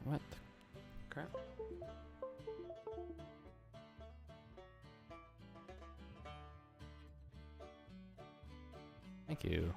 What the crap? Thank you.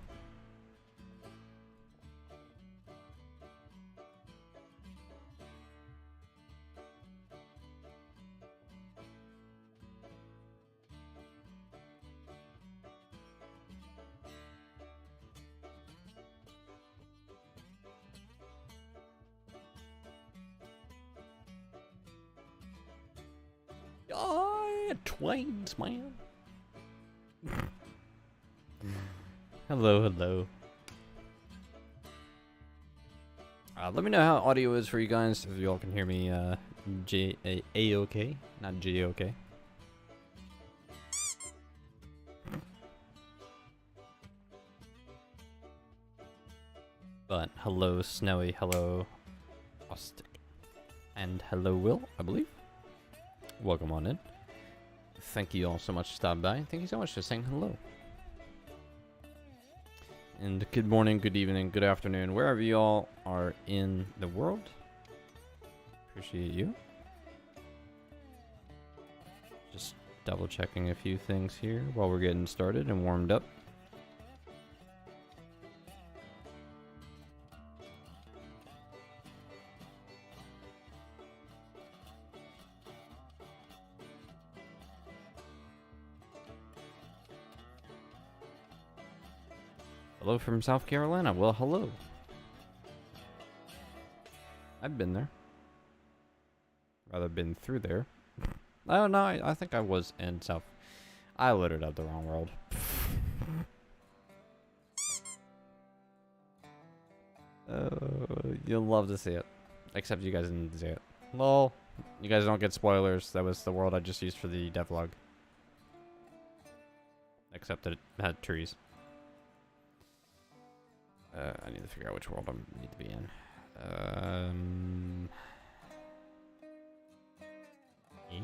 Oh, twains, man. Hello, hello. Let me know how audio is for you guys, if you all can hear me A-OK, not G-OK. But hello, Snowy, hello, Austin, and hello, Will, I believe. Welcome on in. Thank you all so much for stopping by. Thank you so much for saying hello. And good morning, good evening, good afternoon, wherever you all are in the world. Appreciate you. Just double checking a few things here while we're getting started and warmed up. Hello from South Carolina. Well, hello. I've been there. Rather been through there. Oh no, I think I was in South. I loaded up the wrong world. You'll love to see it. Except you guys didn't see it. Lol. You guys don't get spoilers. That was the world I just used for the devlog. Except that it had trees. I need to figure out which world I need to be in. 8?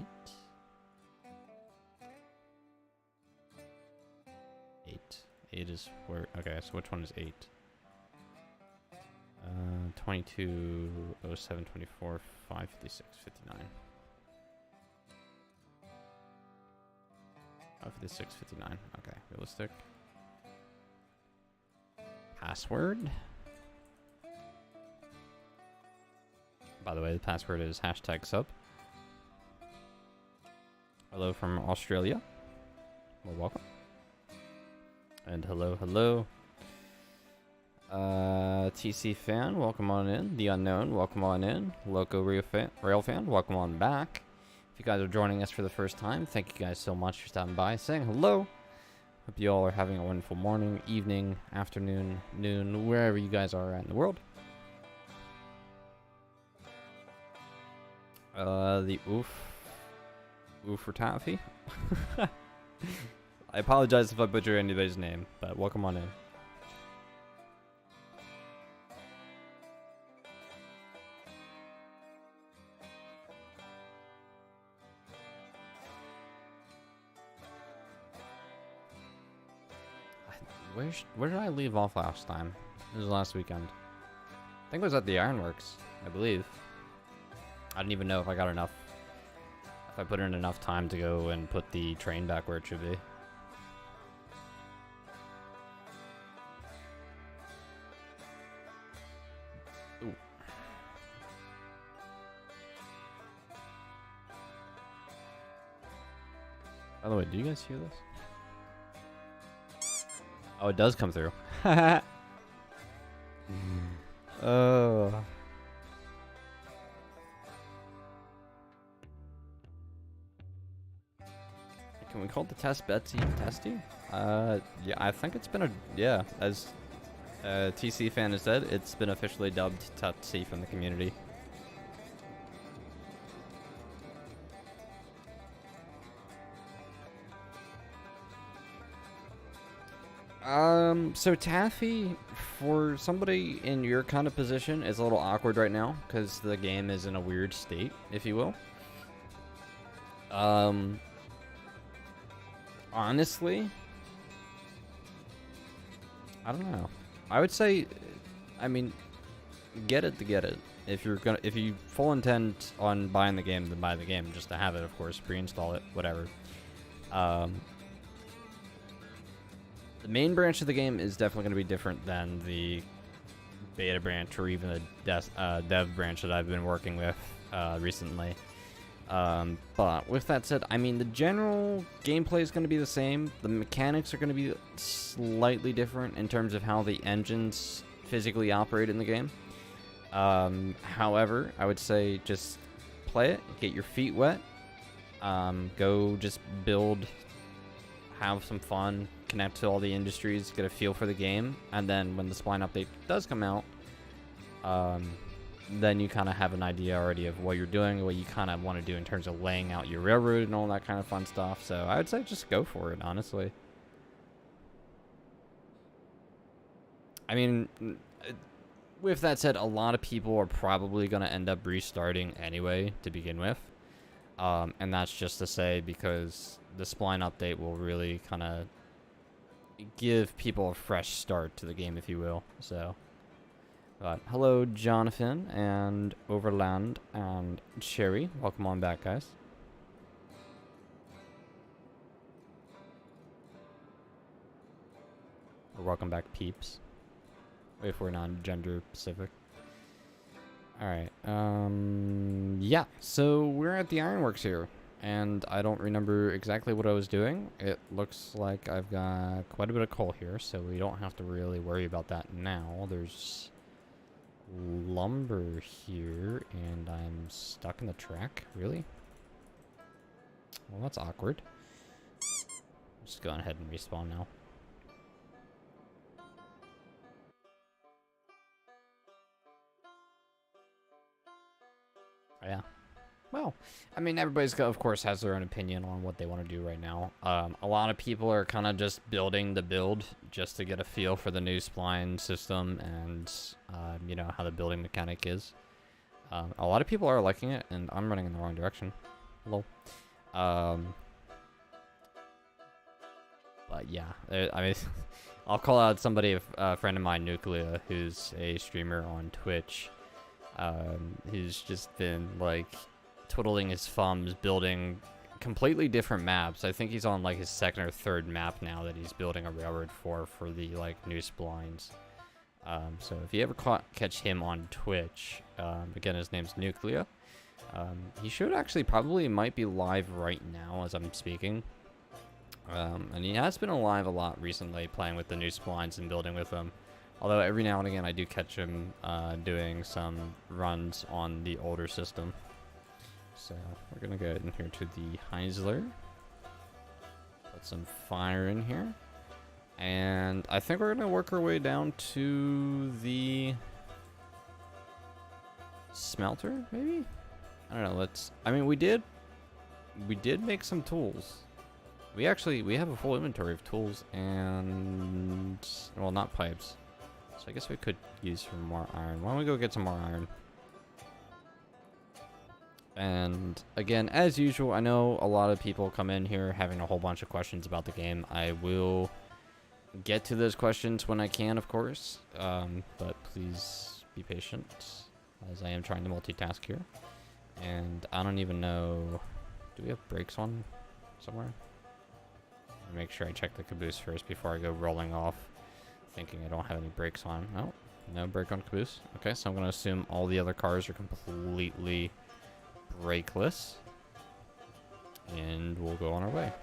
8. 8 is where... Okay, so which one is 8? 22, 07, 24, 5, 56, 59. 5, 56, 59. Okay, realistic. Password. By the way, the password is #sub. Hello from Australia. Well, welcome. And hello, hello. TC fan, welcome on in. The Unknown, welcome on in. Loco Rail fan, welcome on back. If you guys are joining us for the first time, thank you guys so much for stopping by, saying hello. Hope you all are having a wonderful morning, evening, afternoon, noon, wherever you guys are at in the world. The oof for Taffy. I apologize if I butcher anybody's name, but welcome on in. Where did I leave off last time? It was last weekend. I think it was at the Ironworks, I believe. I didn't even know if I got enough. If I put in enough time to go and put the train back where it should be. Ooh. By the way, do you guys hear this? Oh, it does come through. Oh. Can we call the test Betsy Testy? Yeah, I think it's been a... Yeah, as TC fan has said, it's been officially dubbed Tutsy from the community. So Taffy, for somebody in your kind of position, is a little awkward right now, because the game is in a weird state, if you will. Honestly, I don't know. I would say, I mean, get it to get it. If you full intent on buying the game, then buy the game just to have it, of course. Pre-install it, whatever. The main branch of the game is definitely going to be different than the beta branch or even the dev branch that I've been working with recently. But with that said, I mean, the general gameplay is going to be the same. The mechanics are going to be slightly different in terms of how the engines physically operate in the game. However, I would say just play it, get your feet wet, go just build, have some fun, connect to all the industries, get a feel for the game, and then when the spline update does come out, then you kind of have an idea already of what you're doing, what you kind of want to do in terms of laying out your railroad and all that kind of fun stuff. So I would say just go for it, honestly. I mean, with that said, a lot of people are probably going to end up restarting anyway to begin with. And that's just to say because the spline update will really kind of give people a fresh start to the game, if you will. So, hello, Jonathan and Overland and Cherry. Welcome on back, guys. Or welcome back, peeps. If we're not gender specific. Alright, yeah, so we're at the Ironworks here, and I don't remember exactly what I was doing. It looks like I've got quite a bit of coal here, so we don't have to really worry about that now. There's lumber here, and I'm stuck in the track, really? Well, that's awkward. Just go ahead and respawn now. Yeah. Well, I mean, everybody's got, of course, has their own opinion on what they want to do right now. A lot of people are kind of just building the build just to get a feel for the new spline system and, you know, how the building mechanic is. A lot of people are liking it, and I'm running in the wrong direction. Hello. But yeah, I mean, I'll call out somebody, a friend of mine, Nuclea, who's a streamer on Twitch. He's just been like twiddling his thumbs building completely different maps. I think he's on like his second or third map now that he's building a railroad for the like new splines. So if you ever catch him on Twitch, again, his name's Nuclea. He should actually probably might be live right now as I'm speaking. And he has been alive a lot recently, playing with the new splines and building with them. Although every now and again I do catch him doing some runs on the older system. So we're going to go in here to the Heisler. Put some fire in here. And I think we're going to work our way down to the Smelter, maybe? I don't know, I mean, we did make some tools. We have a full inventory of tools and, well, not pipes. So I guess we could use some more iron. Why don't we go get some more iron? And again, as usual, I know a lot of people come in here having a whole bunch of questions about the game. I will get to those questions when I can, of course. But please be patient, as I am trying to multitask here. And I don't even know... Do we have brakes on somewhere? Make sure I check the caboose first before I go rolling off, thinking I don't have any brakes on. Oh, no brake on caboose. Okay, so I'm going to assume all the other cars are completely brakeless. And we'll go on our way.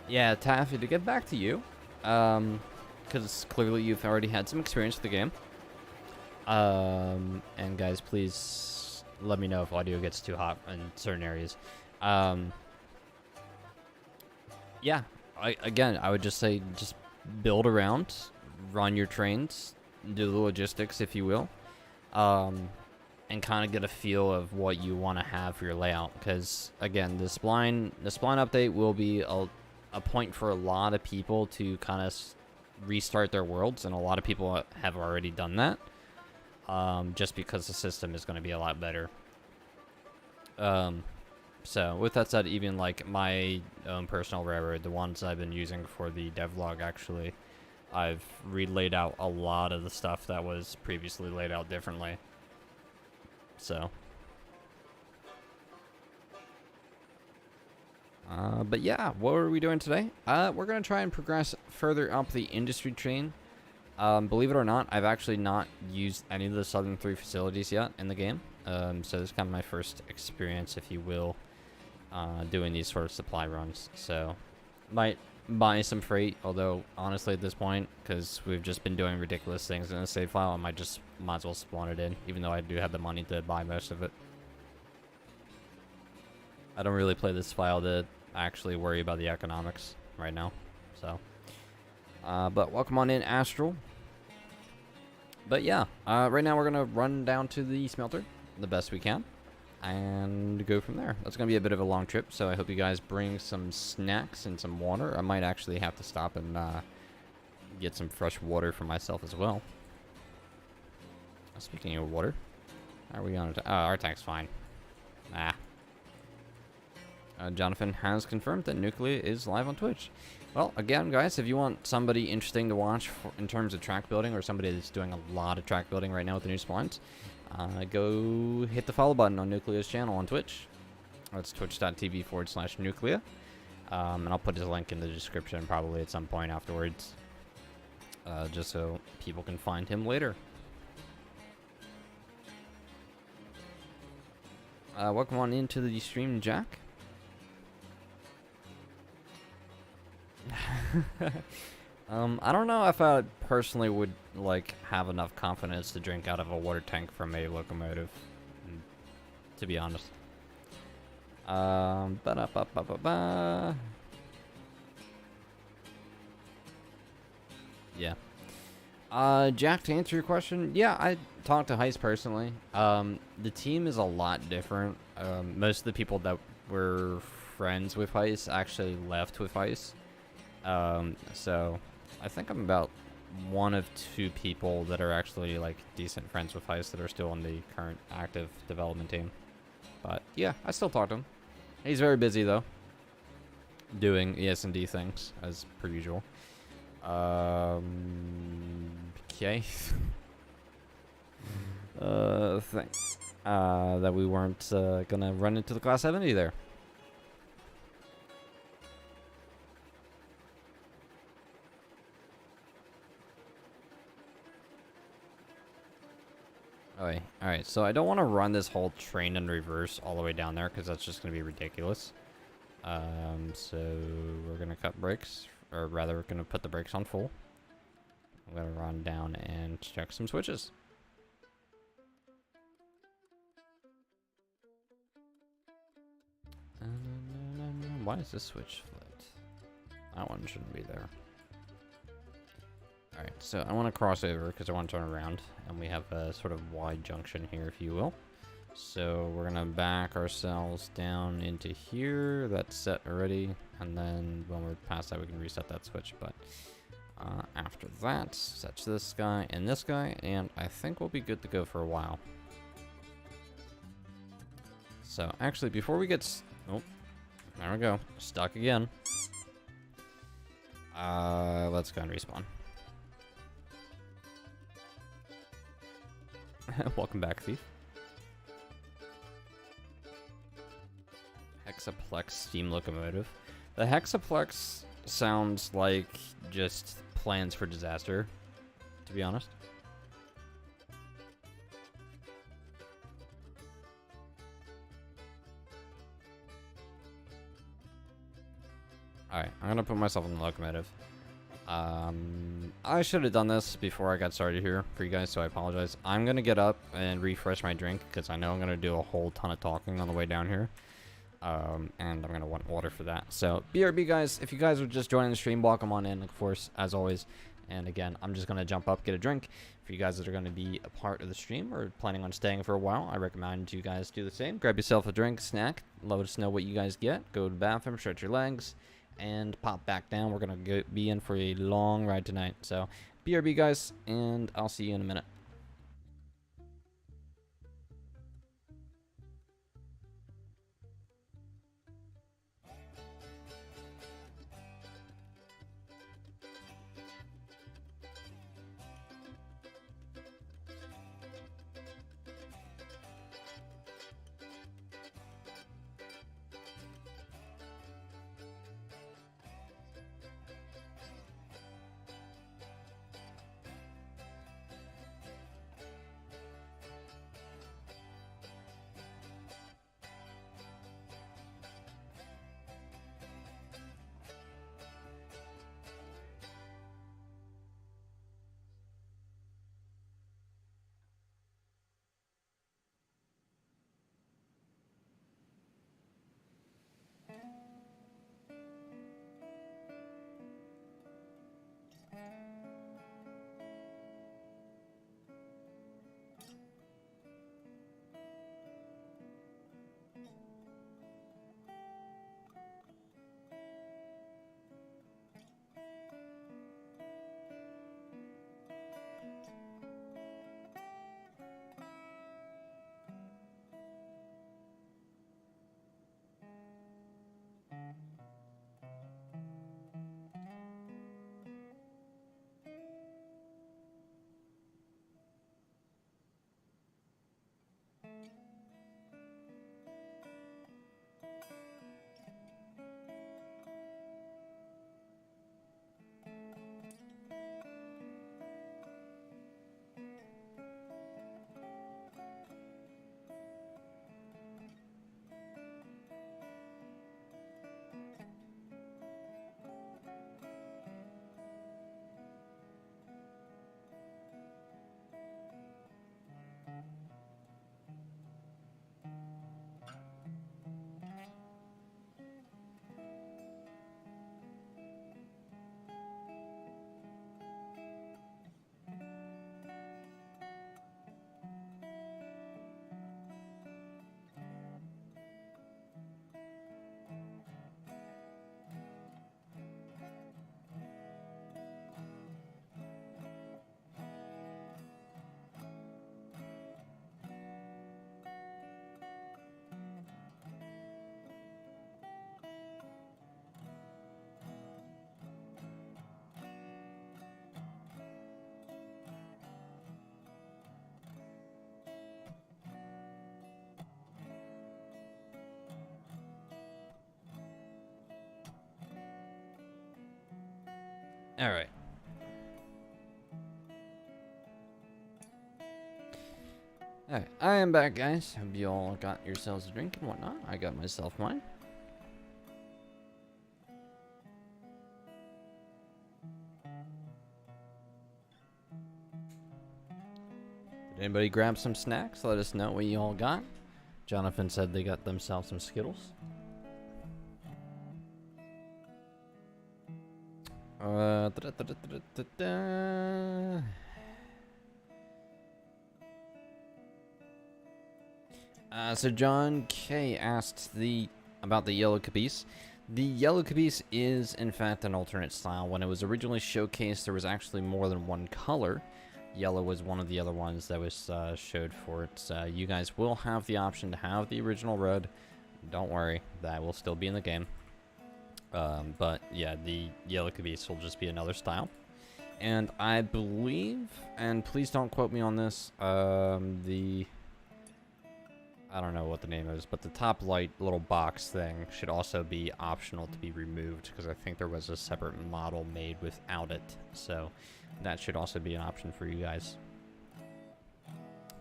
Yeah, Taffy, to get back to you, because clearly you've already had some experience with the game. And guys, please let me know if audio gets too hot in certain areas. Yeah, I would just say just build around, run your trains, do the logistics, if you will. And kind of get a feel of what you want to have for your layout, because again, the spline update will be a point for a lot of people to kind of restart their worlds, and a lot of people have already done that. Just because the system is going to be a lot better. So with that said, even like my own personal railroad, the ones I've been using for the devlog, actually, I've relaid out a lot of the stuff that was previously laid out differently. So. But yeah, what are we doing today? We're going to try and progress further up the industry chain. Believe it or not, I've actually not used any of the Southern 3 facilities yet in the game. So this is kind of my first experience, if you will, doing these sort of supply runs. So, might buy some freight, although honestly at this point, because we've just been doing ridiculous things in the save file, I might as well spawn it in, even though I do have the money to buy most of it. I don't really play this file to actually worry about the economics right now, so. But welcome on in, Astral. But yeah, right now we're going to run down to the smelter the best we can and go from there. That's going to be a bit of a long trip, so I hope you guys bring some snacks and some water. I might actually have to stop and get some fresh water for myself as well. Speaking of water, how are we on? Oh, our tank's fine. Jonathan has confirmed that Nuclear is live on Twitch. Well, again, guys, if you want somebody interesting to watch in terms of track building, or somebody that's doing a lot of track building right now with the new spawns, go hit the follow button on Nuclear's channel on Twitch. That's twitch.tv/Nuclear. And I'll put his link in the description probably at some point afterwards, just so people can find him later. Welcome on into the stream, Jack. I don't know if I personally would like have enough confidence to drink out of a water tank from a locomotive, to be honest. Yeah. Jack, to answer your question, yeah, I talked to Heist personally. The team is a lot different. Most of the people that were friends with Heist actually left with Heist. So I think I'm about one of two people that are actually like decent friends with Heist that are still on the current active development team. But yeah, I still talk to him. He's very busy though, doing ES&D things as per usual. Okay. Thanks. That we weren't gonna run into the class 70 there. Alright, so I don't want to run this whole train in reverse all the way down there, because that's just going to be ridiculous. So we're going to cut brakes, or rather we're going to put the brakes on full. I'm going to run down and check some switches. Why is this switch flipped? That one shouldn't be there. Alright, so I want to cross over because I want to turn around, and we have a sort of wide junction here, if you will. So we're going to back ourselves down into here. That's set already, and then when we're past that, we can reset that switch. But after that, set this guy and this guy, and I think we'll be good to go for a while. So actually, before we get... oh, there we go. Stuck again. Let's go and respawn. Welcome back, Thief. Hexaplex steam locomotive. The Hexaplex sounds like just plans for disaster, to be honest. Alright, I'm gonna put myself in the locomotive. I should have done this before I got started here for you guys, so I apologize. I'm gonna get up and refresh my drink, because I know I'm gonna do a whole ton of talking on the way down here. And I'm gonna want water for that. So, BRB guys, if you guys are just joining the stream, welcome on in, of course, as always. And again, I'm just gonna jump up, get a drink. For you guys that are gonna be a part of the stream or planning on staying for a while, I recommend you guys do the same. Grab yourself a drink, snack, let us know what you guys get. Go to the bathroom, stretch your legs, and pop back down. We're going to be in for a long ride tonight. So, BRB, guys, and I'll see you in a minute. All right. Alright, I am back, guys. Hope you all got yourselves a drink and whatnot. I got myself mine. Did anybody grab some snacks? Let us know what you all got. Jonathan said they got themselves some Skittles. So John K asked about the yellow caboose. The yellow caboose is in fact an alternate style. When it was originally showcased, there was actually more than one color. Yellow was one of the other ones that was showed for it. You guys will have the option to have the original red. Don't worry, that will still be in the game. But yeah, the yellow caboose will just be another style. And I believe, and please don't quote me on this, I don't know what the name is, but the top light little box thing should also be optional to be removed, because I think there was a separate model made without it. So that should also be an option for you guys.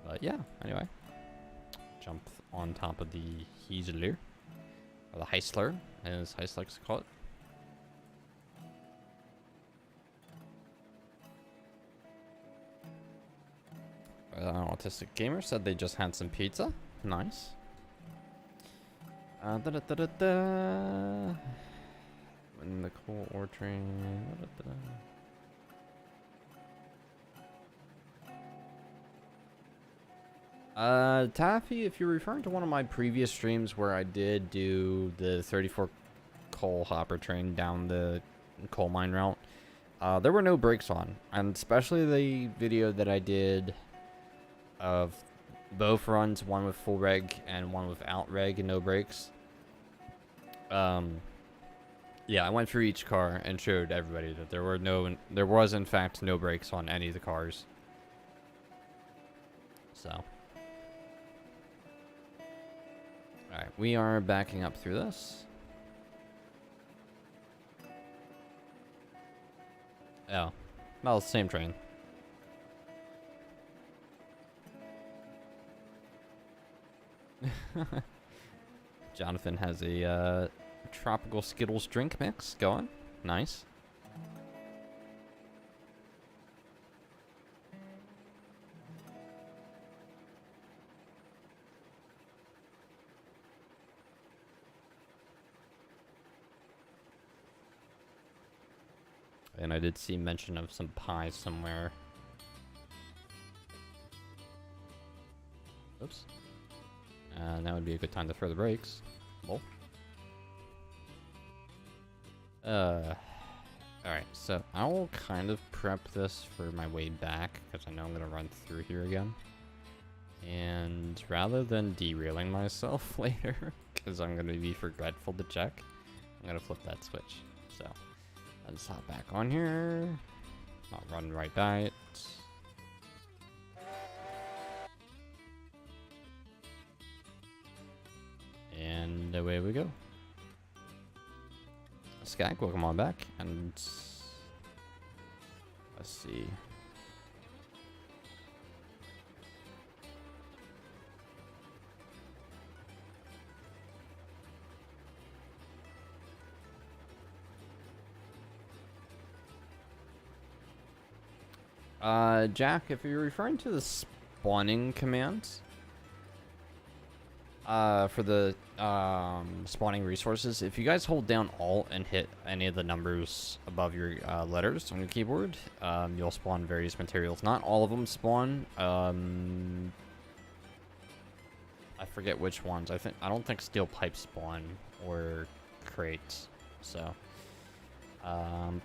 But yeah, anyway. Jump on top of the Heisler, or the Heisler, as Heist likes to call it. Autistic Gamer said they just had some pizza. Nice. In the coal ore train. Taffy, if you're referring to one of my previous streams where I did do the 34 coal hopper train down the coal mine route. There were no brakes on, and especially the video that I did of both runs, one with full reg and one without reg and no brakes. Yeah, I went through each car and showed everybody that there was in fact no brakes on any of the cars. So, alright, we are backing up through this. Oh, well, same train. Jonathan has a tropical Skittles drink mix going. Nice. And I did see mention of some pie somewhere. Oops. That would be a good time to throw the brakes. Well. Alright, so I will kind of prep this for my way back, because I know I'm going to run through here again. And rather than derailing myself later, because I'm going to be forgetful to check, I'm going to flip that switch. So, let's hop back on here. I'll run right by it. And away we go. Skag, welcome on back, and let's see. Jack, if you're referring to the spawning commands, for the spawning resources, if you guys hold down Alt and hit any of the numbers above your letters on your keyboard, you'll spawn various materials. Not all of them spawn. I forget which ones. I don't think steel pipes spawn or crates. So,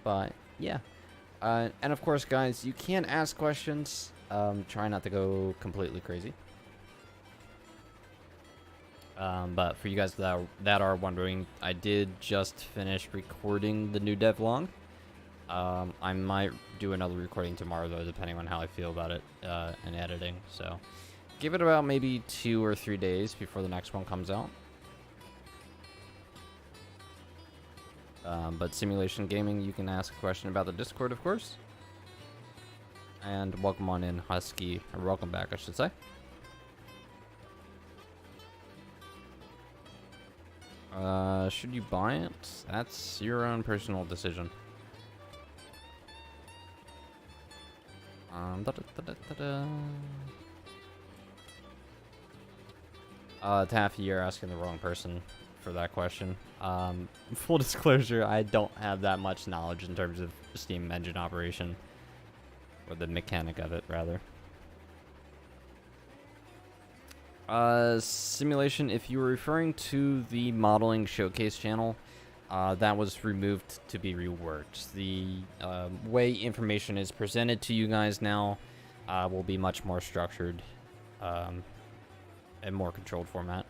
but yeah. And of course, guys, you can ask questions. Try not to go completely crazy. But for you guys that are wondering, I did just finish recording the new devlog. I might do another recording tomorrow, though, depending on how I feel about it and editing. So give it about maybe 2 or 3 days before the next one comes out. But Simulation Gaming, you can ask a question about the Discord, of course. And welcome on in, Husky, or welcome back, I should say. Should you buy it? That's your own personal decision. Taffy, you're asking the wrong person for that question. Full disclosure, I don't have that much knowledge in terms of steam engine operation. Or the mechanic of it, rather. Simulation, if you were referring to the modeling showcase channel, that was removed to be reworked. The way information is presented to you guys now will be much more structured and more controlled format.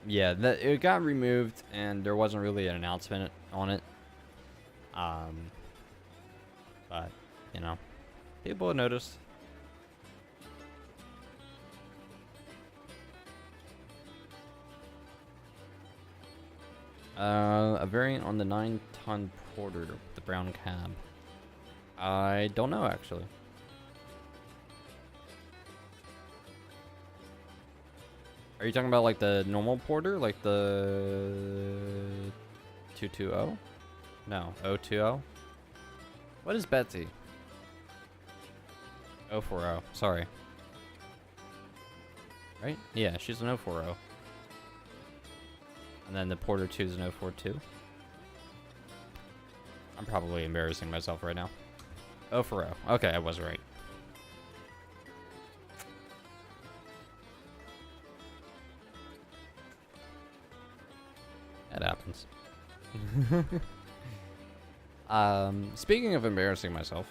Yeah, it got removed, and there wasn't really an announcement on it. But, you know, people have noticed. A variant on the 9-ton Porter, the brown cab. I don't know, actually. Are you talking about like the normal Porter, like the 220? No, 020. What is Betsy? 040. Sorry. Right? Yeah, she's an 040. And then the Porter 2 is an 042. I'm probably embarrassing myself right now. Oh, for oh. Okay, I was right. That happens. Speaking of embarrassing myself,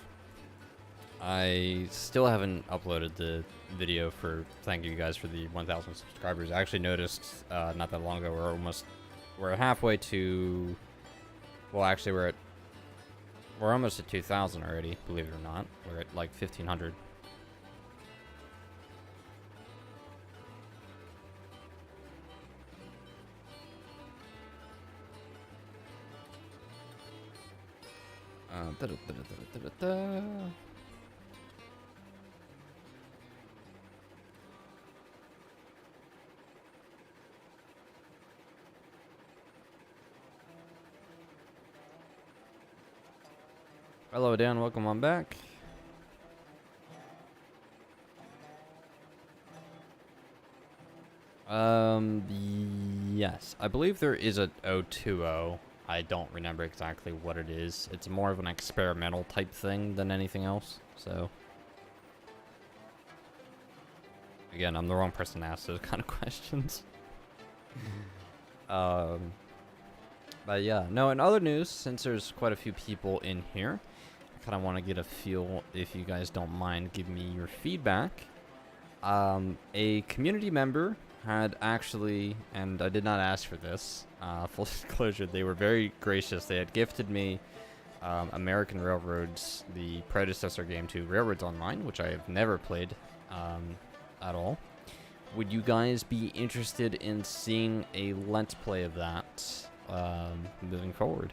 I still haven't uploaded the video for thank you guys for the 1,000 subscribers. I actually noticed not that long ago we're halfway to. Well, actually we're almost at 2,000 already. Believe it or not, we're at like 1,500. Hello, Dan. Welcome on back. Yes. I believe there is a 020. I don't remember exactly what it is. It's more of an experimental type thing than anything else, so. Again, I'm the wrong person to ask those kind of questions. But yeah. No, in other news, since there's quite a few people in here, kind of want to get a feel, if you guys don't mind giving me your feedback. A community member had actually, and I did not ask for this, full disclosure, they were very gracious. They had gifted me American Railroads, the predecessor game to Railroads Online, which I have never played at all. Would you guys be interested in seeing a Let's Play of that moving forward?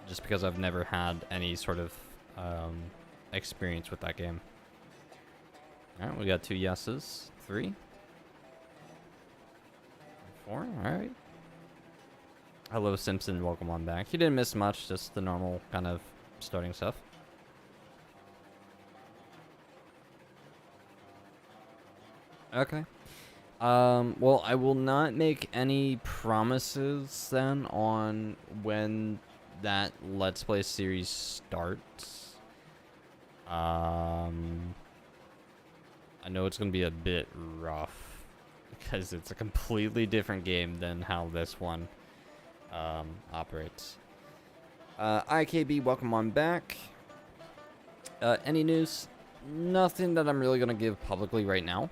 Just because I've never had any sort of experience with that game. Alright, we got 2 yeses. 3. 4, alright. Hello, Simpson, welcome on back. You didn't miss much, just the normal kind of starting stuff. Okay. Well, I will not make any promises then on when that Let's Play series starts. I know it's going to be a bit rough because it's a completely different game than how this one operates. IKB, welcome on back. Any news? Nothing that I'm really going to give publicly right now.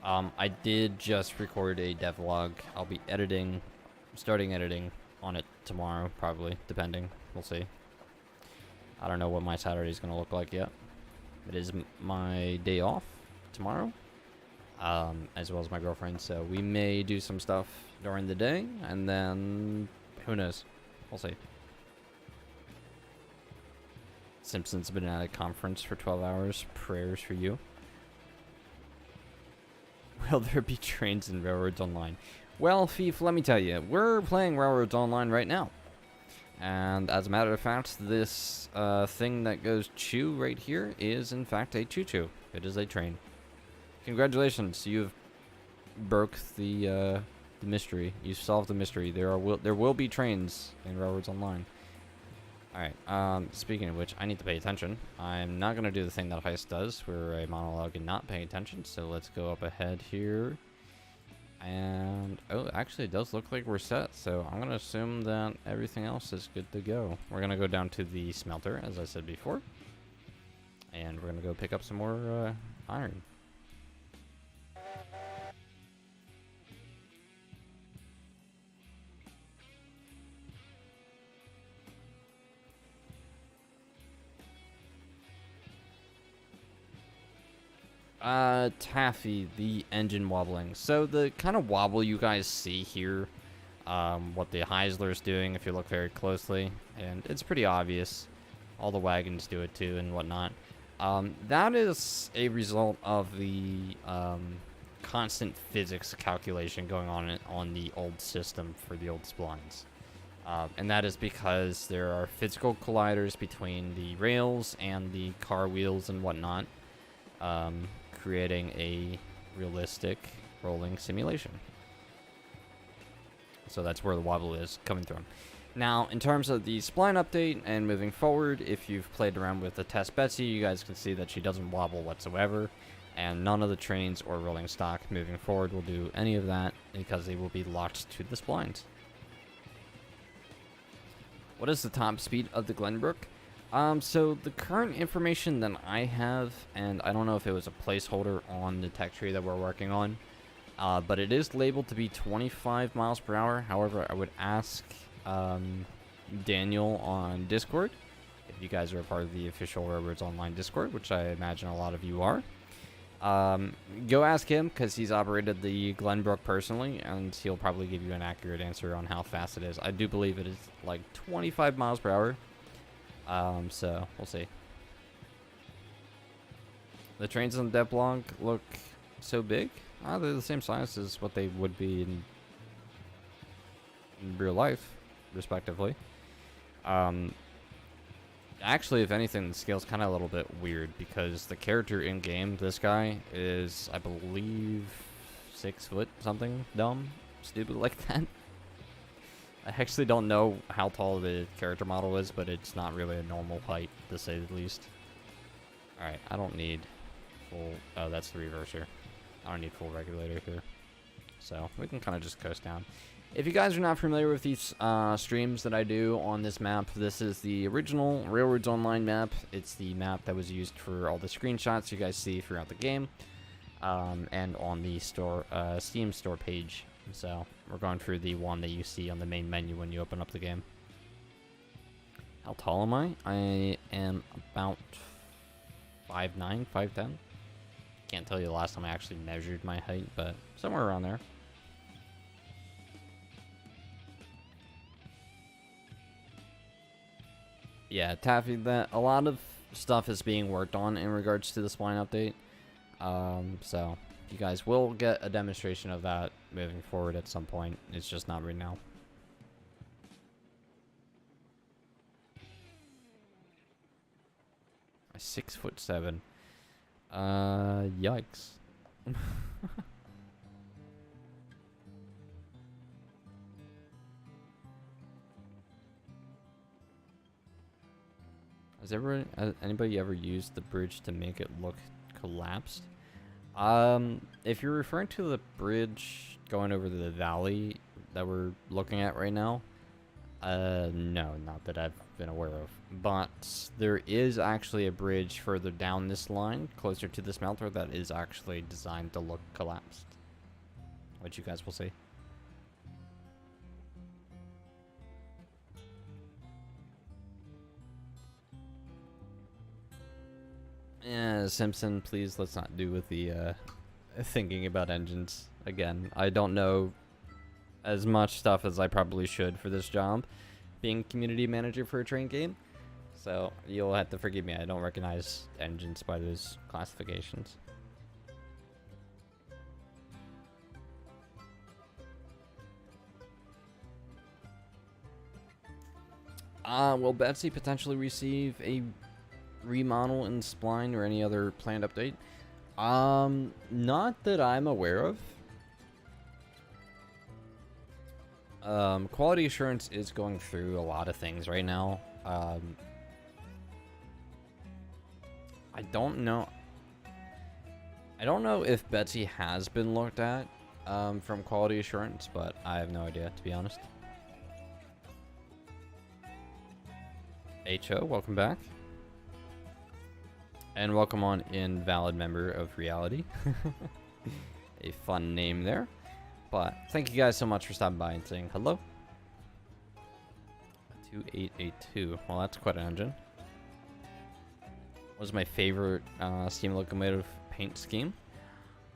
I did just record a devlog. I'll be starting editing on it tomorrow, probably, depending. We'll see. I don't know what my Saturday's going to look like yet. It is my day off tomorrow, as well as my girlfriend, so we may do some stuff during the day, and then who knows? We'll see. Simpson's been at a conference for 12 hours. Prayers for you. Will there be trains in Railroads Online? Well, Fief, let me tell you, we're playing Railroads Online right now. And as a matter of fact, this thing that goes choo right here is in fact a choo-choo. It is a train. Congratulations, you've broke the mystery. You solved the mystery. There will be trains in Railroads Online. Alright, speaking of which, I need to pay attention. I'm not going to do the thing that Heist does, where I monologue and not pay attention, so let's go up ahead here. And, oh, actually it does look like we're set, so I'm going to assume that everything else is good to go. We're going to go down to the smelter, as I said before. And we're going to go pick up some more iron. Taffy, the engine wobbling. So the kind of wobble you guys see here, what the Heisler's doing if you look very closely, and it's pretty obvious. All the wagons do it too and whatnot. That is a result of the constant physics calculation going on the old system for the old splines. And that is because there are physical colliders between the rails and the car wheels and whatnot. Creating a realistic rolling simulation. So that's where the wobble is coming from. Now, in terms of the spline update and moving forward, if you've played around with the test Betsy, you guys can see that she doesn't wobble whatsoever, and none of the trains or rolling stock moving forward will do any of that because they will be locked to the splines. What is the top speed of the Glenbrook? So the current information that I have, and I don't know if it was a placeholder on the tech tree that we're working on, but it is labeled to be 25 miles per hour. However, I would ask Daniel on Discord, if you guys are a part of the official Railroads Online Discord, which I imagine a lot of you are. Go ask him, because he's operated the Glenbrook personally, and he'll probably give you an accurate answer on how fast it is. I do believe it is like 25 miles per hour. So we'll see. The trains on the dev blog look so big. They're the same size as what they would be in real life, respectively. Actually, if anything, the scale's kind of a little bit weird because the character in game, this guy, is, I believe, 6 foot something dumb, stupid like that. I actually don't know how tall the character model is, but it's not really a normal height, to say the least. Alright, I don't need full... Oh, that's the reverser. I don't need full regulator here. So, we can kind of just coast down. If you guys are not familiar with these streams that I do on this map, this is the original Railroads Online map. It's the map that was used for all the screenshots you guys see throughout the game, and on the store Steam store page. So we're going through the one that you see on the main menu when you open up the game. How tall am I? I am about 5'9", 5'10". Can't tell you the last time I actually measured my height, but somewhere around there. Yeah, Taffy, that a lot of stuff is being worked on in regards to the spline update. So you guys will get a demonstration of that moving forward at some point. It's just not right now. I'm 6'7". Yikes. Has anybody ever used the bridge to make it look collapsed? If you're referring to the bridge going over the valley that we're looking at right now, no, not that I've been aware of. But there is actually a bridge further down this line, closer to the smelter, that is actually designed to look collapsed, which you guys will see. Yeah, Simpson, please let's not do with the thinking about engines again. I don't know as much stuff as I probably should for this job, being community manager for a train game. So you'll have to forgive me. I don't recognize engines by those classifications. Will Betsy potentially receive a remodel in spline or any other planned update? Not that I'm aware of. Quality assurance is going through a lot of things right now. I don't know if Betsy has been looked at from quality assurance, but I have no idea, to be honest. HO, welcome back. And welcome on Invalid Member of Reality. A fun name there. But thank you guys so much for stopping by and saying hello. 2882. Well, that's quite an engine. What was my favorite steam locomotive paint scheme?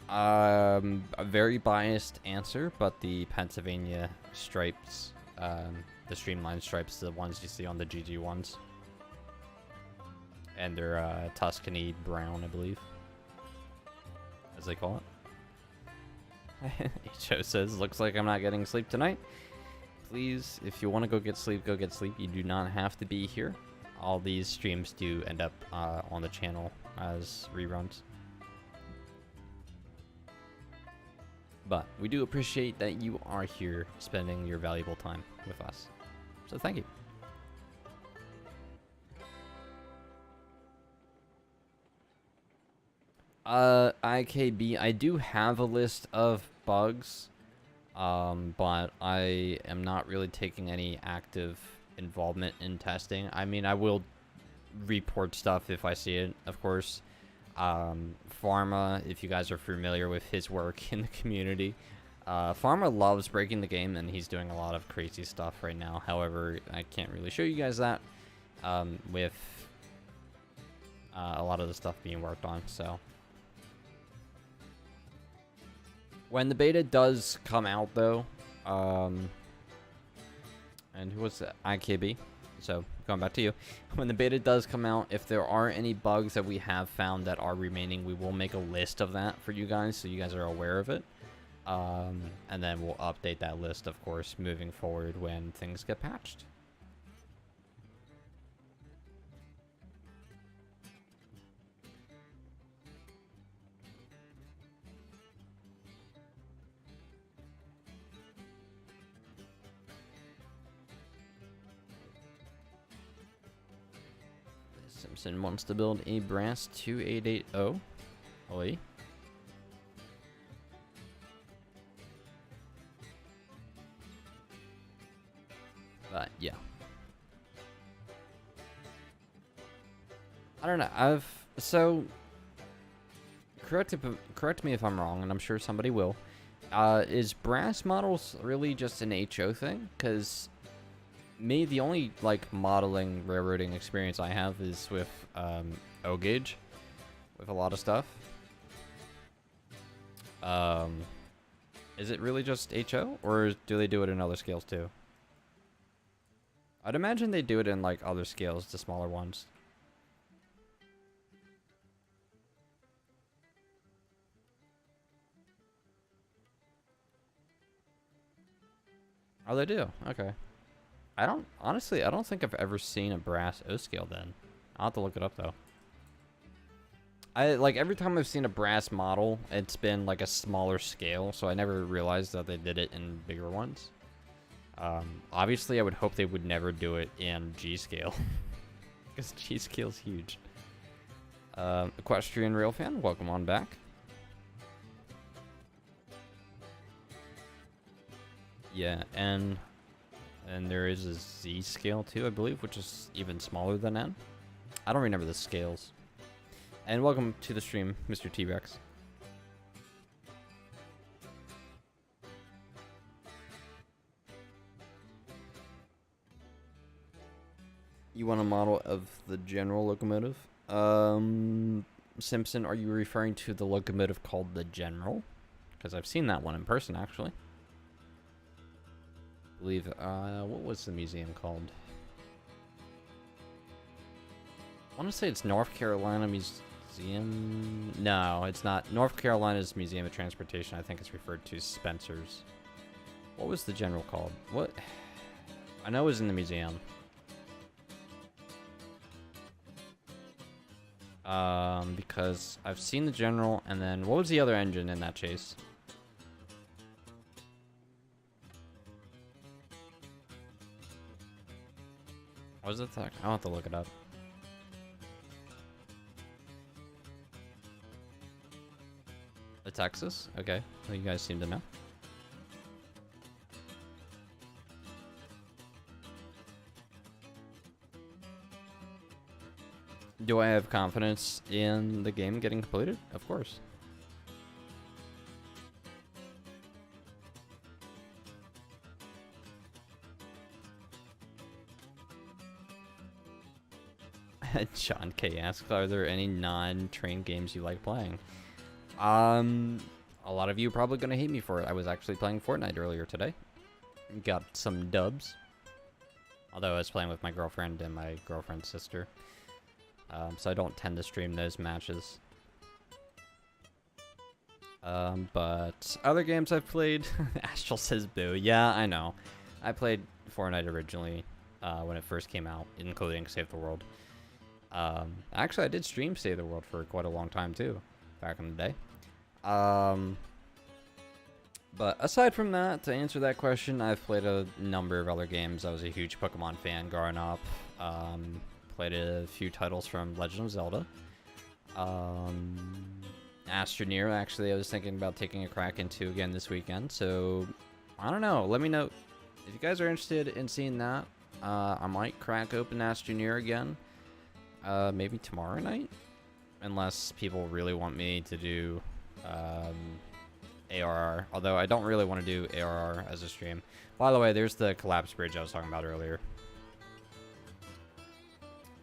A very biased answer, but the Pennsylvania stripes, the streamlined stripes, the ones you see on the GG ones. And they're Tuscany brown, I believe, as they call it. HO says, looks like I'm not getting sleep tonight. Please, if you want to go get sleep, go get sleep. You do not have to be here. All these streams do end up on the channel as reruns. But we do appreciate that you are here spending your valuable time with us. So thank you. IKB, I do have a list of bugs, but I am not really taking any active involvement in testing. I mean, I will report stuff if I see it, of course. Pharma, if you guys are familiar with his work in the community, Pharma loves breaking the game, and he's doing a lot of crazy stuff right now. However, I can't really show you guys that with a lot of the stuff being worked on, so. When the beta does come out, though, and who was that? IKB. So, going back to you. When the beta does come out, if there are any bugs that we have found that are remaining, we will make a list of that for you guys, so you guys are aware of it. And then we'll update that list, of course, moving forward when things get patched. Simpson wants to build a brass 2880. Oi. But yeah. I don't know. Correct me if I'm wrong, and I'm sure somebody will. Is brass models really just an HO thing? Because the only like modeling railroading experience I have is with O gauge, with a lot of stuff. Is it really just HO, or do they do it in other scales too? I'd imagine they do it in like other scales, the smaller ones. Oh, they do. Okay. I don't think I've ever seen a brass O scale then. I'll have to look it up though. Every time I've seen a brass model, it's been like a smaller scale, so I never realized that they did it in bigger ones. Obviously I would hope they would never do it in G scale, because G scale's huge. Equestrian Railfan, welcome on back. Yeah, and there is a Z scale too, I believe, which is even smaller than N. I don't remember the scales. And welcome to the stream, Mr. T-Rex. You want a model of the general locomotive? Simpson, are you referring to the locomotive called the General? Because I've seen that one in person, actually. I believe, what was the museum called? I want to say it's North Carolina Museum. No, it's not. North Carolina's Museum of Transportation, I think it's referred to as Spencer's. What was the General called? What? I know it was in the museum. Because I've seen the General, and then what was the other engine in that chase? What was it? I'll have to look it up. The Texas? Okay. Well, you guys seem to know. Do I have confidence in the game getting completed? Of course. John K asks, are there any non-train games you like playing? A lot of you are probably gonna hate me for it. I was actually playing Fortnite earlier today. Got some dubs. Although I was playing with my girlfriend and my girlfriend's sister. So I don't tend to stream those matches. But other games I've played, Astral says boo. Yeah, I know. I played Fortnite originally when it first came out, including Save the World. Actually, I did stream Save the World for quite a long time too, back in the day. But aside from that, to answer that question, I've played a number of other games. I was a huge Pokemon fan growing up. Played a few titles from Legend of Zelda. Astroneer, actually, I was thinking about taking a crack into again this weekend. So, I don't know. Let me know if you guys are interested in seeing that. I might crack open Astroneer again. Maybe tomorrow night? Unless people really want me to do ARR. Although I don't really want to do ARR as a stream. By the way, there's the collapse bridge I was talking about earlier.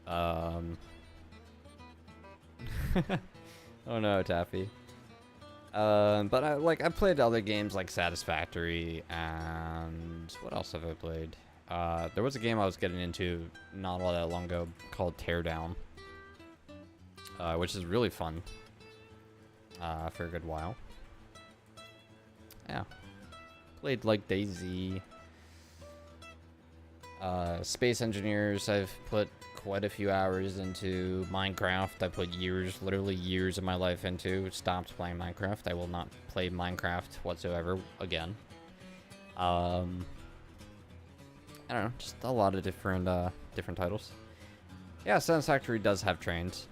Oh no, Taffy. But I've played other games like Satisfactory, and what else have I played? There was a game I was getting into not all that long ago called Teardown, which is really fun. For a good while. Yeah. Played like DayZ. Space Engineers, I've put quite a few hours into. Minecraft, I put years, literally years of my life into. Stopped playing Minecraft. I will not play Minecraft whatsoever again. I don't know, just a lot of different titles. Yeah, Satisfactory does have trains.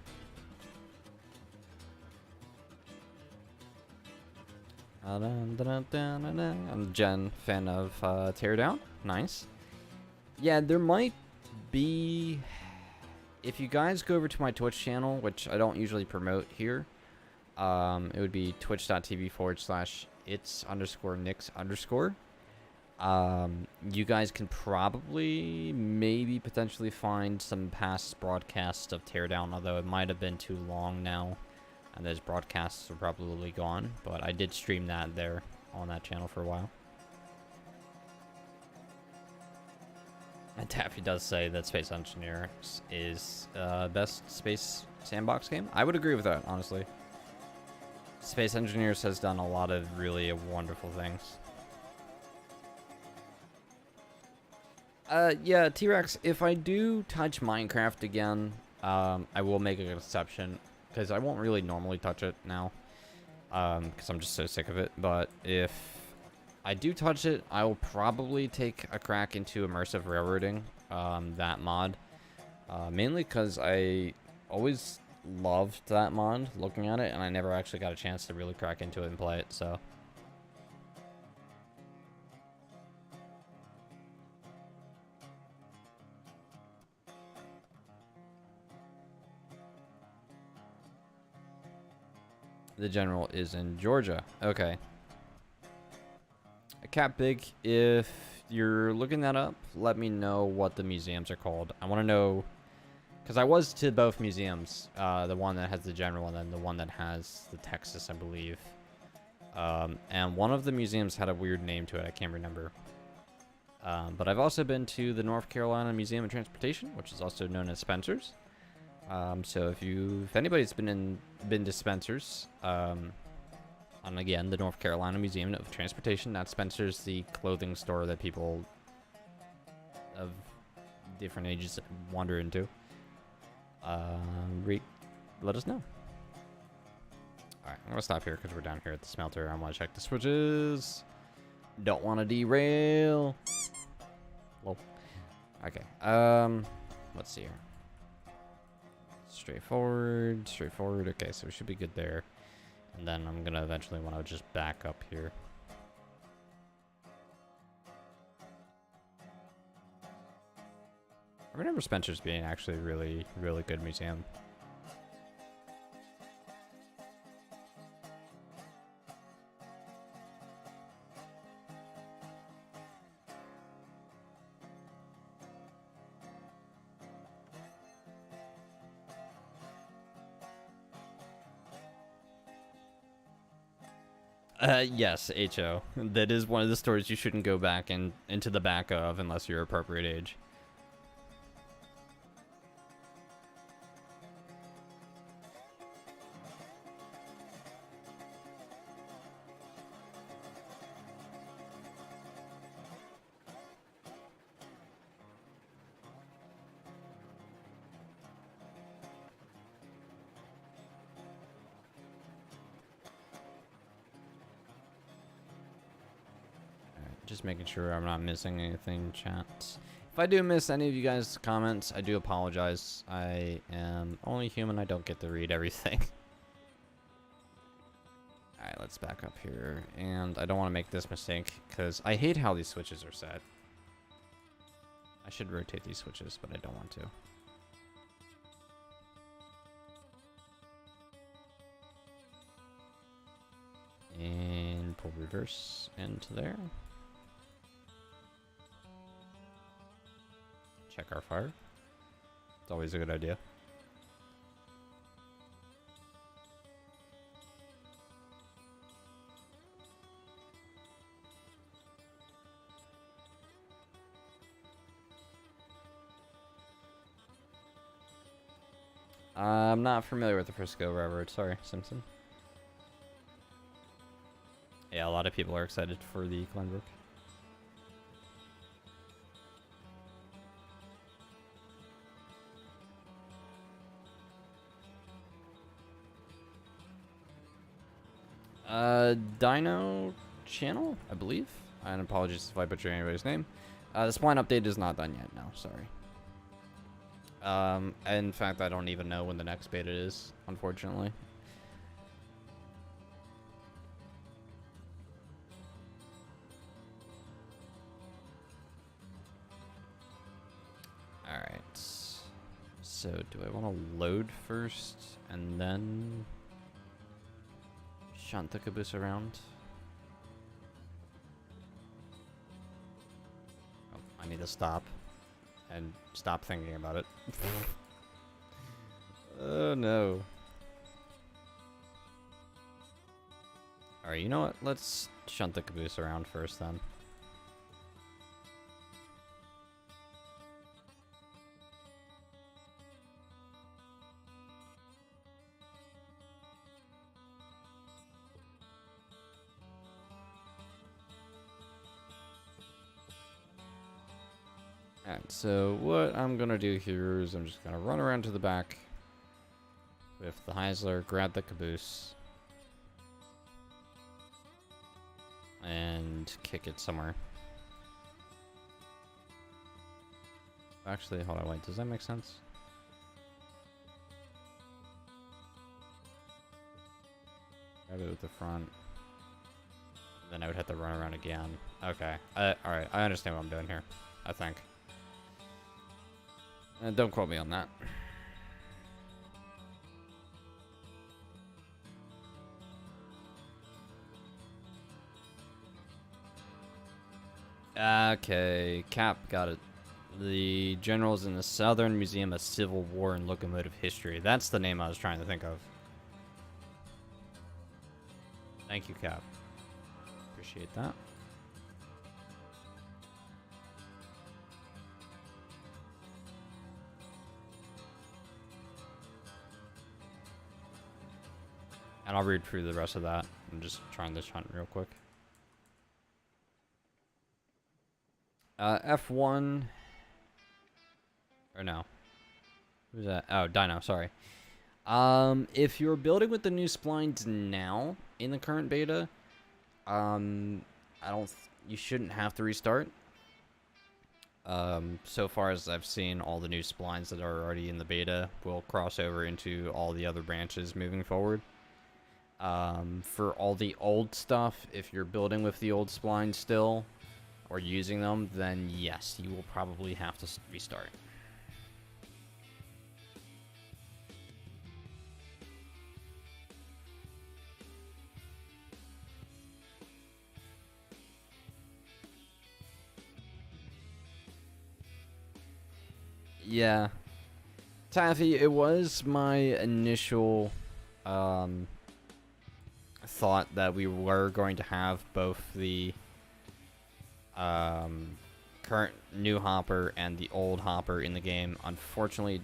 I'm Jen, fan of Teardown. Nice. Yeah, there might be... If you guys go over to my Twitch channel, which I don't usually promote here, it would be twitch.tv/its_nix_. You guys can probably, maybe, potentially find some past broadcasts of Teardown, although it might have been too long now, and those broadcasts are probably gone, but I did stream that there on that channel for a while. And Taffy does say that Space Engineers is best space sandbox game. I would agree with that, honestly. Space Engineers has done a lot of really wonderful things. Yeah, T-Rex, if I do touch Minecraft again, I will make an exception, because I won't really normally touch it now, because I'm just so sick of it. But if I do touch it, I will probably take a crack into immersive railroading, that mod, mainly because I always loved that mod, looking at it, and I never actually got a chance to really crack into it and play it, so... The general is in Georgia. Okay. Cat Big, if you're looking that up, let me know what the museums are called. I want to know, because I was to both museums, the one that has the general and then the one that has the Texas, I believe. And one of the museums had a weird name to it. I can't remember. But I've also been to the North Carolina Museum of Transportation, which is also known as Spencer's. So if anybody's been to Spencer's, and again, the North Carolina Museum of Transportation, that's Spencer's, the clothing store that people of different ages wander into. Let us know. Alright, I'm gonna stop here because we're down here at the smelter. I want to check the switches. Don't want to derail. Well, okay. Let's see here. Straightforward. Okay, so we should be good there. And then I'm gonna eventually want to just back up here. I remember Spencer's being actually a really, really good museum. Yes, HO. That is one of the stories you shouldn't go back into the back of unless you're appropriate age. Just making sure I'm not missing anything, chat. If I do miss any of you guys' comments, I do apologize. I am only human. I don't get to read everything. Alright, let's back up here. And I don't want to make this mistake, because I hate how these switches are set. I should rotate these switches, but I don't want to. And pull reverse into there. Check our fire. It's always a good idea. I'm not familiar with the Frisco Railroad. Sorry, Simpson. Yeah, a lot of people are excited for the Glenbrook. Dino Channel, I believe. And apologies if I butcher anybody's name. The spline update is not done yet. No, sorry. In fact, I don't even know when the next beta is, unfortunately. Alright. So, do I want to load first and then shunt the caboose around? Oh, I need to stop and stop thinking about it. Oh no. Alright, you know what? Let's shunt the caboose around first then. Alright, so what I'm gonna do here is I'm just gonna run around to the back with the Heisler, grab the caboose, and kick it somewhere. Actually, hold on, wait, does that make sense? Grab it with the front. Then I would have to run around again. Okay, alright, I understand what I'm doing here, I think. Don't quote me on that. Okay, Cap got it. The generals in the Southern Museum of Civil War and Locomotive History. That's the name I was trying to think of. Thank you, Cap. Appreciate that. And I'll read through the rest of that. I'm just trying this hunt real quick. F1. Or no. Who's that? Oh, Dino, sorry. If you're building with the new splines now in the current beta, you shouldn't have to restart. So far as I've seen, all the new splines that are already in the beta will cross over into all the other branches moving forward. For all the old stuff, if you're building with the old splines still, or using them, then yes, you will probably have to restart. Yeah. Taffy, it was my initial thought that we were going to have both the current new hopper and the old hopper in the game. Unfortunately,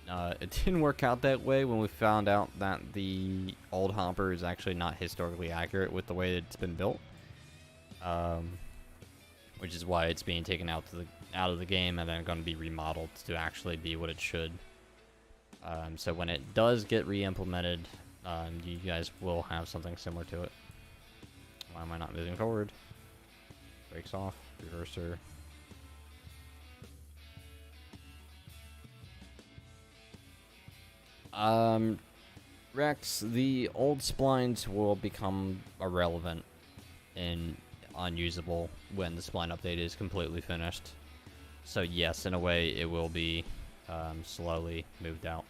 it didn't work out that way when we found out that the old hopper is actually not historically accurate with the way that it's been built, which is why it's being taken out of the game and then going to be remodeled to actually be what it should. So when it does get re-implemented, you guys will have something similar to it. Why am I not moving forward? Brakes off, reverser. Rex, the old splines will become irrelevant and unusable when the spline update is completely finished. So yes, in a way, it will be slowly moved out.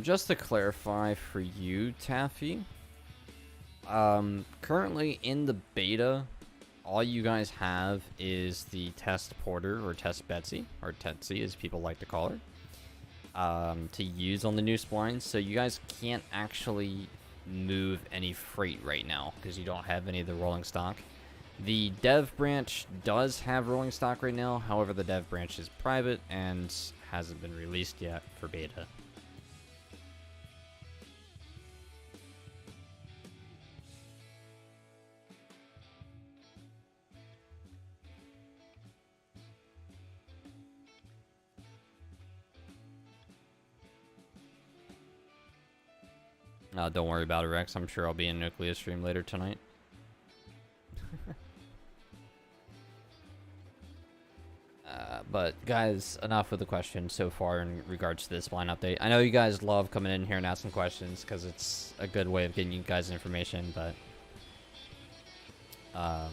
Just to clarify for you, Taffy, currently in the beta, all you guys have is the test porter, or test Betsy, or Tetsi as people like to call her, to use on the new splines, so you guys can't actually move any freight right now, because you don't have any of the rolling stock. The dev branch does have rolling stock right now, however the dev branch is private and hasn't been released yet for beta. Don't worry about it, Rex. I'm sure I'll be in Nucleus stream later tonight. But guys, enough with the questions so far in regards to this spline update. I know you guys love coming in here and asking questions because it's a good way of getting you guys information, but I'll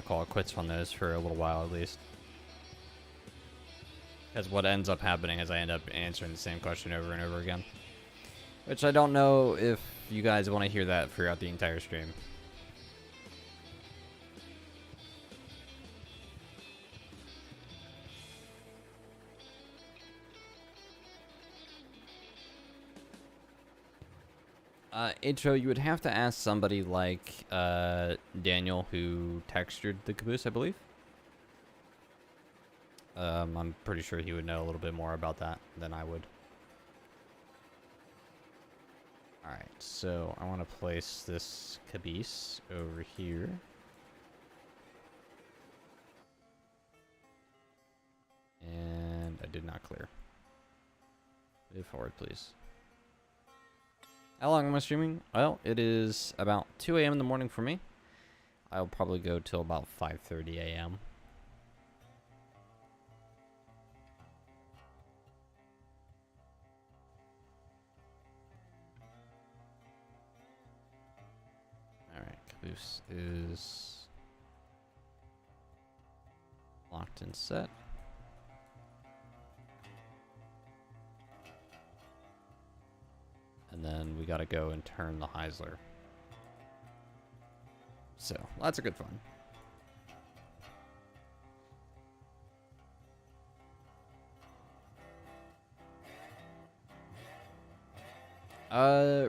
call it quits on those for a little while at least. Because what ends up happening is I end up answering the same question over and over again. Which I don't know if you guys want to hear that throughout the entire stream. Intro, you would have to ask somebody like Daniel, who textured the caboose, I believe. I'm pretty sure he would know a little bit more about that than I would. Alright, so I want to place this caboose over here. And I did not clear. Move forward, please. How long am I streaming? Well, it is about 2 a.m. in the morning for me. I'll probably go till about 5:30 a.m. Alright, caboose is locked and set. And then we gotta go and turn the Heisler. So, lots of good fun.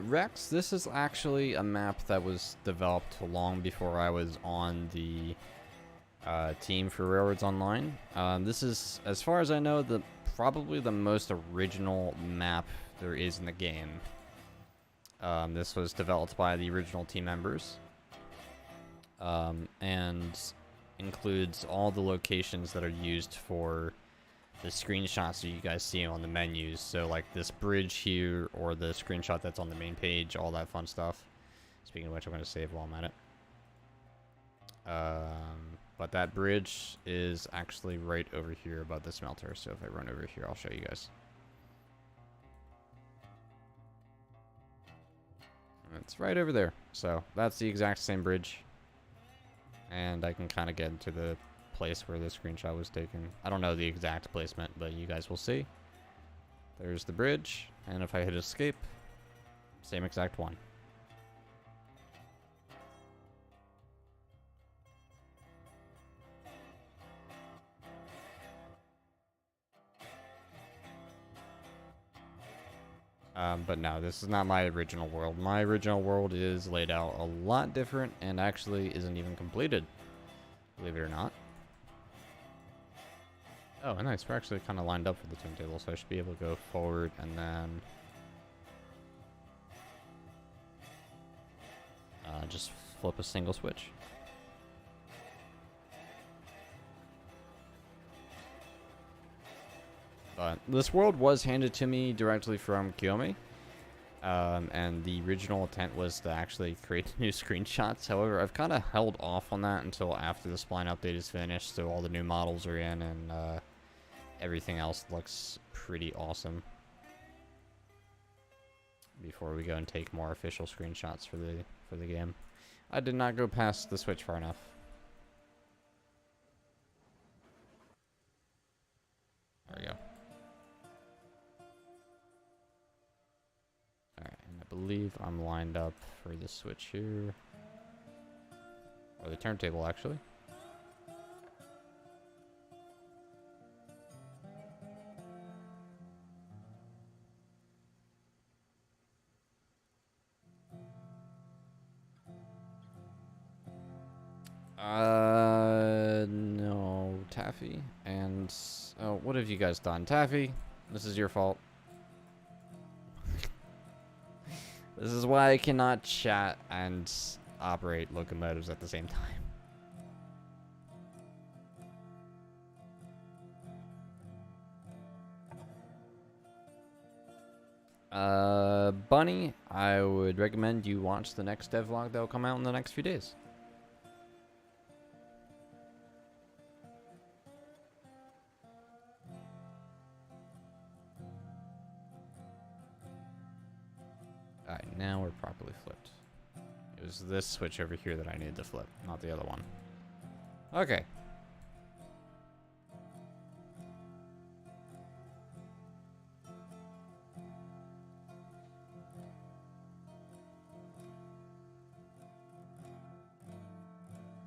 Rex, this is actually a map that was developed long before I was on the team for Railroads Online. This is, as far as I know, probably the most original map there is in the game. This was developed by the original team members, and includes all the locations that are used for the screenshots that you guys see on the menus. So like this bridge here, or the screenshot that's on the main page, all that fun stuff. Speaking of which, I'm going to save while I'm at it. But that bridge is actually right over here above the smelter. So if I run over here, I'll show you guys. It's right over there. So that's the exact same bridge. And I can kind of get into the place where the screenshot was taken. I don't know the exact placement, but you guys will see. There's the bridge. And if I hit escape, same exact one. But no, this is not my original world. My original world is laid out a lot different and actually isn't even completed, believe it or not. Oh, nice. We're actually kind of lined up for the turntable, so I should be able to go forward and then... just flip a single switch. But this world was handed to me directly from Kiyomi. And the original intent was to actually create new screenshots. However, I've kind of held off on that until after the spline update is finished, so all the new models are in, and everything else looks pretty awesome. Before we go and take more official screenshots for the game. I did not go past the Switch far enough. There we go. Alright, and I believe I'm lined up for the Switch here. Or the turntable, actually. No, Taffy. And, oh, what have you guys done? Taffy, this is your fault. This is why I cannot chat and operate locomotives at the same time. Bunny, I would recommend you watch the next devlog that will come out in the next few days. Alright, now we're properly flipped. It was this switch over here that I needed to flip, not the other one. Okay.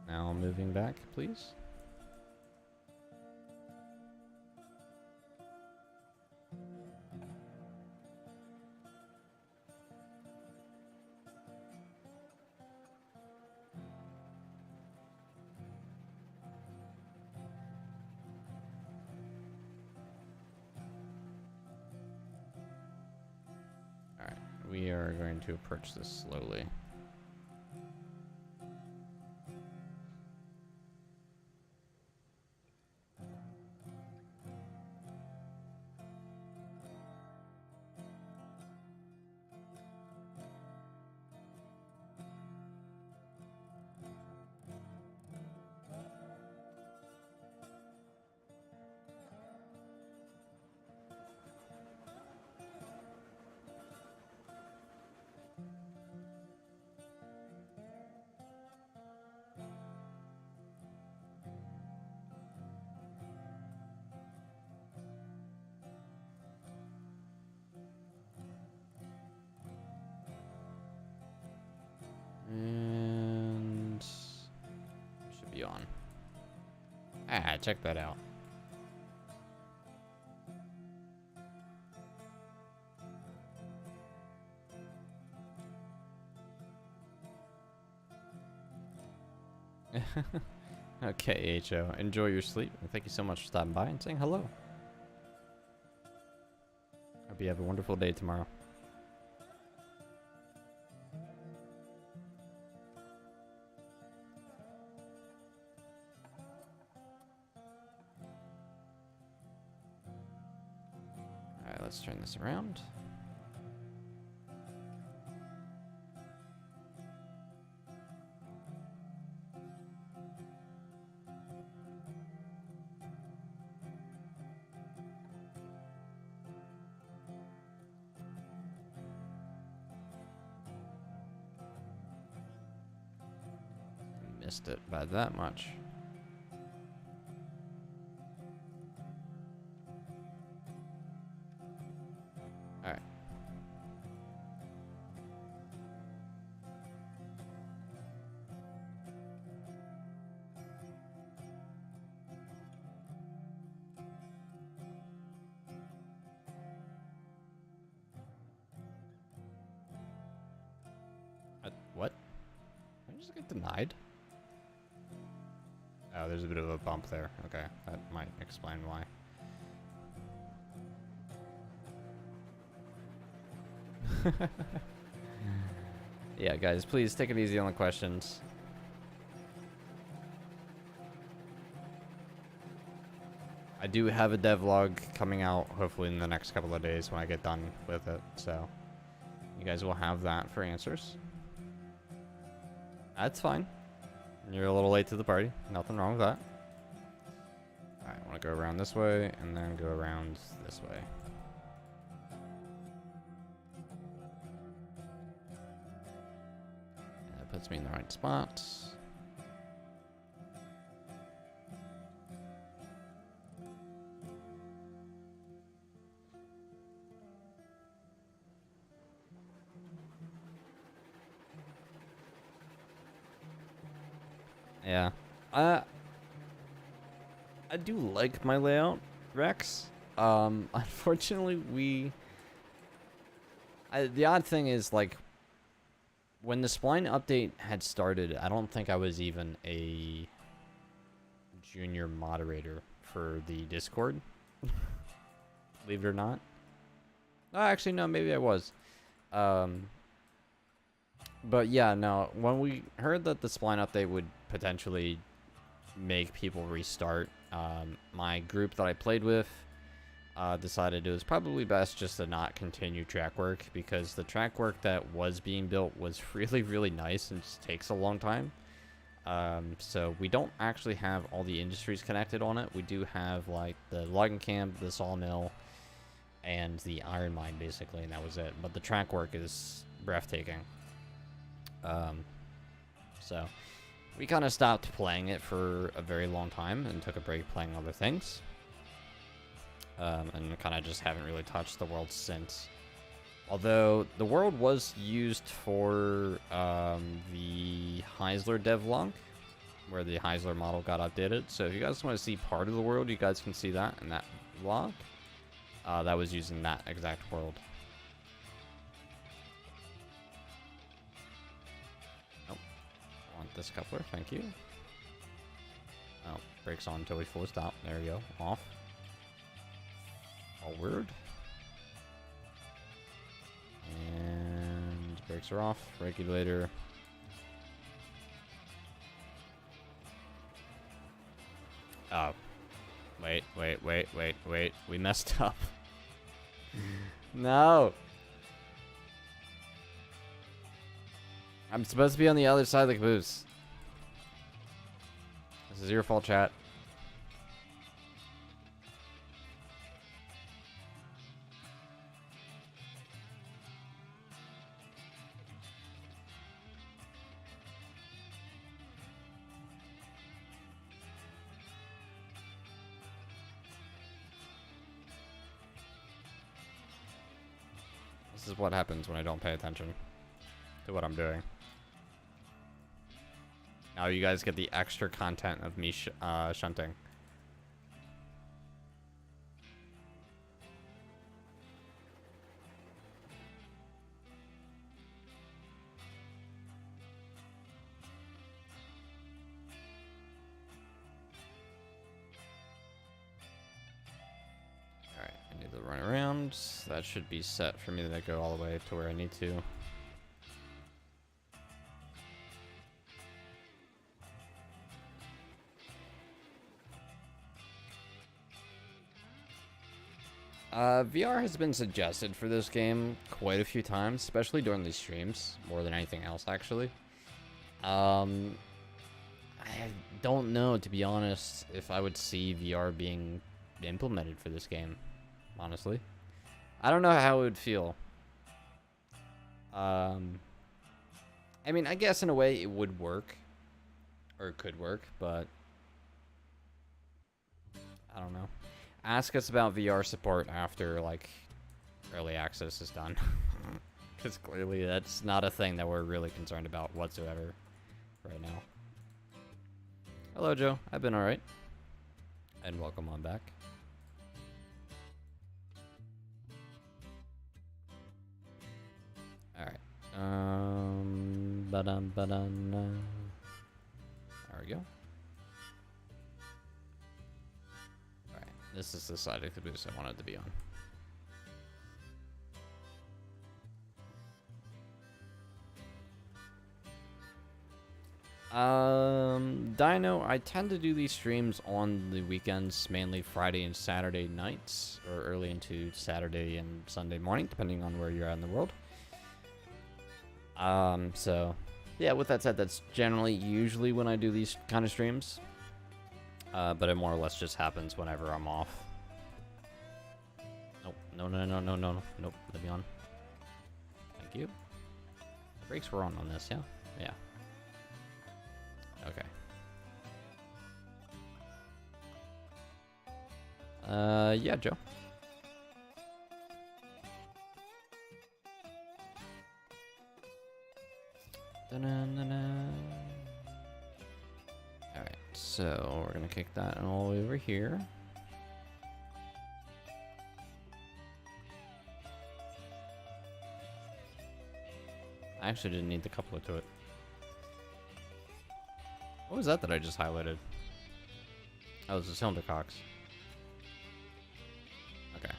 Now moving back, please. Alright, we are going to approach this slowly. And should be on. Ah, check that out. Okay, HO. Enjoy your sleep, and thank you so much for stopping by and saying hello. Hope you have a wonderful day tomorrow. Alright, let's turn this around. Missed it by that much. Alright. What? Did I just get denied? Oh, there's a bit of a bump there. Okay, that might explain why. Yeah, guys, please take it easy on the questions. I do have a devlog coming out hopefully in the next couple of days when I get done with it, so you guys will have that for answers. That's fine. You're a little late to the party. Nothing wrong with that. Alright, I want to go around this way and then go around this way. That puts me in the right spot. Yeah. I do like my layout, Rex. Unfortunately, the odd thing is, like, when the spline update had started, I don't think I was even a junior moderator for the Discord. Believe it or not. Oh, actually, no, maybe I was. But yeah, no, when we heard that the spline update would potentially make people restart, my group that I played with decided it was probably best just to not continue track work, because the track work that was being built was really, really nice and just takes a long time. So we don't actually have all the industries connected on it. We do have like the logging camp, the sawmill, and the iron mine basically, and that was it. But the track work is breathtaking. So we kind of stopped playing it for a very long time and took a break playing other things. And kind of just haven't really touched the world since. Although the world was used for the Heisler devlog, where the Heisler model got updated. So if you guys want to see part of the world, you guys can see that in that vlog. That was using that exact world. This coupler, thank you. Oh, brakes on until we fully stop. There we go. Off. Forward. And brakes are off. Regulator. Oh. Wait. We messed up. No. I'm supposed to be on the other side of the caboose. This is your fault, chat. This is what happens when I don't pay attention to what I'm doing. Now you guys get the extra content of me shunting. Alright, I need to run around. That should be set for me to go all the way to where I need to. VR has been suggested for this game quite a few times, especially during these streams, more than anything else, actually. I don't know, to be honest, if I would see VR being implemented for this game, honestly. I don't know how it would feel. I mean, I guess in a way it would work, or it could work, but I don't know. Ask us about VR support after, like, early access is done. Because clearly that's not a thing that we're really concerned about whatsoever right now. Hello, Joe. I've been alright. And welcome on back. Alright. There we go. This is the side of the caboose I wanted to be on. Dino, I tend to do these streams on the weekends, mainly Friday and Saturday nights, or early into Saturday and Sunday morning, depending on where you're at in the world. So, yeah, with that said, that's generally usually when I do these kind of streams. But it more or less just happens whenever I'm off. Nope, no, nope, let me on. Thank you. Brakes were on this, yeah? Yeah. Okay. Yeah, Joe. Alright, so we're gonna kick that all the way over here. I actually didn't need the coupler to it. What was that I just highlighted? Oh, it was the cylinder cocks. Okay.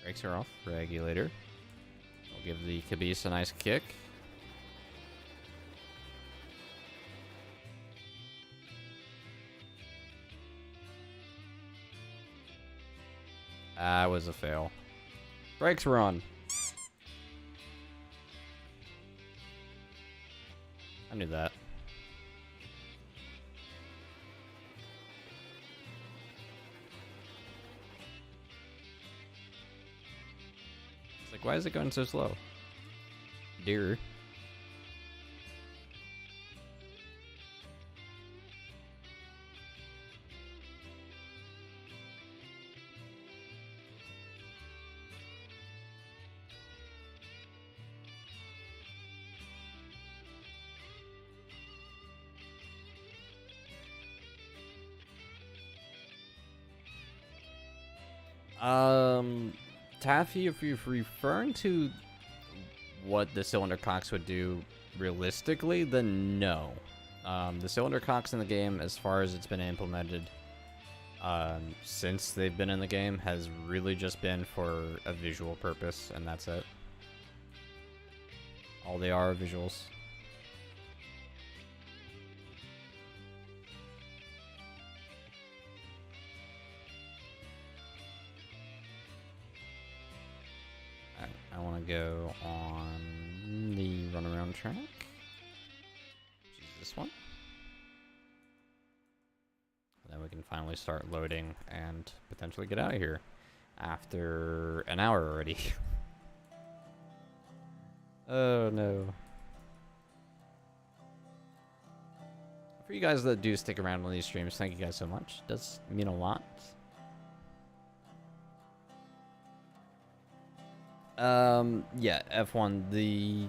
Brakes are off. Regulator. We'll give the caboose a nice kick. That was a fail. Brakes were on. I knew that. It's like, why is it going so slow? Dear. Taffy, if you're referring to what the cylinder cocks would do realistically, then no. The cylinder cocks in the game, as far as it's been implemented since they've been in the game, has really just been for a visual purpose, and that's it. All they are visuals. I want to go on the runaround track, which is this one. And then we can finally start loading and potentially get out of here after an hour already. Oh no. For you guys that do stick around on these streams, thank you guys so much. It does mean a lot. Yeah, F1, the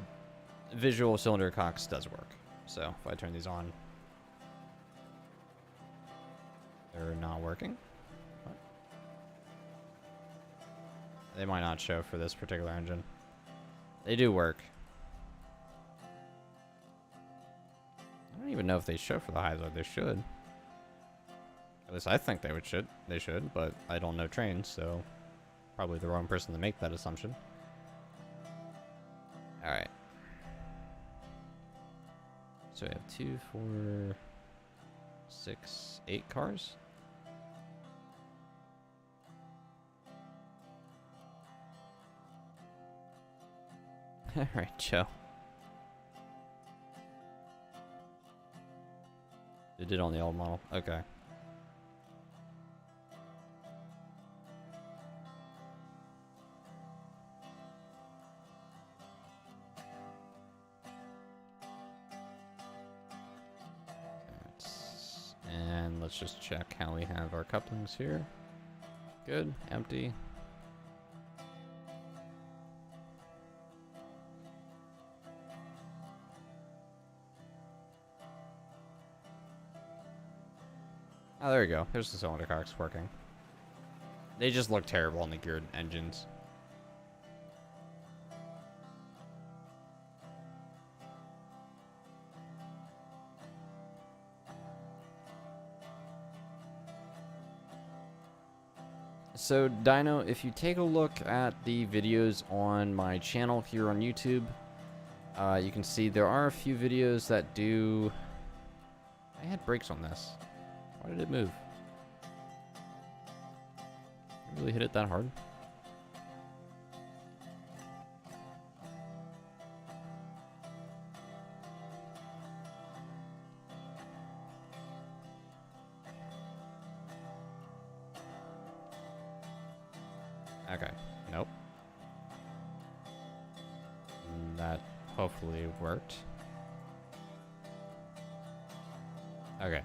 visual cylinder cocks does work. So if I turn these on, they're not working. What? They might not show for this particular engine. They do work. I don't even know if they show for the Hyzo. They should. At least I think they should, but I don't know trains, so probably the wrong person to make that assumption. Alright. So we have 2, 4, 6, 8 cars. Alright, Joe. They did on the old model. Okay. And let's just check how we have our couplings here. Good. Empty. Oh, there you go. There's the cylinder cocks working. They just look terrible on the geared engines. So, Dino, if you take a look at the videos on my channel here on YouTube, You can see there are a few videos that do... I had brakes on this. Why did it move? I really hit it that hard? Okay, nope. That hopefully worked. Okay.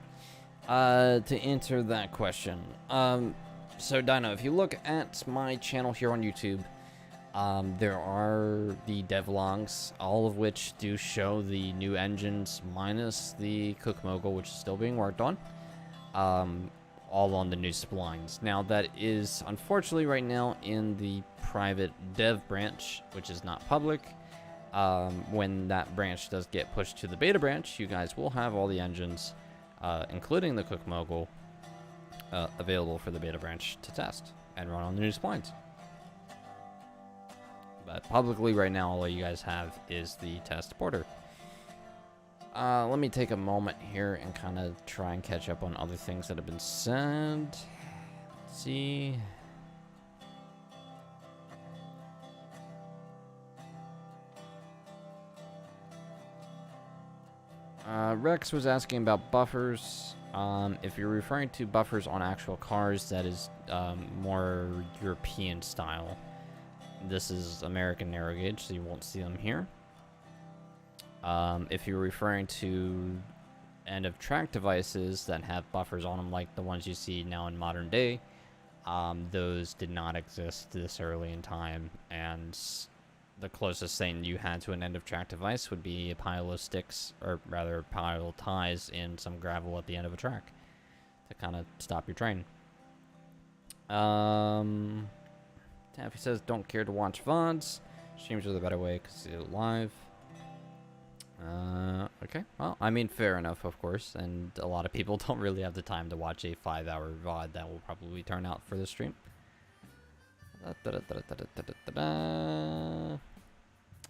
To answer that question, so Dino, if you look at my channel here on YouTube, there are the devlogs, all of which do show the new engines minus the Cook Mogul, which is still being worked on. All on the new splines. Now that is unfortunately right now in the private dev branch, which is not public. When that branch does get pushed to the beta branch, you guys will have all the engines, including the Cook Mogul, available for the beta branch to test and run on the new splines. But publicly right now, all you guys have is the test porter. Let me take a moment here and kind of try and catch up on other things that have been said. Let's see. Rex was asking about buffers. If you're referring to buffers on actual cars, that is more European style. This is American narrow gauge, so you won't see them here. If you're referring to end of track devices that have buffers on them, like the ones you see now in modern day, those did not exist this early in time, and the closest thing you had to an end of track device would be a pile of sticks, or rather a pile of ties in some gravel at the end of a track to kind of stop your train. Taffy says, don't care to watch VODs. Streams are the better way because you do it live. Okay, well, I mean, fair enough, of course, and a lot of people don't really have the time to watch a 5-hour VOD that will probably turn out for the stream.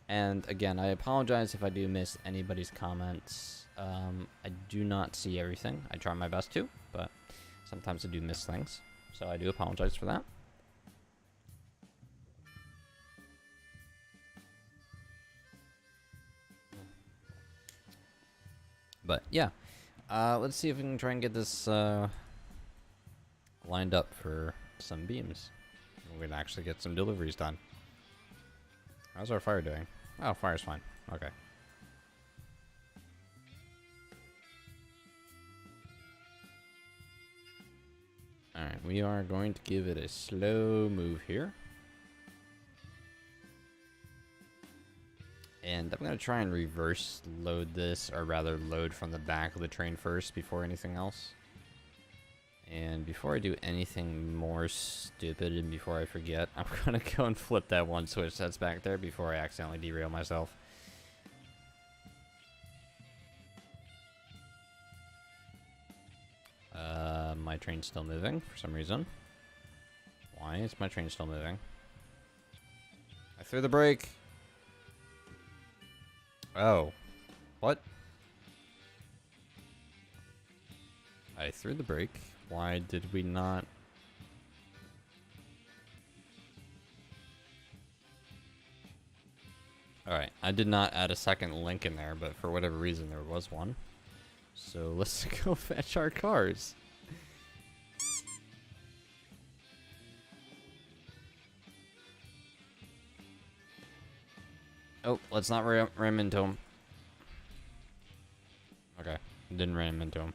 And again, I apologize if I do miss anybody's comments. I do not see everything. I try my best to, but sometimes I do miss things, so I do apologize for that. But yeah, let's see if we can try and get this lined up for some beams. We can actually get some deliveries done. How's our fire doing? Oh, fire's fine. Okay. Alright, we are going to give it a slow move here. And I'm going to try and reverse load this, or rather load from the back of the train first before anything else. And before I do anything more stupid and before I forget, I'm going to go and flip that one switch that's back there before I accidentally derail myself. My train's still moving for some reason. Why is my train still moving? I threw the brake. Oh. What? I threw the brake. Why did we not? Alright, I did not add a second link in there, but for whatever reason there was one. So let's go fetch our cars. Oh, let's not ram into him. Okay, didn't ram into him.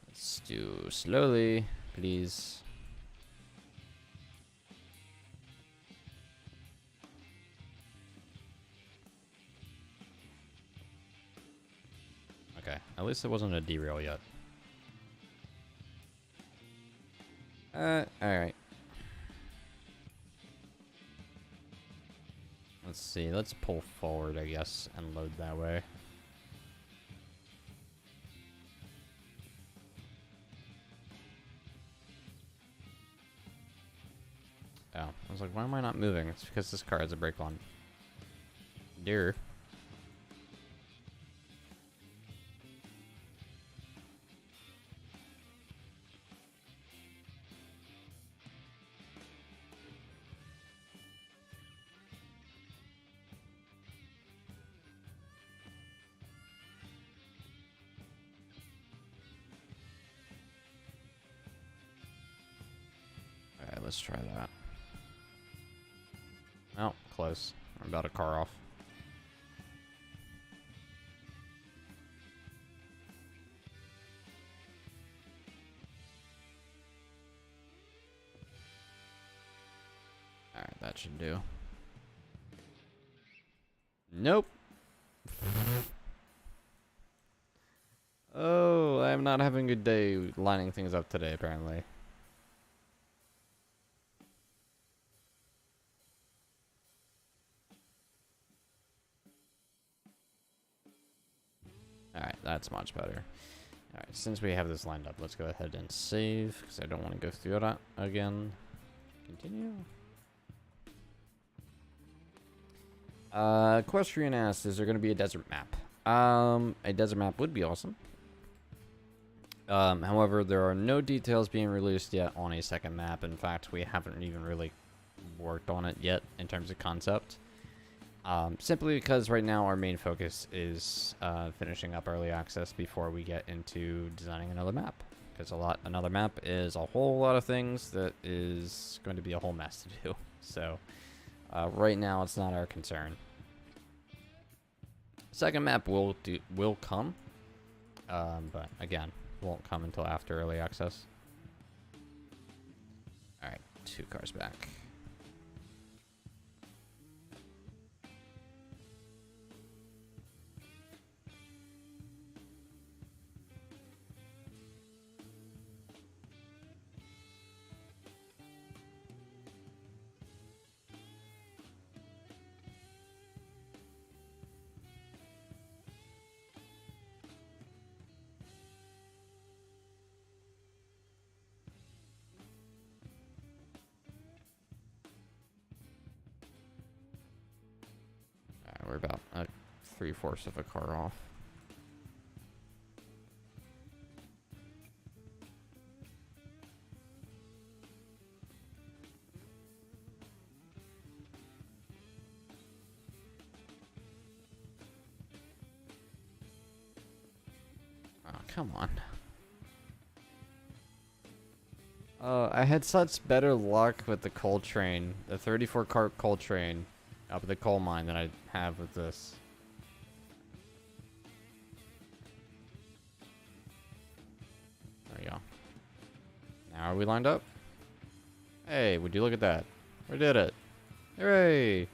Let's do slowly, please. Okay, at least it wasn't a derail yet. Alright. Let's see, let's pull forward, I guess, and load that way. Oh, I was like, why am I not moving? It's because this car has a brake on. Dear. Let's try that. Oh, close. I'm about a car off. Alright, that should do. Nope. Oh, I'm not having a good day lining things up today, apparently. Alright, that's much better. Alright, since we have this lined up, let's go ahead and save, because I don't want to go through that again. Continue. Equestrian asked, is there going to be a desert map? A desert map would be awesome. However, there are no details being released yet on a second map. In fact, we haven't even really worked on it yet in terms of concept. Simply because right now our main focus is finishing up early access before we get into designing another map. Because another map is a whole lot of things that is going to be a whole mess to do. So right now it's not our concern. Second map will come, but again, won't come until after early access. All right, 2 cars back. We're about 3/4 of a car off. Oh, come on. I had such better luck with the coal train, the 34 cart coal train up at the coal mine than I have with this. There we go. Now are we lined up? Hey, would you look at that? We did it. Hooray!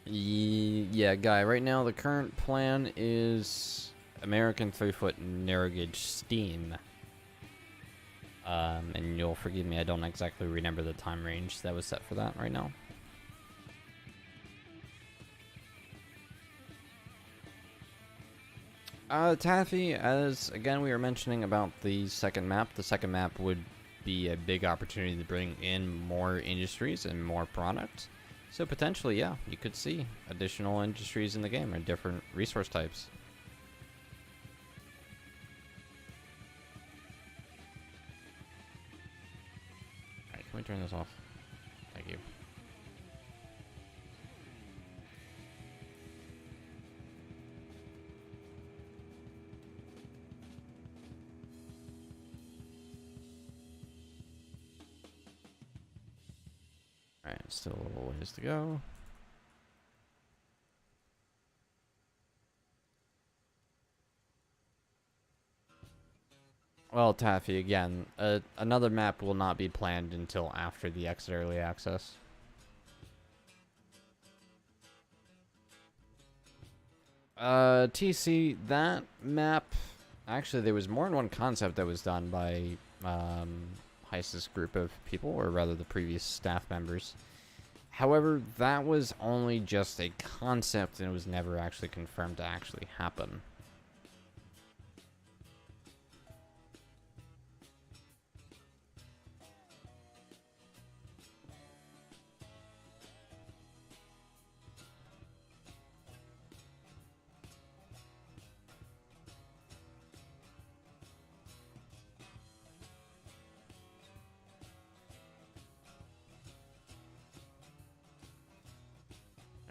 Yeah, Guy, right now the current plan is American 3-foot narrow gauge steam. And you'll forgive me, I don't exactly remember the time range that was set for that right now. Taffy, as again we were mentioning about the second map would be a big opportunity to bring in more industries and more product. So potentially, yeah, you could see additional industries in the game or different resource types. Alright, can we turn this off? Thank you. Alright, still a little ways to go. Well, Taffy, again, another map will not be planned until after the exit early access. TC, that map, actually there was more than one concept that was done by Heist's group of people, or rather the previous staff members. However, that was only just a concept and it was never actually confirmed to actually happen.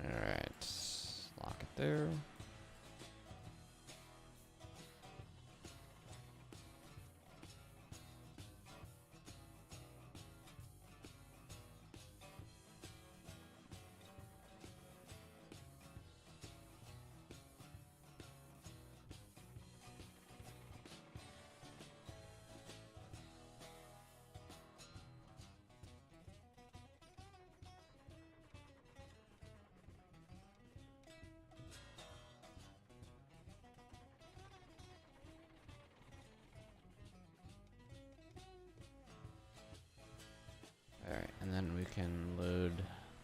Alright, lock it there. can load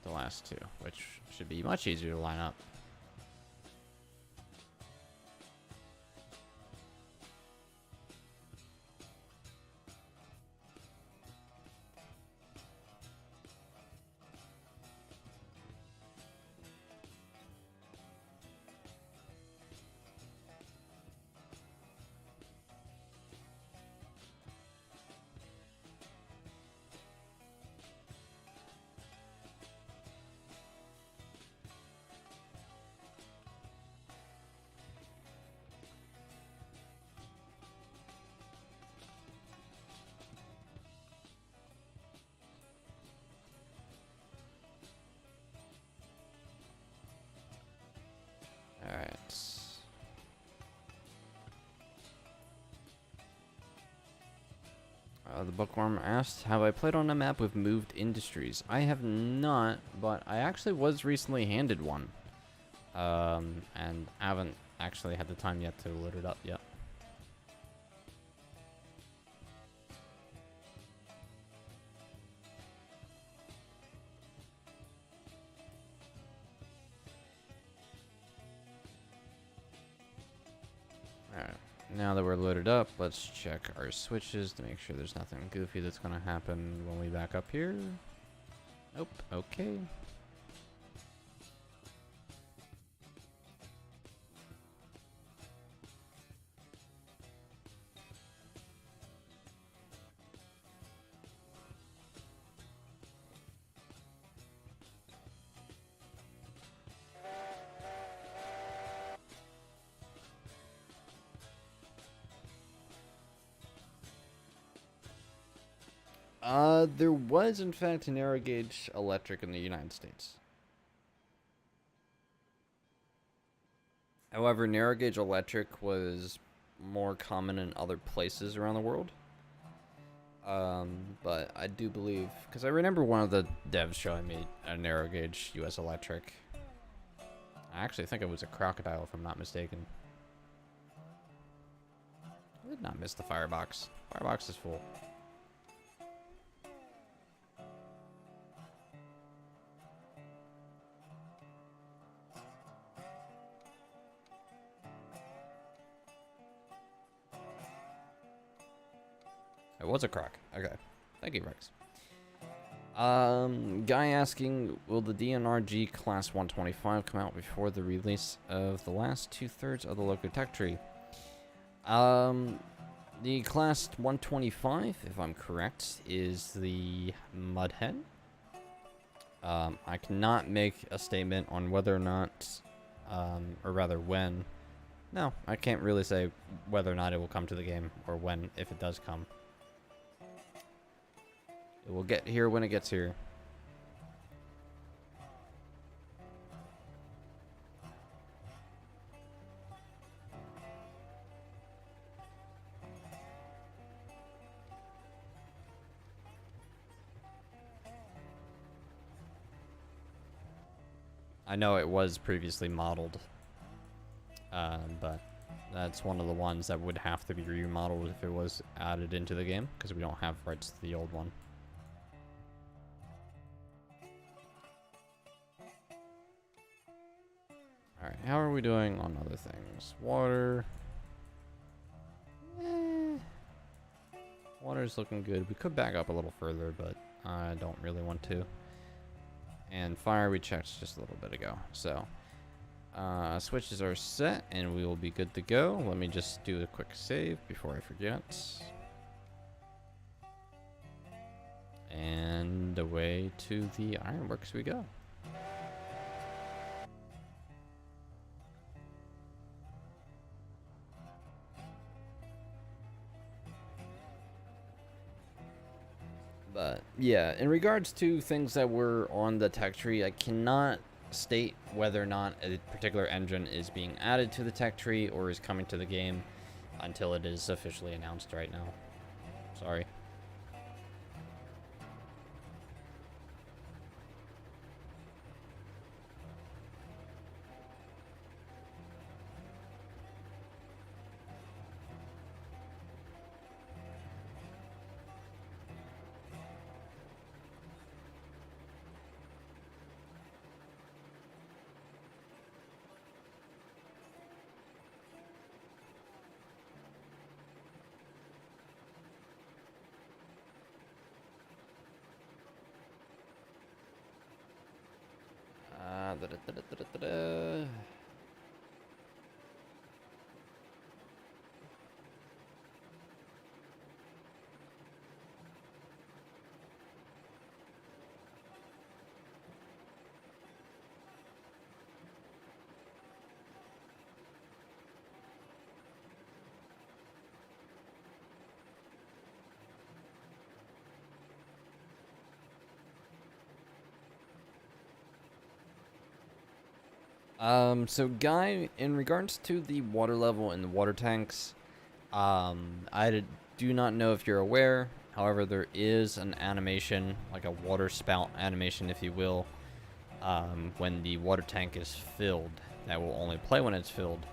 the last two, which should be much easier to line up. Alright. The bookworm asked, have I played on a map with moved industries? I have not, but I actually was recently handed one. And haven't actually had the time yet to load it up yet. Alright, now that we're loaded up, let's check our switches to make sure there's nothing goofy that's going to happen when we back up here. Nope, okay. There was, in fact, a narrow gauge electric in the United States. However, narrow gauge electric was more common in other places around the world. But I do believe, because I remember one of the devs showing me a narrow gauge US electric. I actually think it was a crocodile, if I'm not mistaken. I did not miss the firebox. Firebox is full. It was a croc. Okay. Thank you, Rex. Guy asking, will the DNRG Class 125 come out before the release of the last 2/3 of the Locotech tree? The Class 125, if I'm correct, is the Mudhead. I cannot make a statement on whether or not, or rather when. No, I can't really say whether or not it will come to the game, or when, if it does come. It will get here when it gets here. I know it was previously modeled, but that's one of the ones that would have to be remodeled if it was added into the game, because we don't have rights to the old one. Alright, how are we doing on other things? Water. Water's looking good. We could back up a little further, but I don't really want to. And fire we checked just a little bit ago. So, switches are set, and we will be good to go. Let me just do a quick save before I forget. And away to the Ironworks we go. But yeah, in regards to things that were on the tech tree, I cannot state whether or not a particular engine is being added to the tech tree or is coming to the game until it is officially announced right now. Sorry. So Guy, in regards to the water level in the water tanks, do not know if you're aware. However, there is an animation, like a water spout animation, if you will, when the water tank is filled. That will only play when it's filled.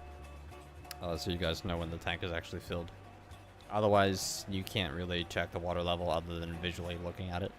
So you guys know when the tank is actually filled. Otherwise, you can't really check the water level other than visually looking at it.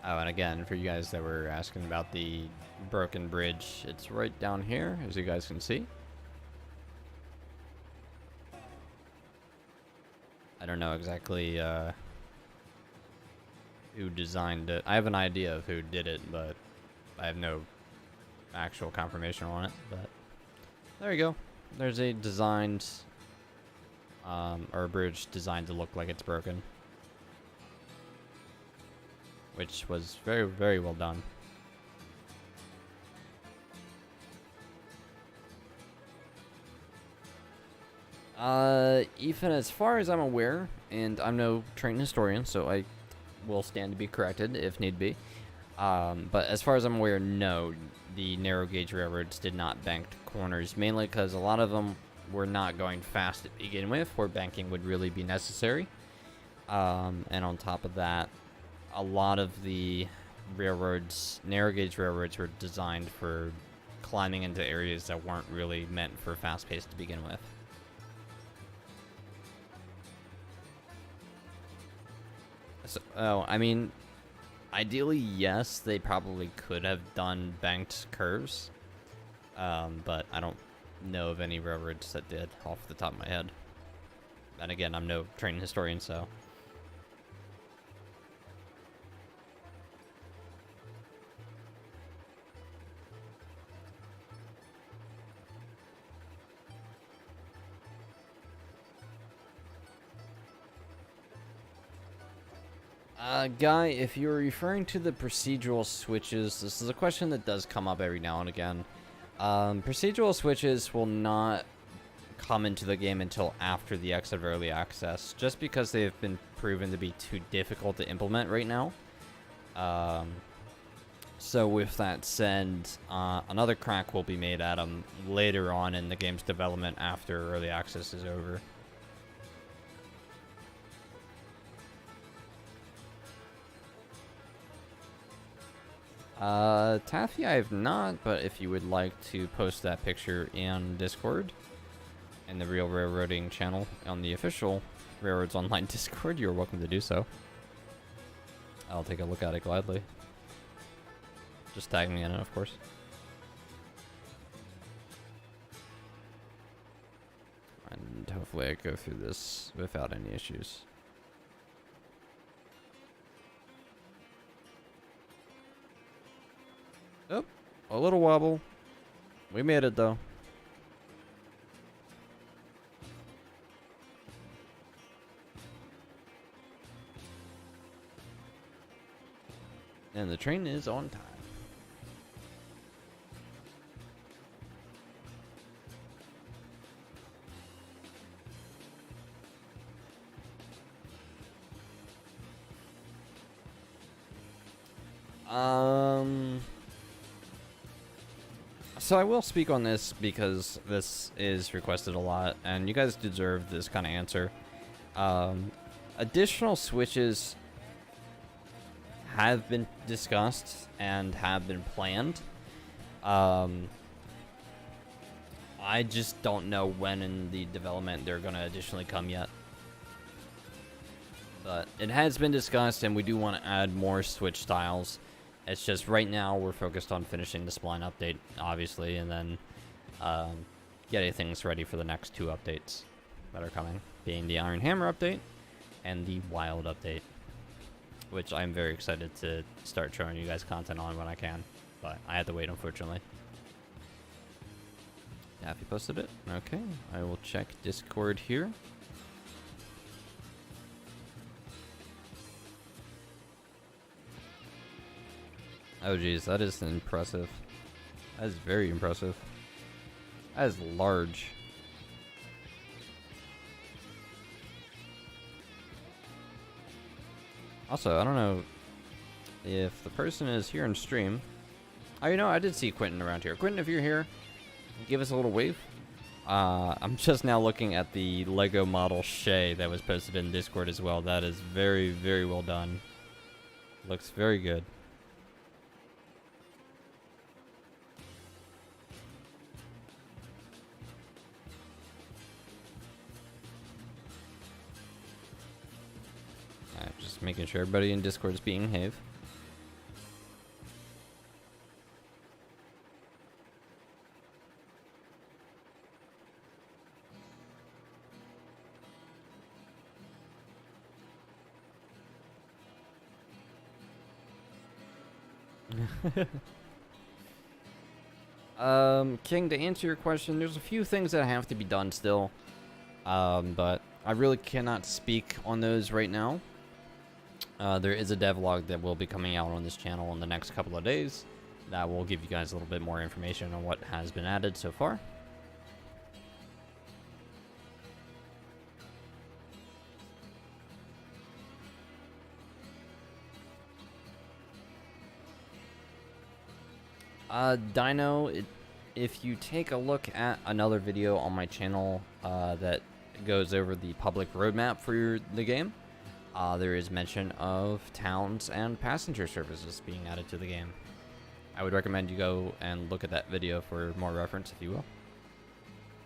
Oh, and again, for you guys that were asking about the broken bridge, it's right down here, as you guys can see. I don't know exactly who designed it. I have an idea of who did it, but I have no actual confirmation on it. But there you go. There's a designed, or a bridge designed to look like it's broken. Which was very, very well done. Ethan, as far as I'm aware, and I'm no trained historian, so I will stand to be corrected if need be. But as far as I'm aware, no, the narrow gauge railroads did not bank corners, mainly because a lot of them were not going fast to begin with, where banking would really be necessary. And on top of that, a lot of the railroads, narrow gauge railroads, were designed for climbing into areas that weren't really meant for fast pace to begin with. So, I mean, ideally, yes, they probably could have done banked curves, but I don't know of any railroads that did off the top of my head. And again, I'm no trained historian, so. Guy, if you're referring to the procedural switches, this is a question that does come up every now and again. Procedural switches will not come into the game until after the exit of early access, just because they have been proven to be too difficult to implement right now. So with that said, another crack will be made at them later on in the game's development after early access is over. Taffy, I have not, but if you would like to post that picture in Discord, in the Real Railroading channel, on the official Railroads Online Discord, you're welcome to do so. I'll take a look at it gladly. Just tag me in it, of course. And hopefully I go through this without any issues. Oh, a little wobble. We made it though. And the train is on time. So I will speak on this because this is requested a lot, and you guys deserve this kind of answer. Additional switches have been discussed and have been planned. Um, I just don't know when in the development they're going to additionally come yet. But it has been discussed, and we do want to add more Switch styles. It's just right now we're focused on finishing the Spline update, obviously, and then getting things ready for the next 2 updates that are coming, being the Iron Hammer update and the Wild update, which I'm very excited to start showing you guys content on when I can, but I had to wait, unfortunately. Daffy posted it. Okay, I will check Discord here. Oh geez, that is impressive. That is very impressive. That is large. Also, I don't know if the person is here in stream. Oh, you know, I did see Quentin around here. Quentin, if you're here, give us a little wave. I'm just now looking at the Lego model Shay that was posted in Discord as well. That is very, very well done. Looks very good. Alright, just making sure everybody in Discord is being behave. King, to answer your question, there's a few things that have to be done still. But I really cannot speak on those right now. There is a devlog that will be coming out on this channel in the next couple of days that will give you guys a little bit more information on what has been added so far. Dino, if you take a look at another video on my channel that goes over the public roadmap for the game, there is mention of towns and passenger services being added to the game. I would recommend you go and look at that video for more reference, if you will.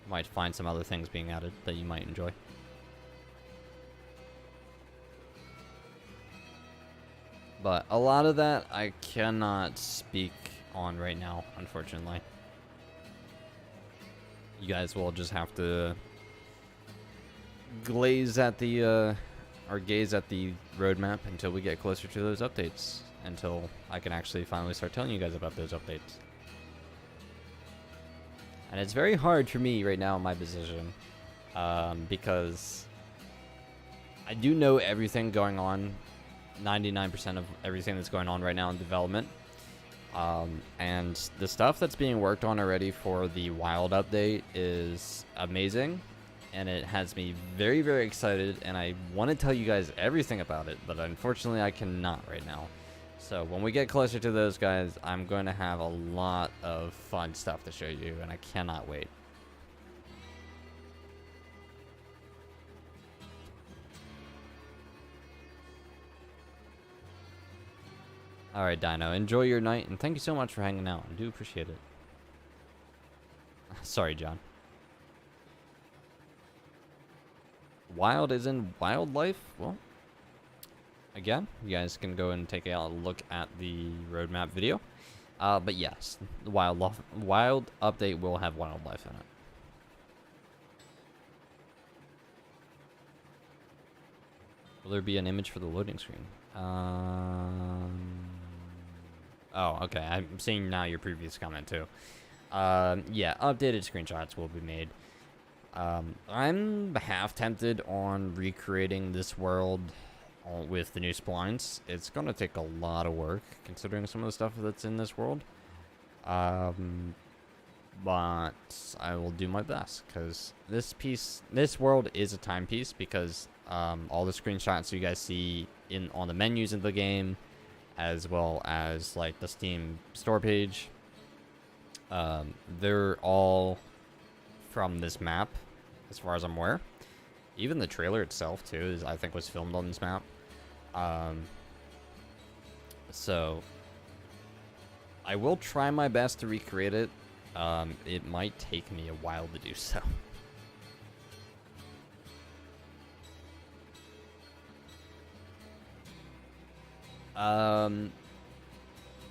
You might find some other things being added that you might enjoy. But a lot of that I cannot speak on right now, unfortunately. You guys will just have to gaze at the roadmap until we get closer to those updates, until I can actually finally start telling you guys about those updates. And it's very hard for me right now in my position, because I do know everything going on, 99% of everything that's going on right now in development. And the stuff that's being worked on already for the Wild update is amazing, and it has me very, very excited, and I want to tell you guys everything about it, but unfortunately I cannot right now. So when we get closer to those guys, I'm going to have a lot of fun stuff to show you, and I cannot wait. Alright, Dino, enjoy your night, and thank you so much for hanging out. I do appreciate it. Sorry, John. Wild is in wildlife? Well, again, you guys can go and take a look at the roadmap video. But yes, the wild update will have wildlife in it. Will there be an image for the loading screen? Oh, okay. I'm seeing now your previous comment too. Yeah, updated screenshots will be made. I'm half tempted on recreating this world with the new splines. It's gonna take a lot of work considering some of the stuff that's in this world. But I will do my best, because this world is a timepiece, because all the screenshots you guys see on the menus of the game, as well as like the Steam store page, they're all from this map, as far as I'm aware. Even the trailer itself too I think was filmed on this map. So I will try my best to recreate it. It might take me a while to do so.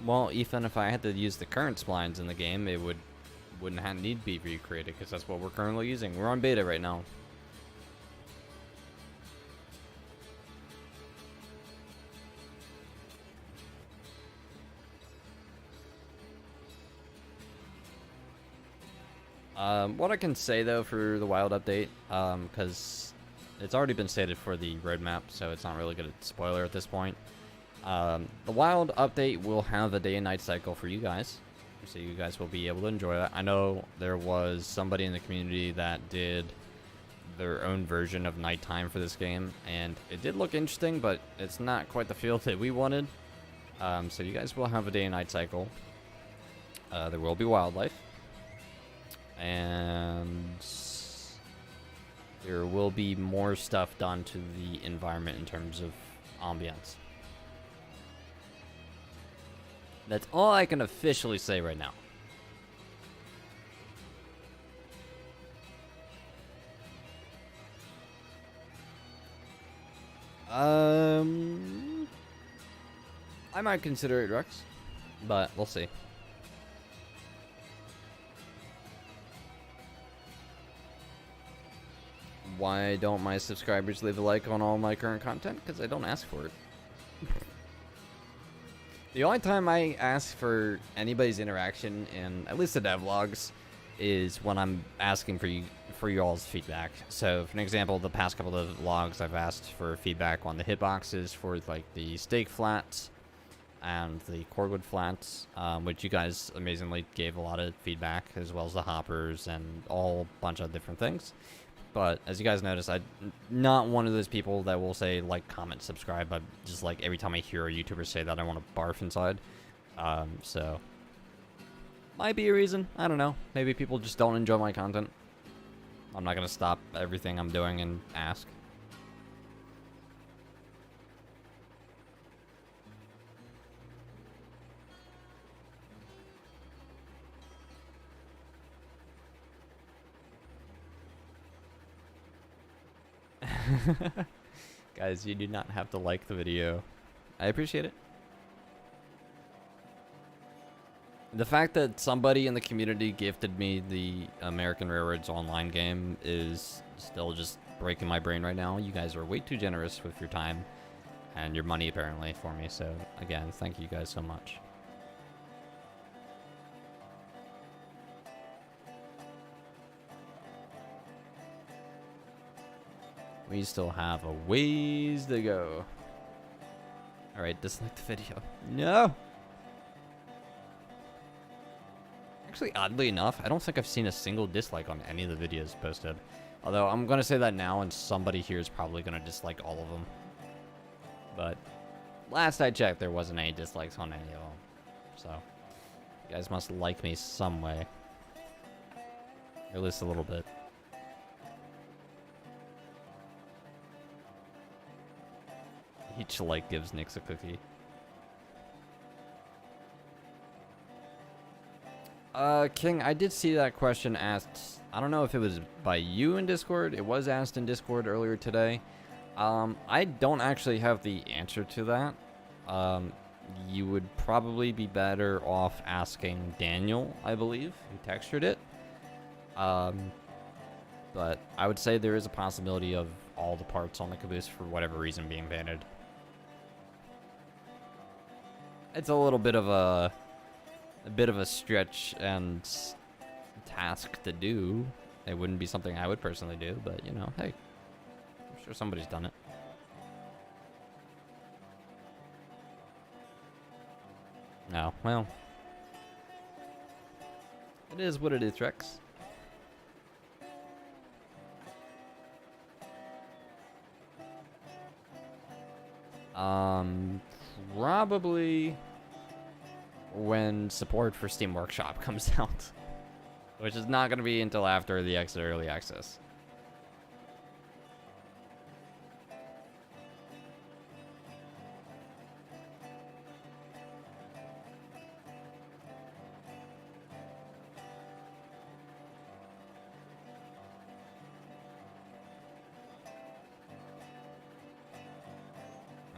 Well, Ethan, if I had to use the current splines in the game, it wouldn't need to be recreated, because that's what we're currently using. We're on beta right now. What I can say, though, for the wild update, because it's already been stated for the roadmap, so it's not really good at spoiler at this point. The wild update will have a day and night cycle for you guys, so you guys will be able to enjoy that. I know there was somebody in the community that did their own version of nighttime for this game, and it did look interesting, but it's not quite the feel that we wanted. So you guys will have a day and night cycle. There will be wildlife, and there will be more stuff done to the environment in terms of ambience. That's all I can officially say right now. I might consider it, Rex, but we'll see. Why don't my subscribers leave a like on all my current content? Because I don't ask for it. The only time I ask for anybody's interaction in at least the devlogs is when I'm asking for you all's feedback. So, for an example, the past couple of vlogs, I've asked for feedback on the hitboxes for like the stake flats and the cordwood flats, which you guys amazingly gave a lot of feedback, as well as the hoppers and all bunch of different things. But as you guys notice, I'm not one of those people that will say like, comment, subscribe. But just like every time I hear a YouTuber say that, I want to barf inside. So might be a reason. I don't know. Maybe people just don't enjoy my content. I'm not gonna stop everything I'm doing and ask. Guys, you do not have to like the video. I appreciate it. The fact that somebody in the community gifted me the American Railroads online game is still just breaking my brain right now. You guys are way too generous with your time and your money, apparently, for me. So, again, thank you guys so much. We still have a ways to go. Alright, dislike the video. No! Actually, oddly enough, I don't think I've seen a single dislike on any of the videos posted. Although, I'm going to say that now, and somebody here is probably going to dislike all of them. But, last I checked, there wasn't any dislikes on any of them. So, you guys must like me some way. Or at least a little bit. Each like gives Nyx a cookie. King, I did see that question asked. I don't know if it was by you in Discord. It was asked in Discord earlier today. I don't actually have the answer to that. You would probably be better off asking Daniel, I believe, who textured it. But I would say there is a possibility of all the parts on the caboose, for whatever reason, being banned. It's a little bit of a stretch and task to do. It wouldn't be something I would personally do, but you know, hey, I'm sure somebody's done it. No, well, it is what it is, Rex. Probably when support for Steam Workshop comes out, which is not going to be until after the exit early access.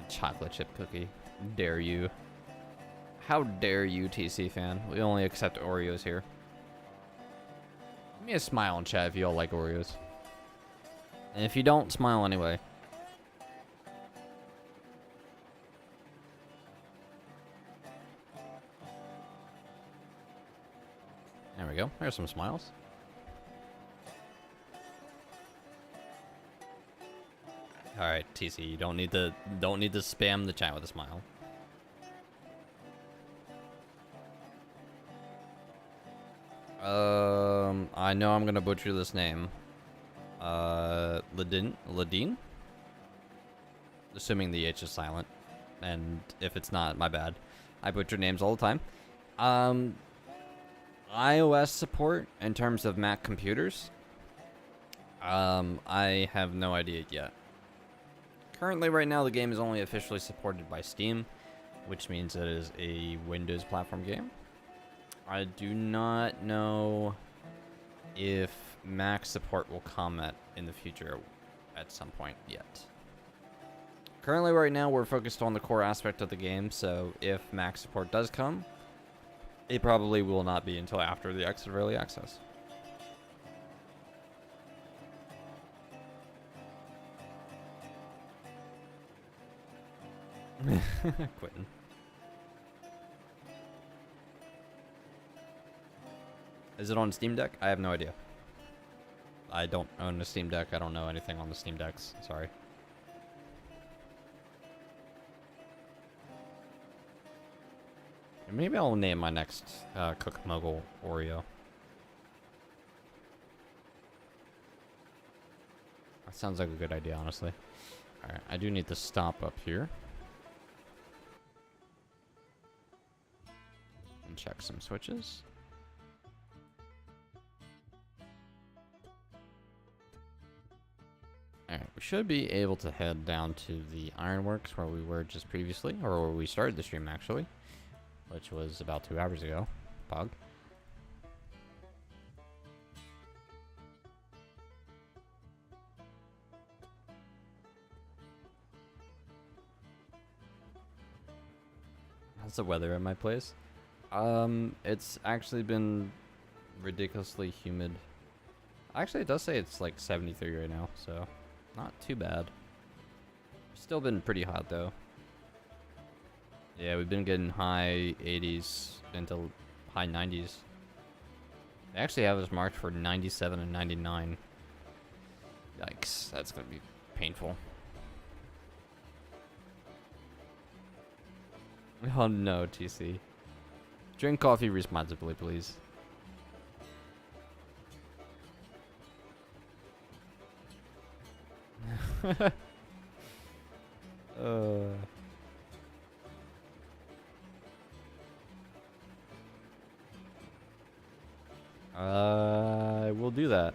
Chocolate chip cookie. Dare you. How dare you, TC fan? We only accept Oreos here. Give me a smile in chat if you all like Oreos. And if you don't, smile anyway. There we go. There's some smiles. All right, TC, you don't need to spam the chat with a smile. I know I'm gonna butcher this name. Ladine? Assuming the H is silent, and if it's not, my bad. I butcher names all the time. iOS support in terms of Mac computers. I have no idea yet. Currently, right now, the game is only officially supported by Steam, which means it is a Windows platform game. I do not know if Mac support will come in the future at some point yet. Currently, right now, we're focused on the core aspect of the game, so if Mac support does come, it probably will not be until after the exit of early access. Quitting. Is it on Steam Deck? I have no idea. I don't own a Steam Deck. I don't know anything on the Steam Decks. Sorry. Maybe I'll name my next Cook Mogul Oreo. That sounds like a good idea, honestly. Alright, I do need to stop up here. And check some switches. Alright, we should be able to head down to the Ironworks where we were just previously, or where we started the stream actually, which was about 2 hours ago. Pog. How's the weather in my place? It's actually been ridiculously humid. Actually, it does say it's like 73 right now, so not too bad. Still been pretty hot though. Yeah, we've been getting high 80s into high 90s. They actually have us marked for 97 and 99. Yikes, that's gonna be painful. Oh no, TC. Drink coffee responsibly, please. We'll do that.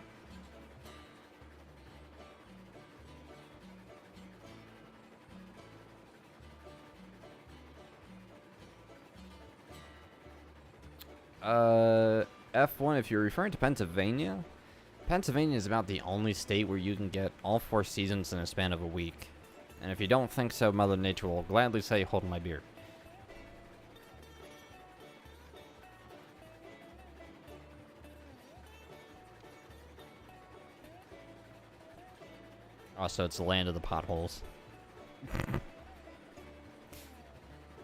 F1, if you're referring to Pennsylvania, Pennsylvania is about the only state where you can get all 4 seasons in a span of a week. And if you don't think so, Mother Nature will gladly say, hold my beer. Also, it's the land of the potholes.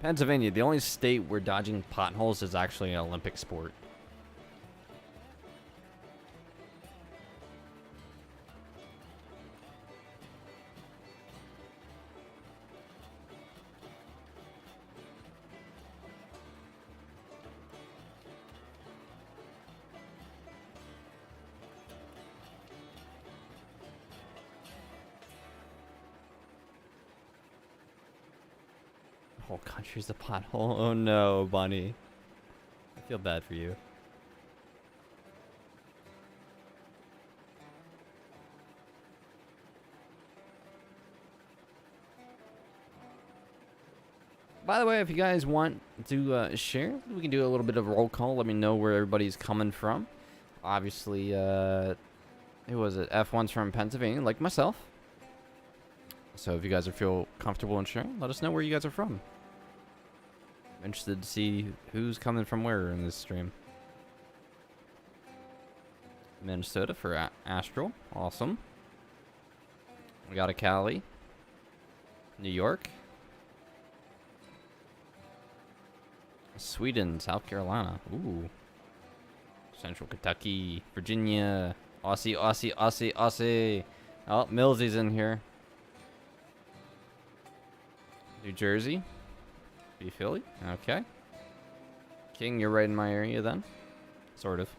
Pennsylvania, the only state where dodging potholes is actually an Olympic sport. Whole country's a pothole. Oh no, Bunny. I feel bad for you. By the way, if you guys want to share, we can do a little bit of a roll call. Let me know where everybody's coming from. Obviously, who was it? F1's from Pennsylvania, like myself. So if you guys feel comfortable in sharing, let us know where you guys are from. I'm interested to see who's coming from where in this stream. Minnesota for Astral. Awesome. We got a Cali. New York. Sweden, South Carolina. Ooh. Central Kentucky, Virginia. Aussie, Aussie, Aussie, Aussie. Oh, Millsy's in here. New Jersey. Be Philly. Okay. King, you're right in my area then. Sort of.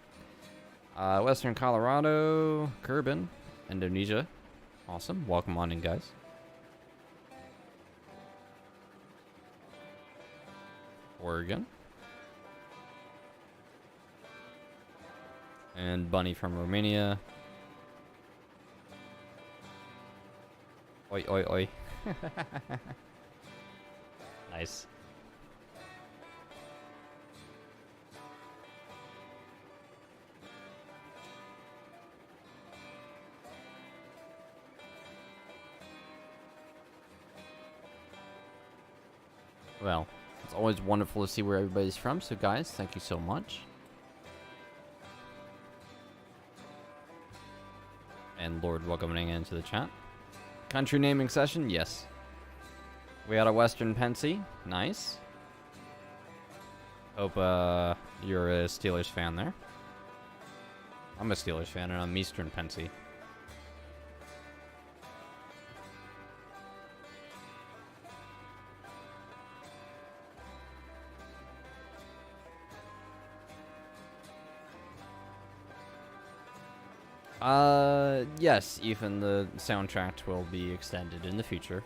Western Colorado. Kerbin. Indonesia. Awesome. Welcome on in, guys. Oregon. And Bunny from Romania. Oi, oi, oi. Nice. Well, it's always wonderful to see where everybody's from, so guys, thank you so much. And Lord welcoming into the chat. Country naming session, yes. We got a Western Pensy, nice. Hope you're a Steelers fan there. I'm a Steelers fan and I'm Eastern Pensy. Yes, even the soundtrack will be extended in the future.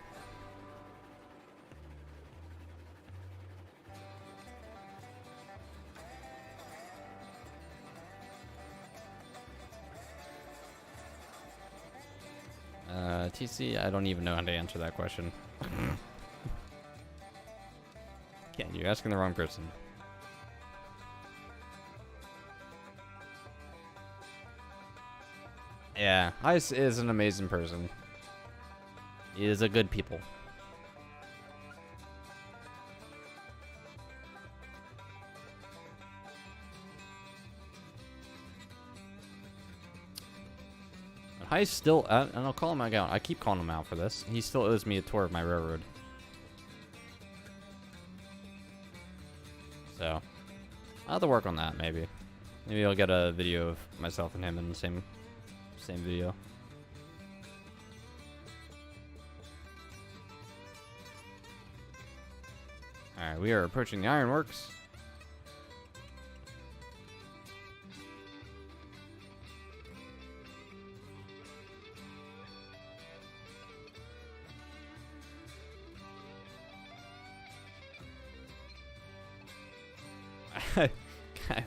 TC, I don't even know how to answer that question. Yeah, you're asking the wrong person. Yeah, Ice is an amazing person. He is a good people. Ice still, and I'll call him out. I keep calling him out for this. He still owes me a tour of my railroad. So, I'll have to work on that, maybe. Maybe I'll get a video of myself and him in the same video. Alright, we are approaching the Ironworks.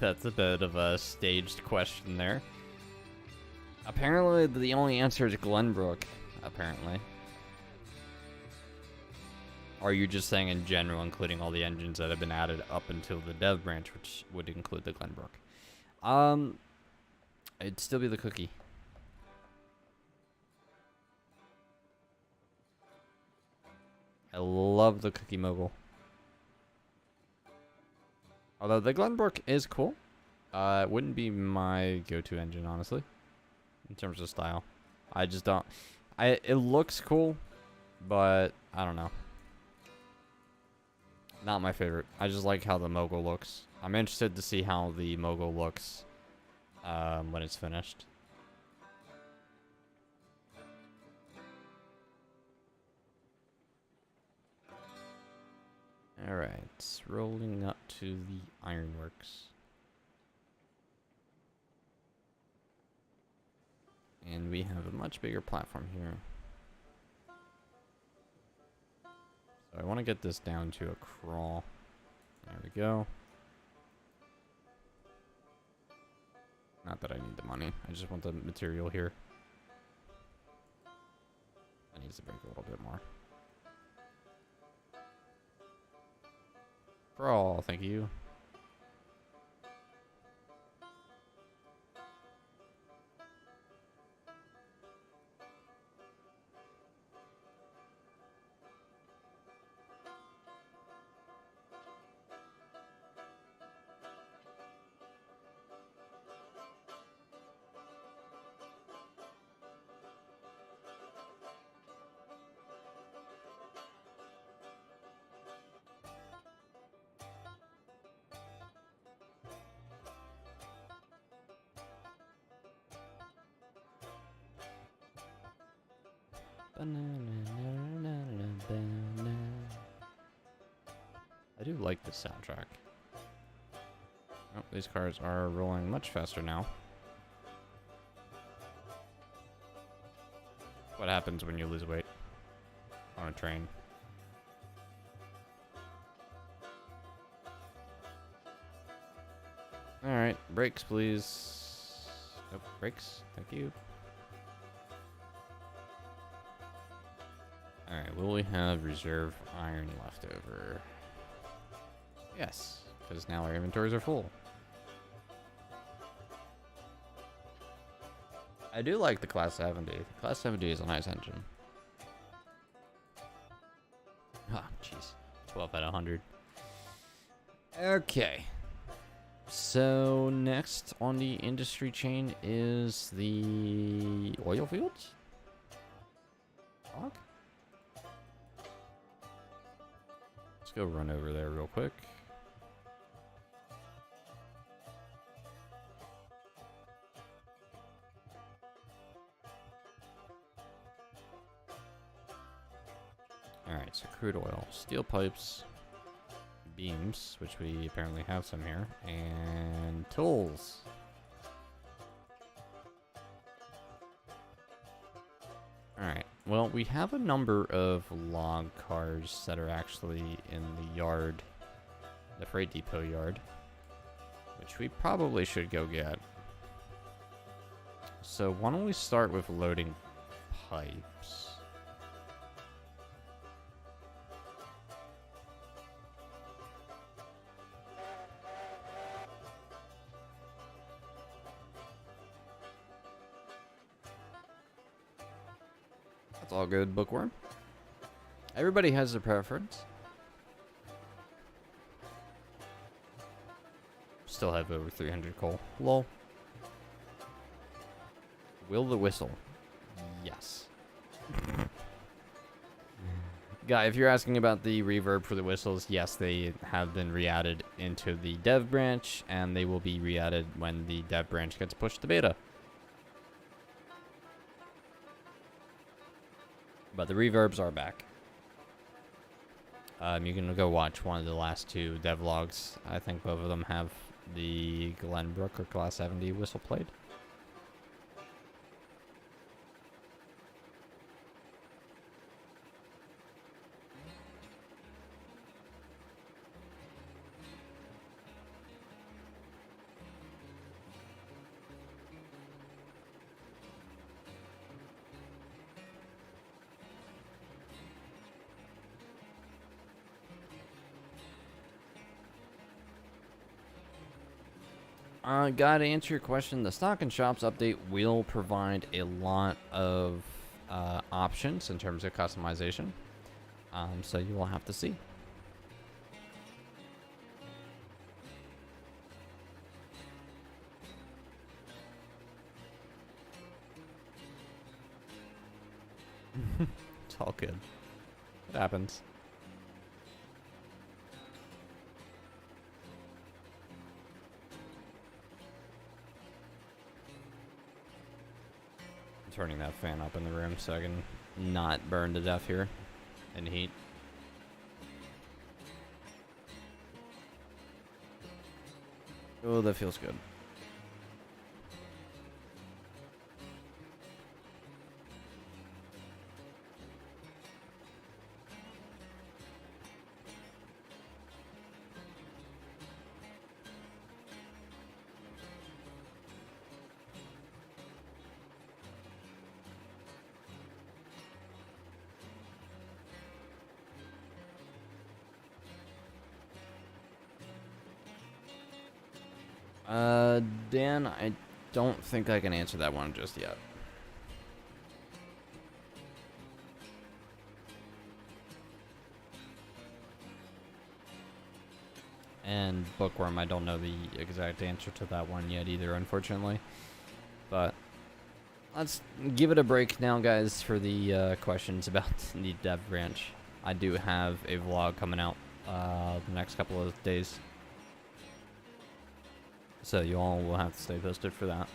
That's a bit of a staged question there. Apparently, the only answer is Glenbrook, apparently. Or are you just saying in general, including all the engines that have been added up until the dev branch, which would include the Glenbrook? It'd still be the Cookie. I love the Cookie Mogul. Although the Glenbrook is cool. It wouldn't be my go-to engine, honestly. In terms of style. I just don't... It looks cool, but I don't know. Not my favorite. I just like how the Mogul looks. I'm interested to see how the Mogul looks when it's finished. Alright, rolling up to the Ironworks. And we have a much bigger platform here. So I want to get this down to a crawl. There we go. Not that I need the money, I just want the material here. That needs to break a little bit more. Crawl, thank you. I do like this soundtrack. Oh, these cars are rolling much faster now. What happens when you lose weight on a train? Alright, brakes please. Nope, brakes. Thank you. Alright, will we have reserve iron left over? Yes, because now our inventories are full. I do like the Class 70. The Class 70 is a nice engine. Ah, jeez. 12 out of 100. Okay. So, next on the industry chain is the oil fields? Fuck. Let's go run over there real quick. Alright, so crude oil, steel pipes, beams, which we apparently have some here, and tools. Alright, well, we have a number of log cars that are actually in the yard, the freight depot yard, which we probably should go get. So why don't we start with loading pipes? That's all good, Bookworm. Everybody has their preference. Still have over 300 coal. Lol. Will the whistle? Yes. Guy, if you're asking about the reverb for the whistles, yes, they have been re-added into the dev branch, and they will be re-added when the dev branch gets pushed to beta. But the reverbs are back. You can go watch one of the last two devlogs. I think both of them have the Glenbrook or Class 70 whistle played. Guy, to answer your question, the Stock and Shops update will provide a lot of options in terms of customization. So you will have to see. It's all good. It happens. Turning that fan up in the room so I can not burn to death here in heat. Oh, that feels good. Dan, I don't think I can answer that one just yet. And Bookworm, I don't know the exact answer to that one yet either, unfortunately. But let's give it a break now, guys, for the questions about the dev branch. I do have a vlog coming out the next couple of days. So you all will have to stay posted for that.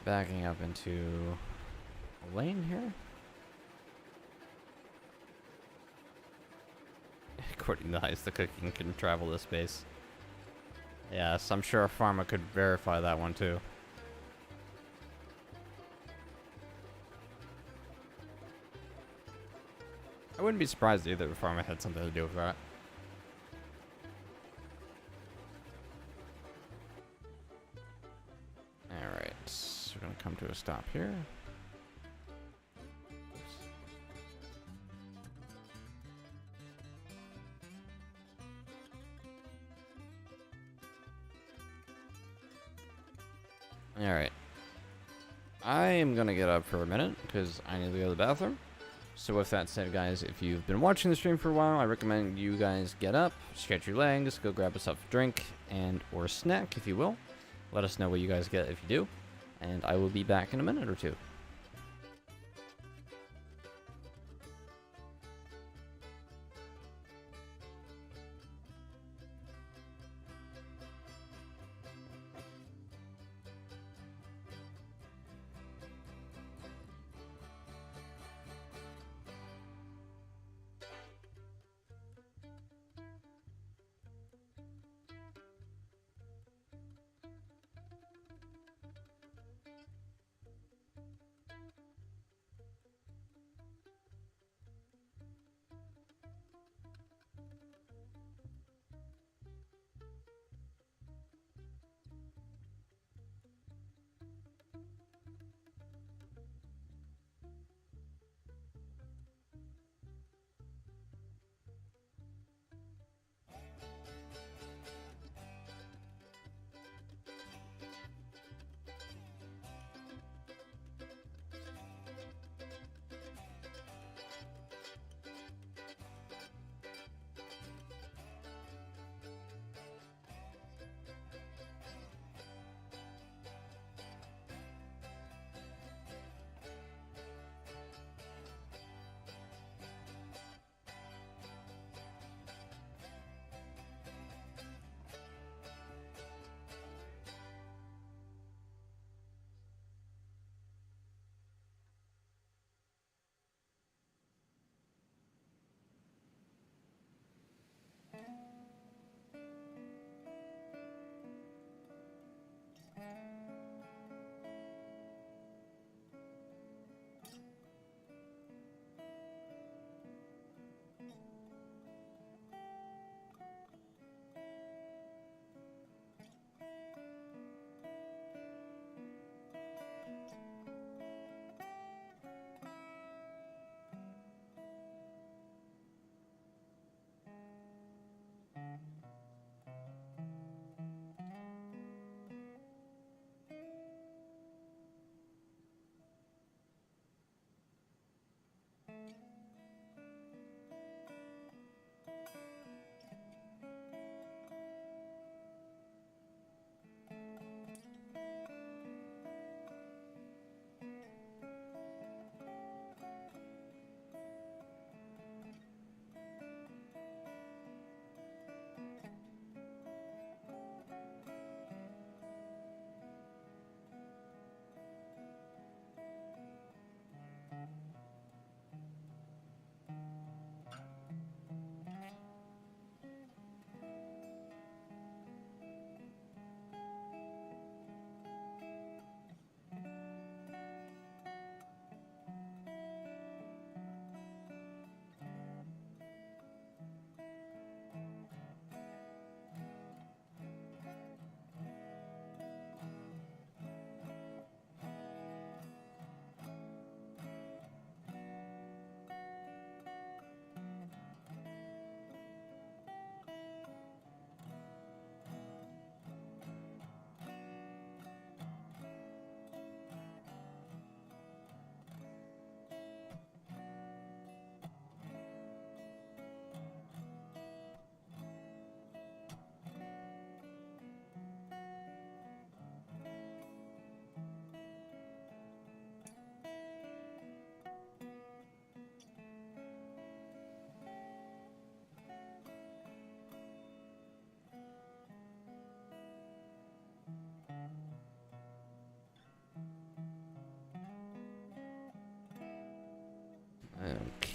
backing up into a lane here. According to Heist, the cooking can travel this space. Yes, I'm sure a farmer could verify that one too. I wouldn't be surprised either if a farmer had something to do with that. Alright, so we're gonna come to a stop here. Alright. I am gonna get up for a minute because I need to go to the bathroom. So with that said, guys, if you've been watching the stream for a while, I recommend you guys get up, stretch your legs, go grab yourself a drink and or snack, if you will. Let us know what you guys get if you do, and I will be back in a minute or two.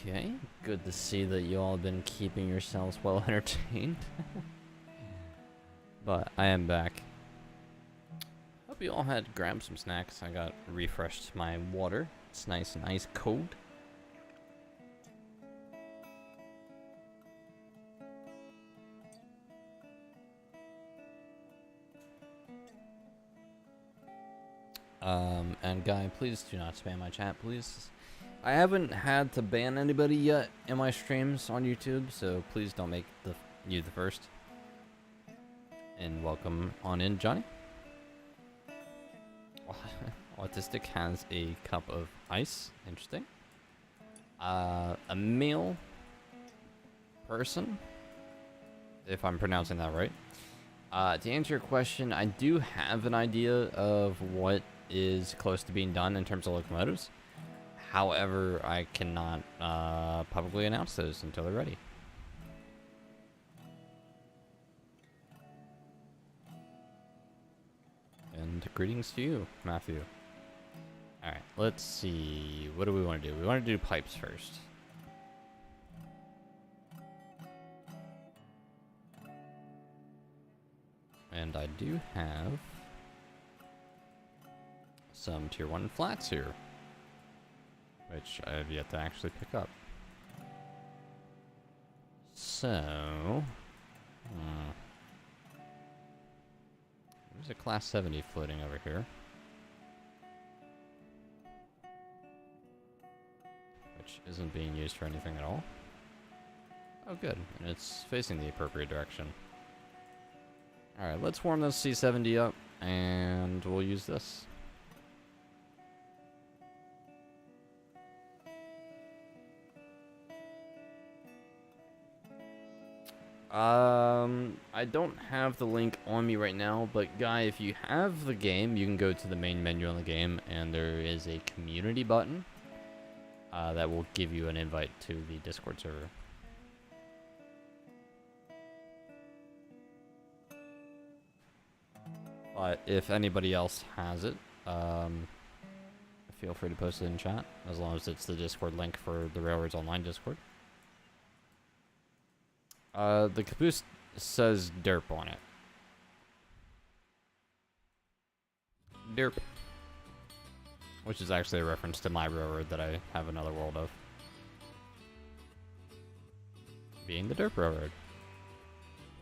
Okay, good to see that you all have been keeping yourselves well entertained. But I am back. Hope you all had grabbed some snacks. I got refreshed my water. It's nice and ice cold. And Guy, please do not spam my chat, please. I haven't had to ban anybody yet in my streams on YouTube, so please don't make you the first. And welcome on in, Johnny. Autistic has a cup of ice. Interesting. A male person, if I'm pronouncing that right. To answer your question, I do have an idea of what is close to being done in terms of locomotives. However, I cannot publicly announce those until they're ready. And greetings to you, Matthew. Alright, let's see. What do we want to do? We want to do pipes first. And I do have some tier 1 flats here, which I have yet to actually pick up. So, there's a class 70 floating over here, which isn't being used for anything at all. Oh good, and it's facing the appropriate direction. Alright, let's warm this C70 up, and we'll use this. I don't have the link on me right now, but Guy, if you have the game, you can go to the main menu on the game, and there is a community button that will give you an invite to the Discord server. But if anybody else has it, feel free to post it in chat, as long as it's the Discord link for the Railroads Online Discord. The caboose says derp on it. Derp. Which is actually a reference to my railroad that I have another world of. Being the derp railroad.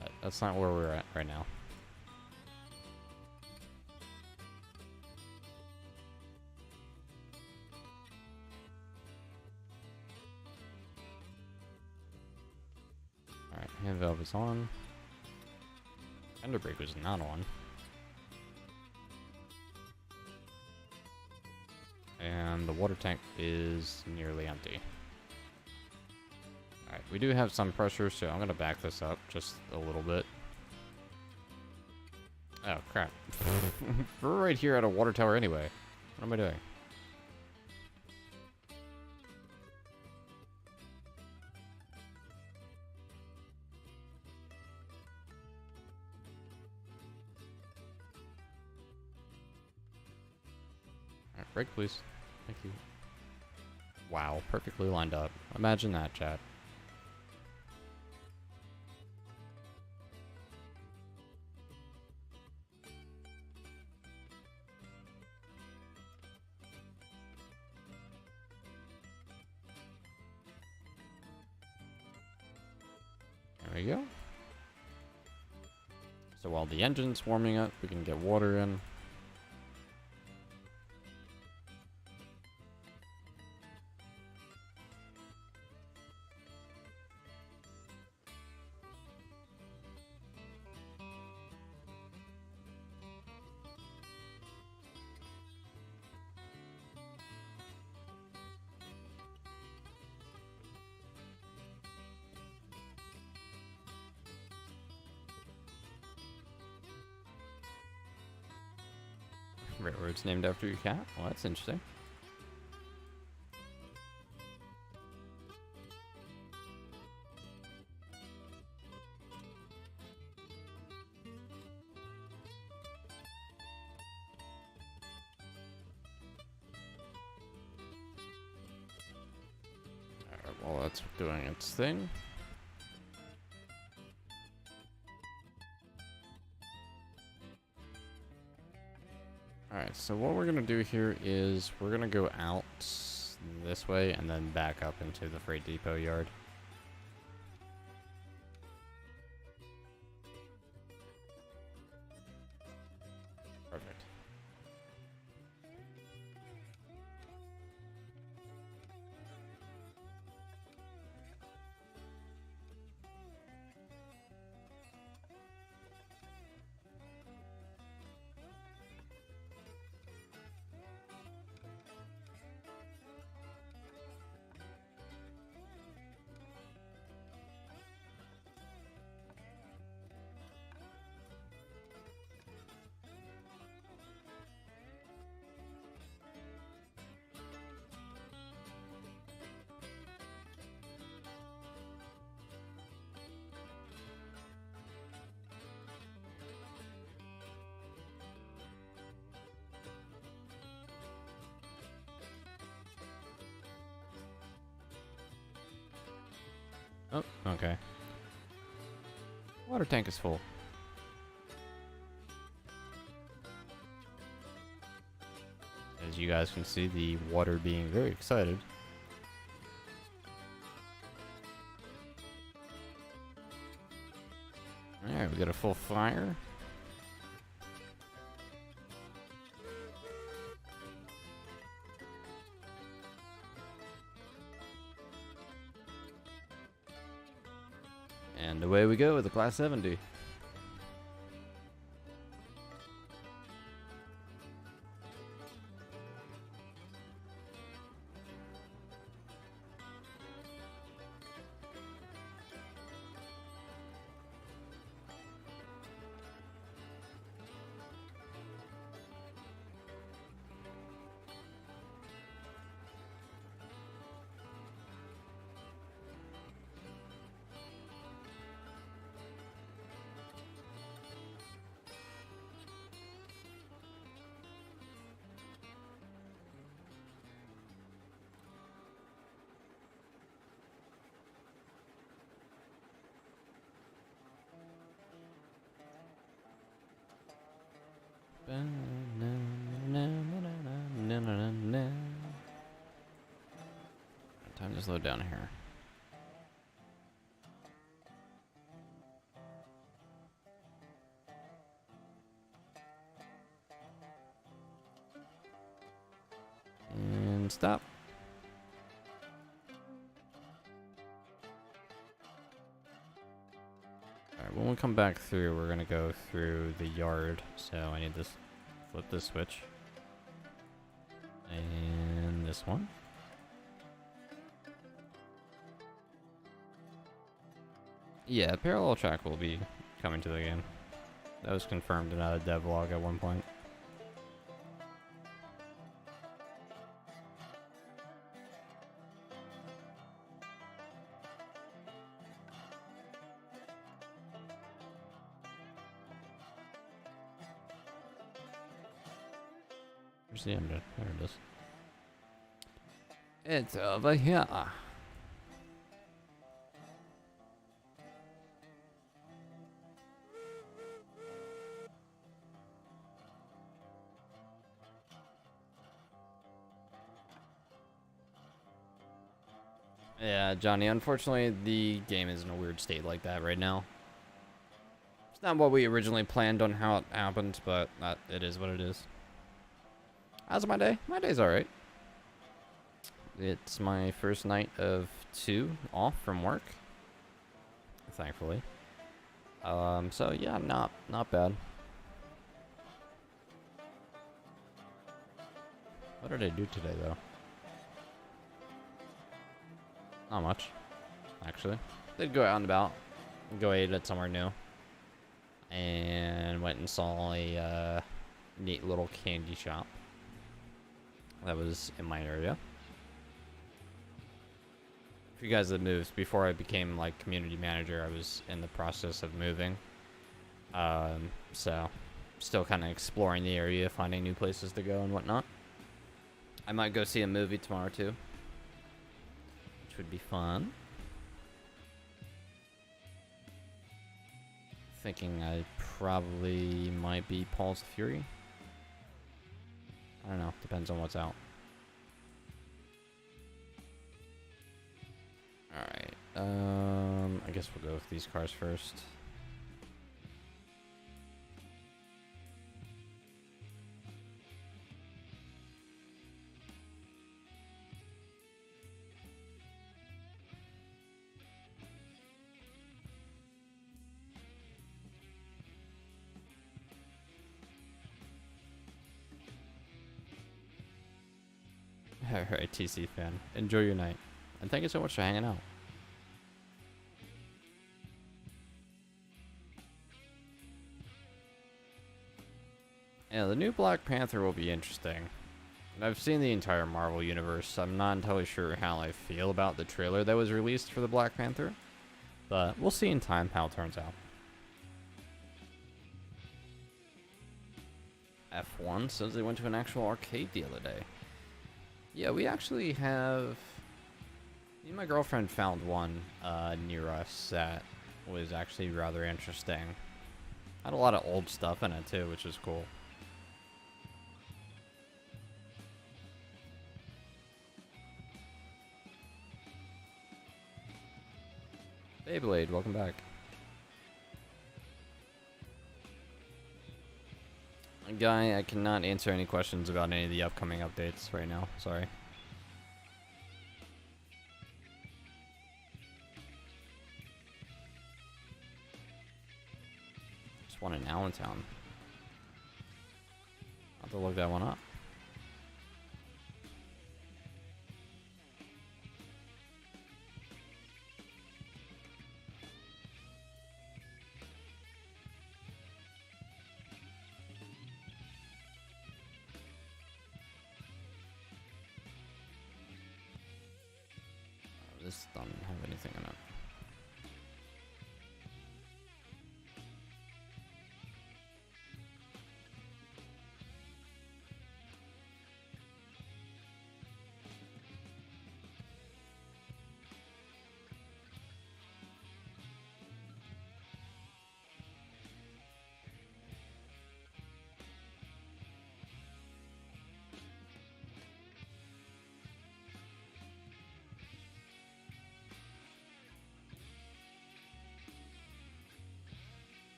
But that's not where we're at right now. Alright, hand valve is on. Fender brake was not on. And the water tank is nearly empty. Alright, we do have some pressure, so I'm gonna back this up just a little bit. Oh, crap. We're right here at a water tower anyway. What am I doing? Alright, brake please. Thank you. Wow, perfectly lined up. Imagine that, chat. There we go. So while the engine's warming up, we can get water in. Railroad's named after your cat? Well, that's interesting. Alright, that's doing its thing. Alright, so what we're gonna do here is we're gonna go out this way and then back up into the freight depot yard. Perfect. Oh, okay. Water tank is full. As you guys can see, the water being very excited. Alright, we got a full fire. And away we go with the Class 70. Time to slow down here. And stop. Alright, when we come back through, we're gonna go through the yard. So I need to flip this switch. And this one. Yeah, parallel track will be coming to the game. That was confirmed in a devlog at one point. Where's the engine? There it is. It's over here. Yeah, Johnny, unfortunately, the game is in a weird state like that right now. It's not what we originally planned on how it happened, but it is what it is. How's my day? My day's alright. It's my first night of 2 off from work, thankfully. So yeah, not bad. What did I do today, though? Not much, actually. Did go out and about, go eat at somewhere new, and went and saw a neat little candy shop that was in my area. For you guys that moved, before I became like community manager, I was in the process of moving. So still kind of exploring the area, finding new places to go and whatnot. I might go see a movie tomorrow too, which would be fun. thinking I probably might be Paul's Fury. I don't know. Depends on what's out. Alright. I guess we'll go with these cars first. Alright, TC fan. Enjoy your night. And thank you so much for hanging out. Yeah, the new Black Panther will be interesting. I've seen the entire Marvel universe. I'm not entirely sure how I feel about the trailer that was released for the Black Panther. But we'll see in time how it turns out. F1 says they went to an actual arcade the other day. Yeah, we actually have... Me and my girlfriend found one near us that was actually rather interesting. Had a lot of old stuff in it too, which is cool. Beyblade, welcome back. Guy, I cannot answer any questions about any of the upcoming updates right now. Sorry. Just one in Allentown. I'll have to look that one up. This doesn't have anything in it.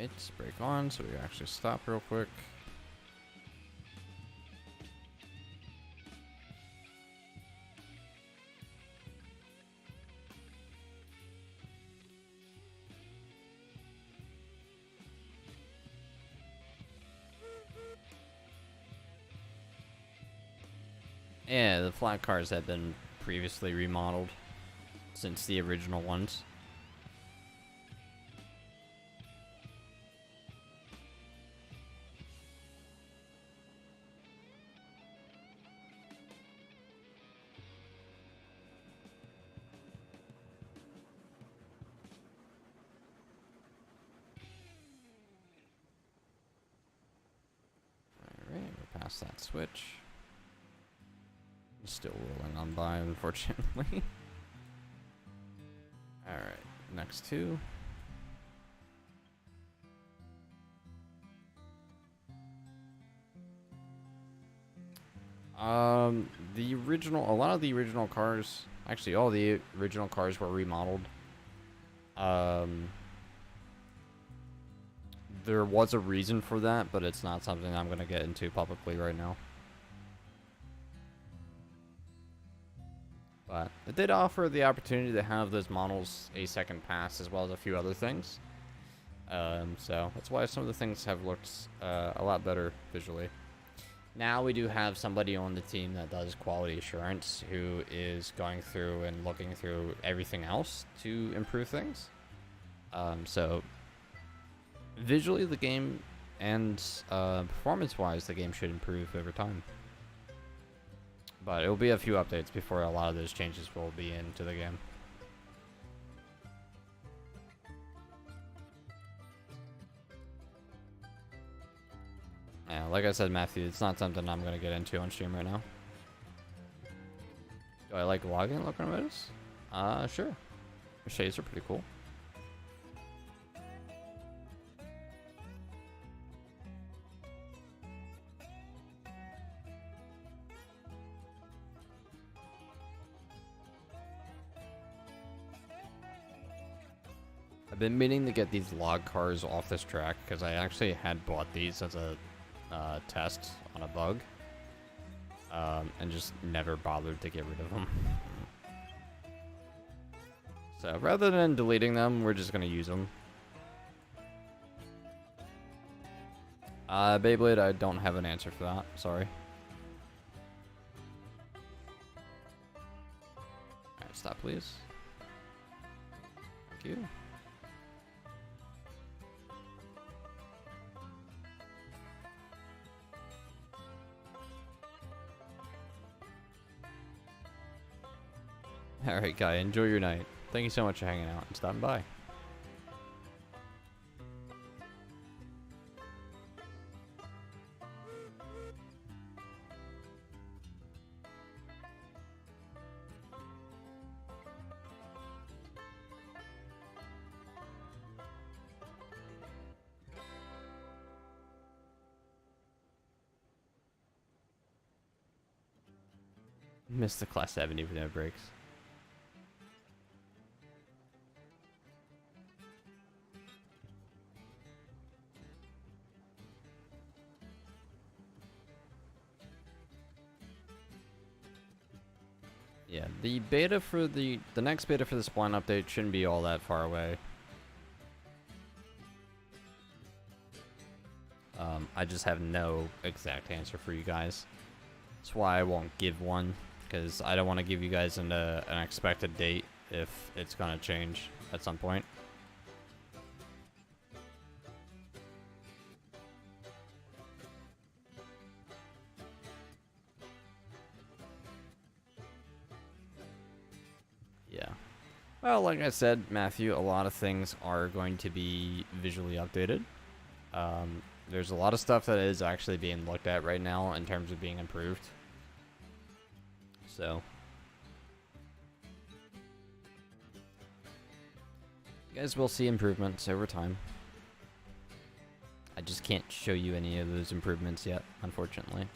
It's break on, so we actually stop real quick. Yeah, the flat cars have been previously remodeled since the original ones. Alright, we're past that switch. Still rolling on by, unfortunately. Alright, next two. The original, a lot of the original cars, actually all the original cars were remodeled. There was a reason for that, but it's not something I'm going to get into publicly right now. But it did offer the opportunity to have those models a second pass, as well as a few other things. So that's why some of the things have looked a lot better visually. Now we do have somebody on the team that does quality assurance, who is going through and looking through everything else to improve things. So visually, the game and performance-wise, the game should improve over time. But it will be a few updates before a lot of those changes will be into the game. like I said, Matthew, it's not something I'm gonna get into on stream right now. Do I like logging locomotives? Sure. The shades are pretty cool. I've been meaning to get these log cars off this track because I actually had bought these as a test on a bug, and just never bothered to get rid of them. So rather than deleting them, we're just gonna use them. Beyblade, I don't have an answer for that. Sorry. Alright, stop please. Thank you. Alright, guy, enjoy your night. Thank you so much for hanging out and stopping by. Missed the class 70 with no brakes. Yeah, the beta for the next beta for the spline update shouldn't be all that far away. I just have no exact answer for you guys. That's why I won't give one, because I don't want to give you guys an expected date if it's gonna change at some point. Yeah. Well, like I said, Matthew, a lot of things are going to be visually updated. There's a lot of stuff that is actually being looked at right now in terms of being improved. So, you guys will see improvements over time. I just can't show you any of those improvements yet, unfortunately.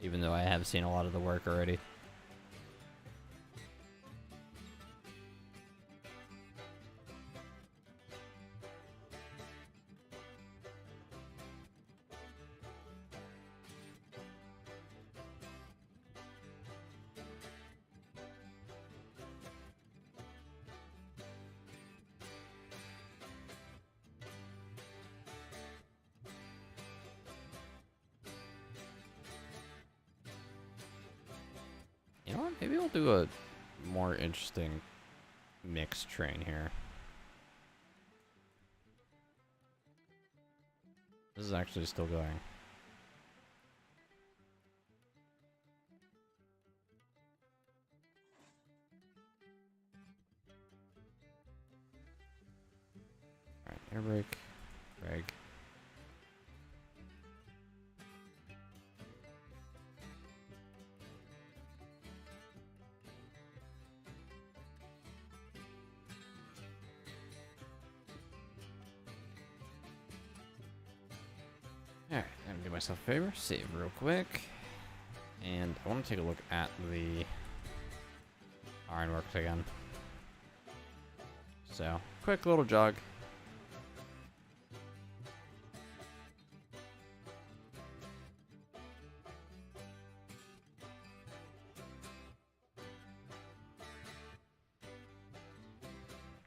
Even though I have seen a lot of the work already. You know what? Maybe we'll do a more interesting mixed train here. This is actually still going. Alright, air brake, reg. Alright, I'm gonna do myself a favor, save real quick. And I want to take a look at the Ironworks again. So, quick little jog.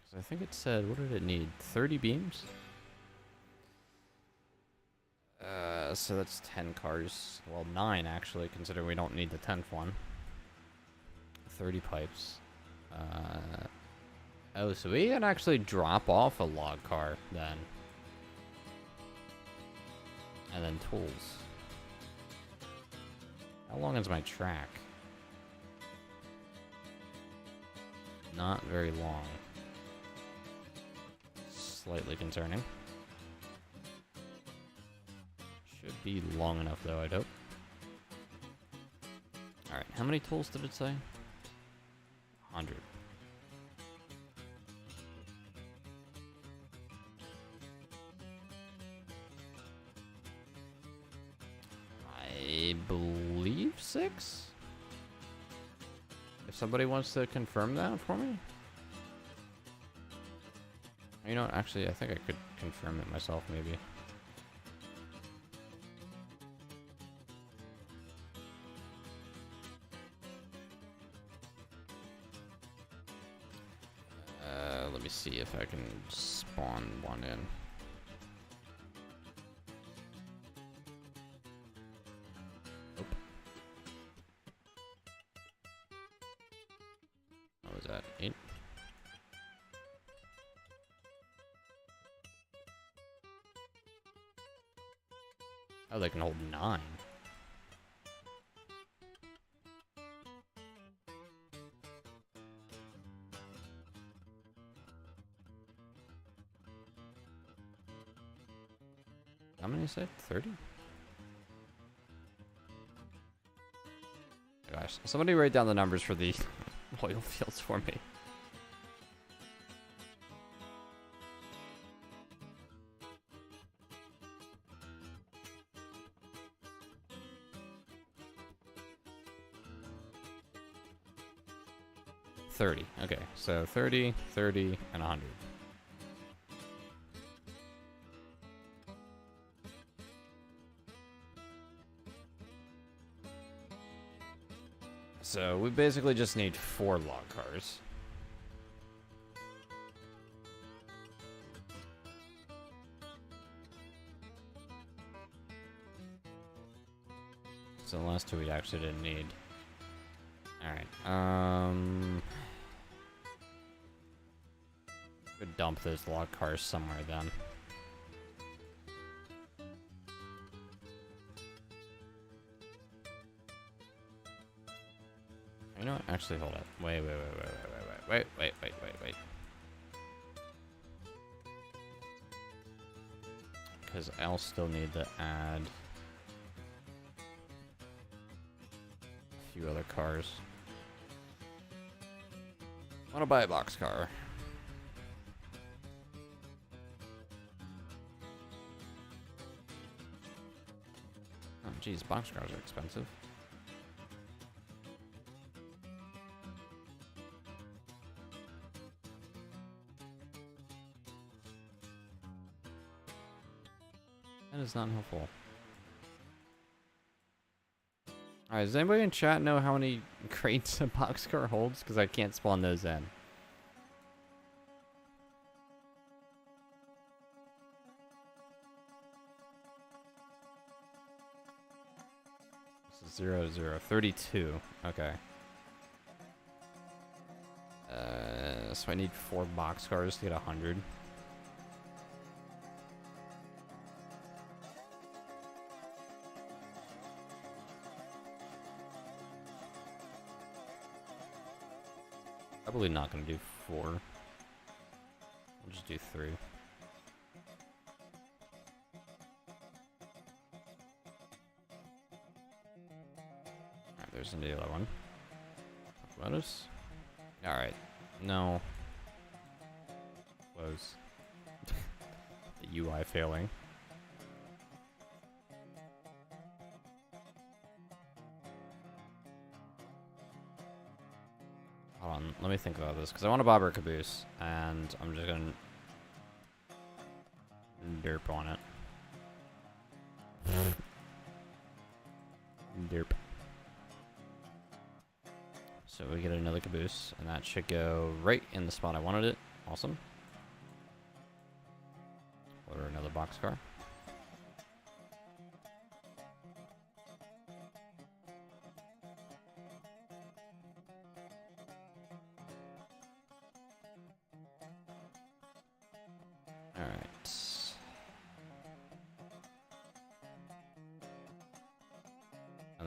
Because I think it said, what did it need? 30 beams? So that's 10 cars. Well, 9 actually, considering we don't need the 10th one. 30 pipes. Oh, so we can actually drop off a log car then. And then tools. How long is my track? Not very long. Slightly concerning. Should be long enough, though, I'd hope. Alright, how many tools did it say? 100. I believe 6? If somebody wants to confirm that for me? You know what, actually, I think I could confirm it myself, maybe. Let me see if I can spawn one in. Nope. What was that? 8? Oh, they can hold 9. How many is it? 30? Gosh, somebody write down the numbers for the oil fields for me. $30. Okay, so 30, 30, and 100. So we basically just need 4 log cars. So the last 2 we actually didn't need. Alright, could dump those log cars somewhere then. You know what? Actually, hold up. Wait. Because I'll still need to add a few other cars. I want to buy a boxcar. Oh, geez, boxcars are expensive. That is not helpful. Alright, does anybody in chat know how many crates a boxcar holds? Because I can't spawn those in. This is 0, 0, 32. Okay. So I need 4 boxcars to get 100. Probably not going to do 4. We'll just do 3. Alright, there's the other one. Locomotives. Alright. No. Close. The UI failing. Hold on, let me think about this, because I want a bobber caboose, and I'm just gonna derp on it. Derp. So we get another caboose, and that should go right in the spot I wanted it. Awesome. Order another boxcar.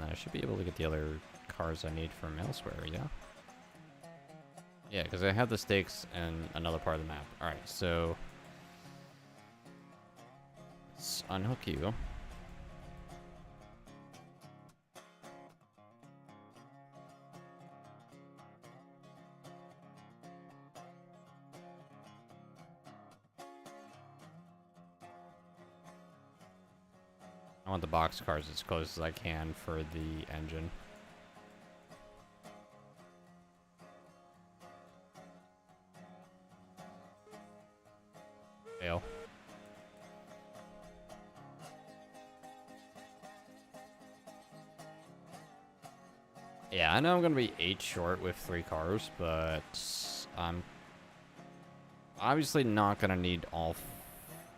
I should be able to get the other cars I need from elsewhere, yeah? Yeah, because I have the stakes in another part of the map. Alright, so let's unhook you. I want the box cars as close as I can for the engine. Fail. Yeah, I know I'm going to be 8 short with 3 cars, but I'm obviously not going to need all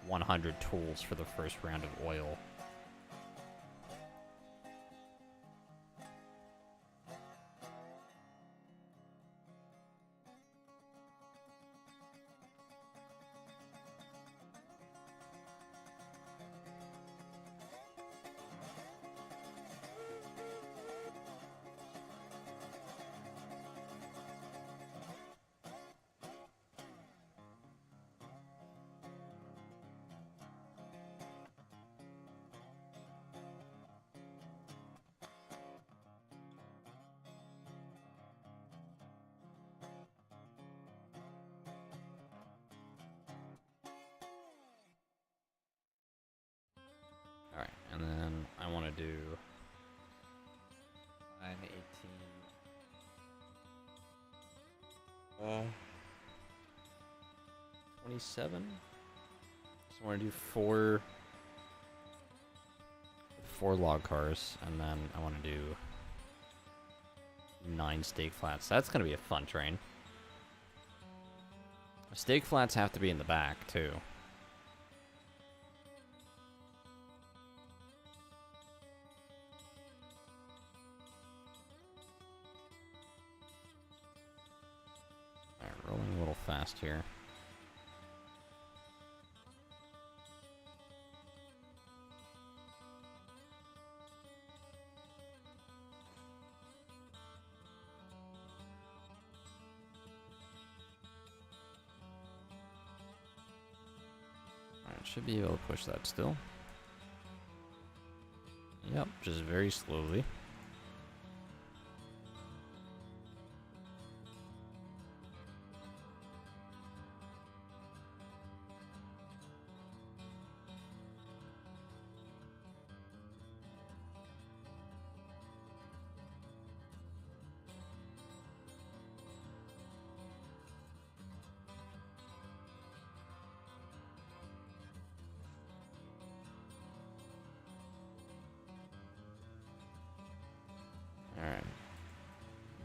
100 tools for the first round of oil. Alright, and then I want to do 9, 27. So I want to do four log cars, and then I want to do 9 stake flats. That's going to be a fun train. Stake flats have to be in the back, too. Alright, rolling a little fast here. Should be able to push that still. Yep, just very slowly. Alright.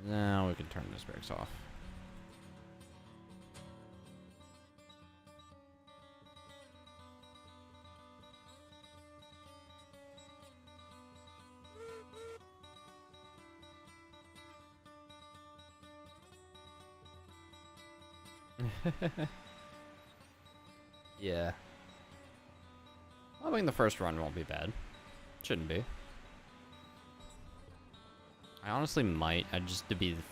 Now we can turn this brakes off. Yeah. I think the first run won't be bad. Shouldn't be. I honestly might,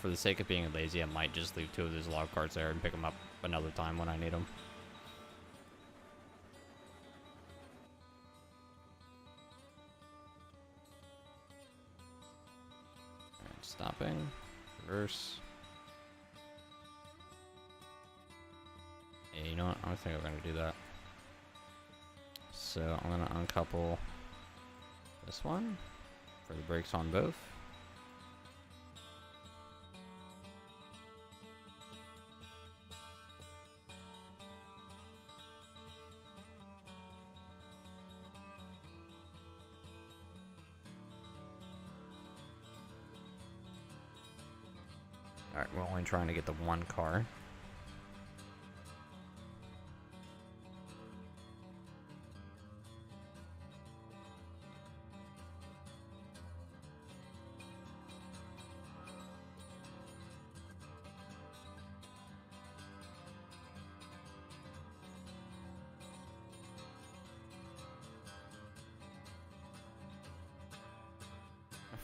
for the sake of being lazy, I might just leave 2 of those log carts there and pick them up another time when I need them. Alright, stopping. Reverse. Yeah, you know what? I don't think I'm going to do that. So I'm going to uncouple this one for the brakes on both. Alright, we're only trying to get the 1 car.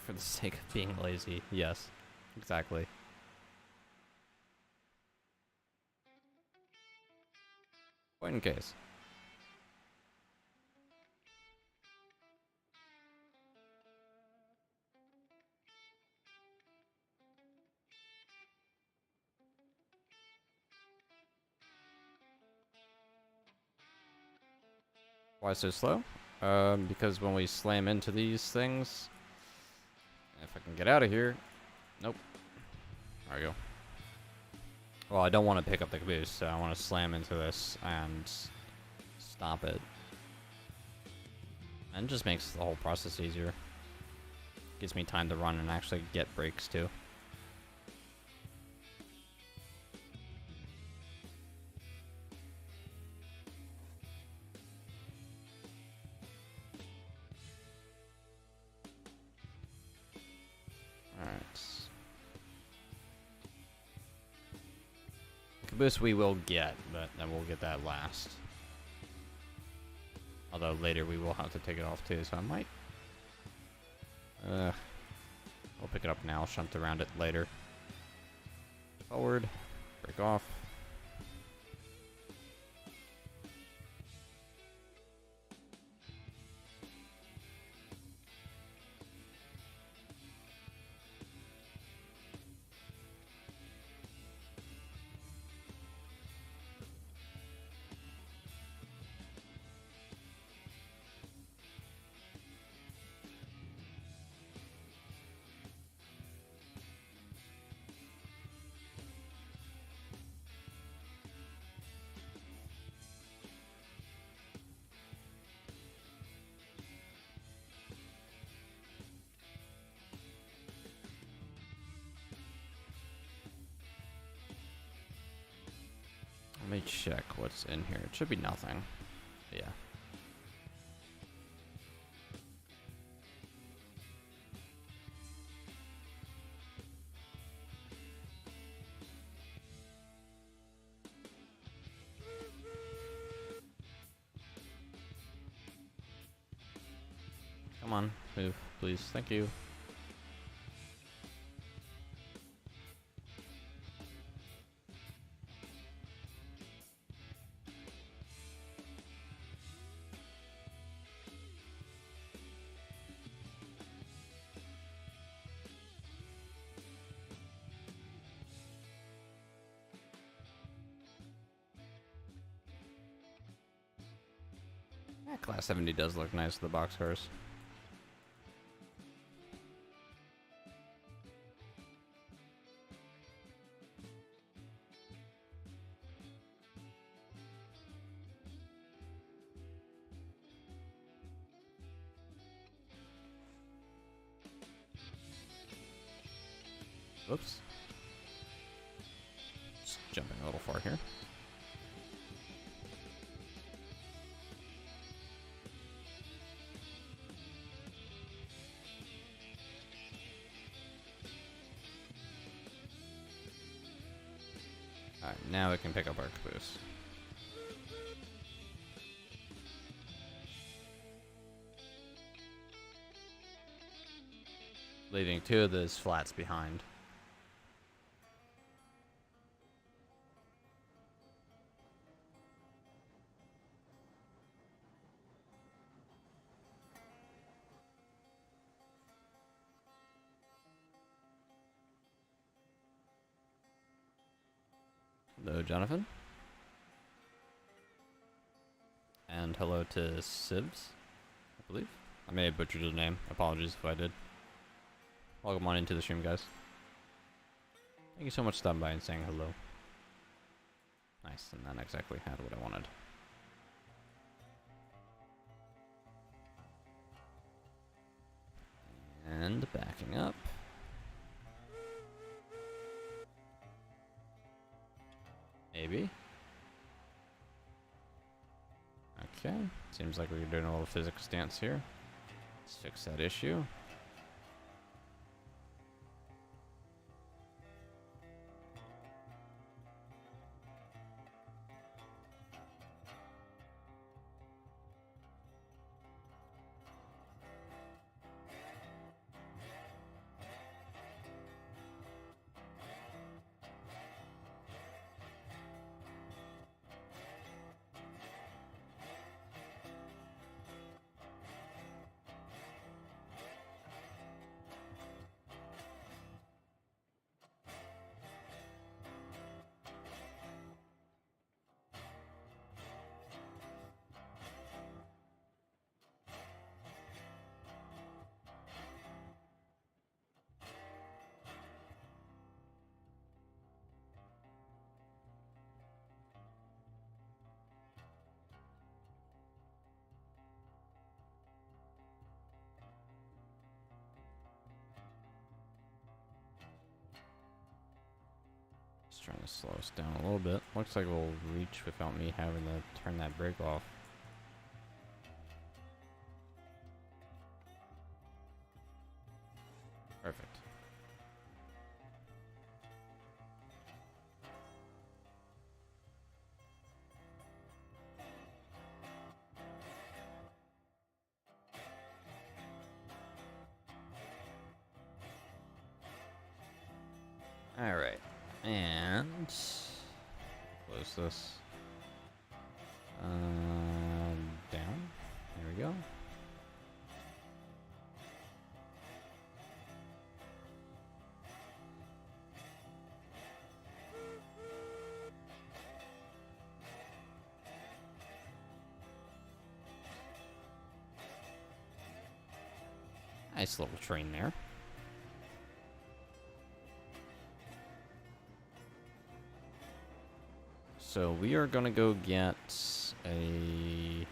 For the sake of being lazy, yes, exactly. Point in case. Why so slow? Because when we slam into these things, if I can get out of here, nope. There we go. Well, I don't want to pick up the caboose, so I want to slam into this and stop it. And it just makes the whole process easier. Gives me time to run and actually get brakes too. Caboose we will get, but then we'll get that last. Although later we will have to take it off too, so I might... we'll pick it up now, shunt around it later. Forward, break off. Let me check what's in here. It should be nothing. Yeah. Come on, move, please. Thank you. Yeah, Class 70 does look nice with the boxcars. Oops. Just jumping a little far here. Alright, now we can pick up our caboose. Leaving two of those flats behind. Hello, Jonathan. And hello to Sibs, I believe. I may have butchered his name. Apologies if I did. Welcome on into the stream, guys. Thank you so much for stopping by and saying hello. Nice, and that exactly had what I wanted. And backing up. Maybe. Okay, seems like we're doing a little physics dance here. Let's fix that issue. trying to slow us down a little bit. Looks like we'll reach without me having to turn that brake off. Perfect. Alright, and close this down. There we go. Nice little train there. So we are gonna go get a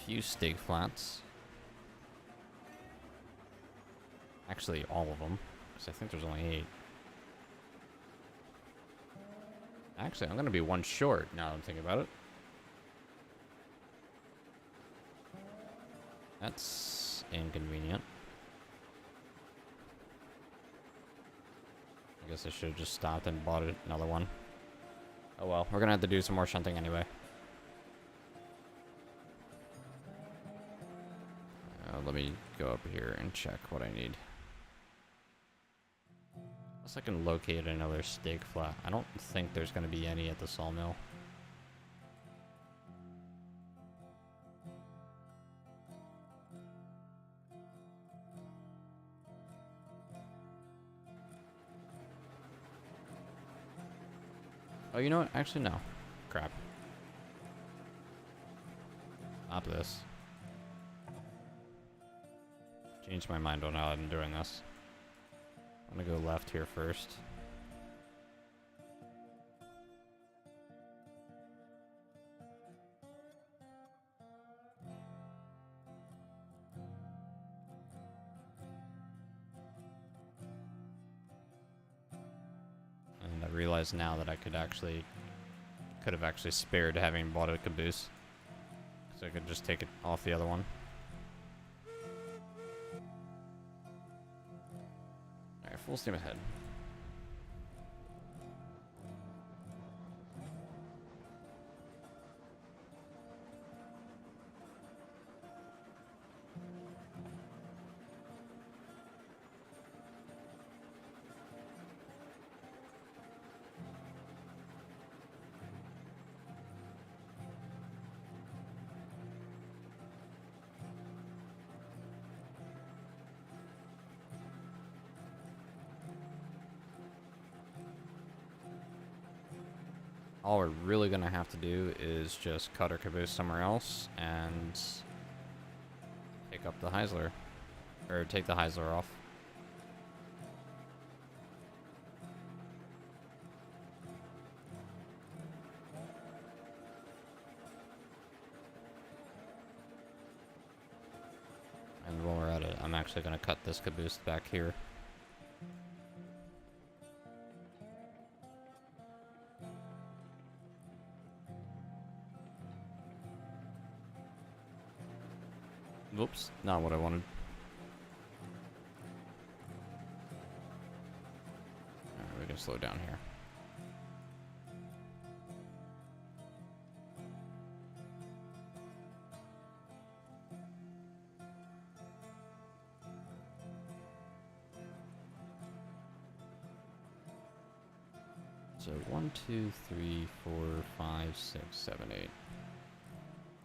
few stake flats. Actually, all of them, because I think there's only 8. Actually, I'm gonna be one short now that I'm thinking about it. That's inconvenient. I guess I should have just stopped and bought another one. Oh well, we're gonna have to do some more shunting anyway. Let me go up here and check what I need. Unless I can locate another stake flat. I don't think there's gonna be any at the sawmill. Oh, you know what? Actually, no. Crap. Stop this. Changed my mind on how I'm doing this. I'm gonna go left here first. And I realize now that I could have actually spared having bought a caboose. So I could just take it off the other one. Alright, full steam ahead. All we're really gonna have to do is just cut our caboose somewhere else and pick up the Heisler. Or take the Heisler off. And while we're at it, I'm actually gonna cut this caboose back here. Whoops, not what I wanted. Alright, we can slow down here. So 1, 2, 3, 4, 5, 6, 7, 8.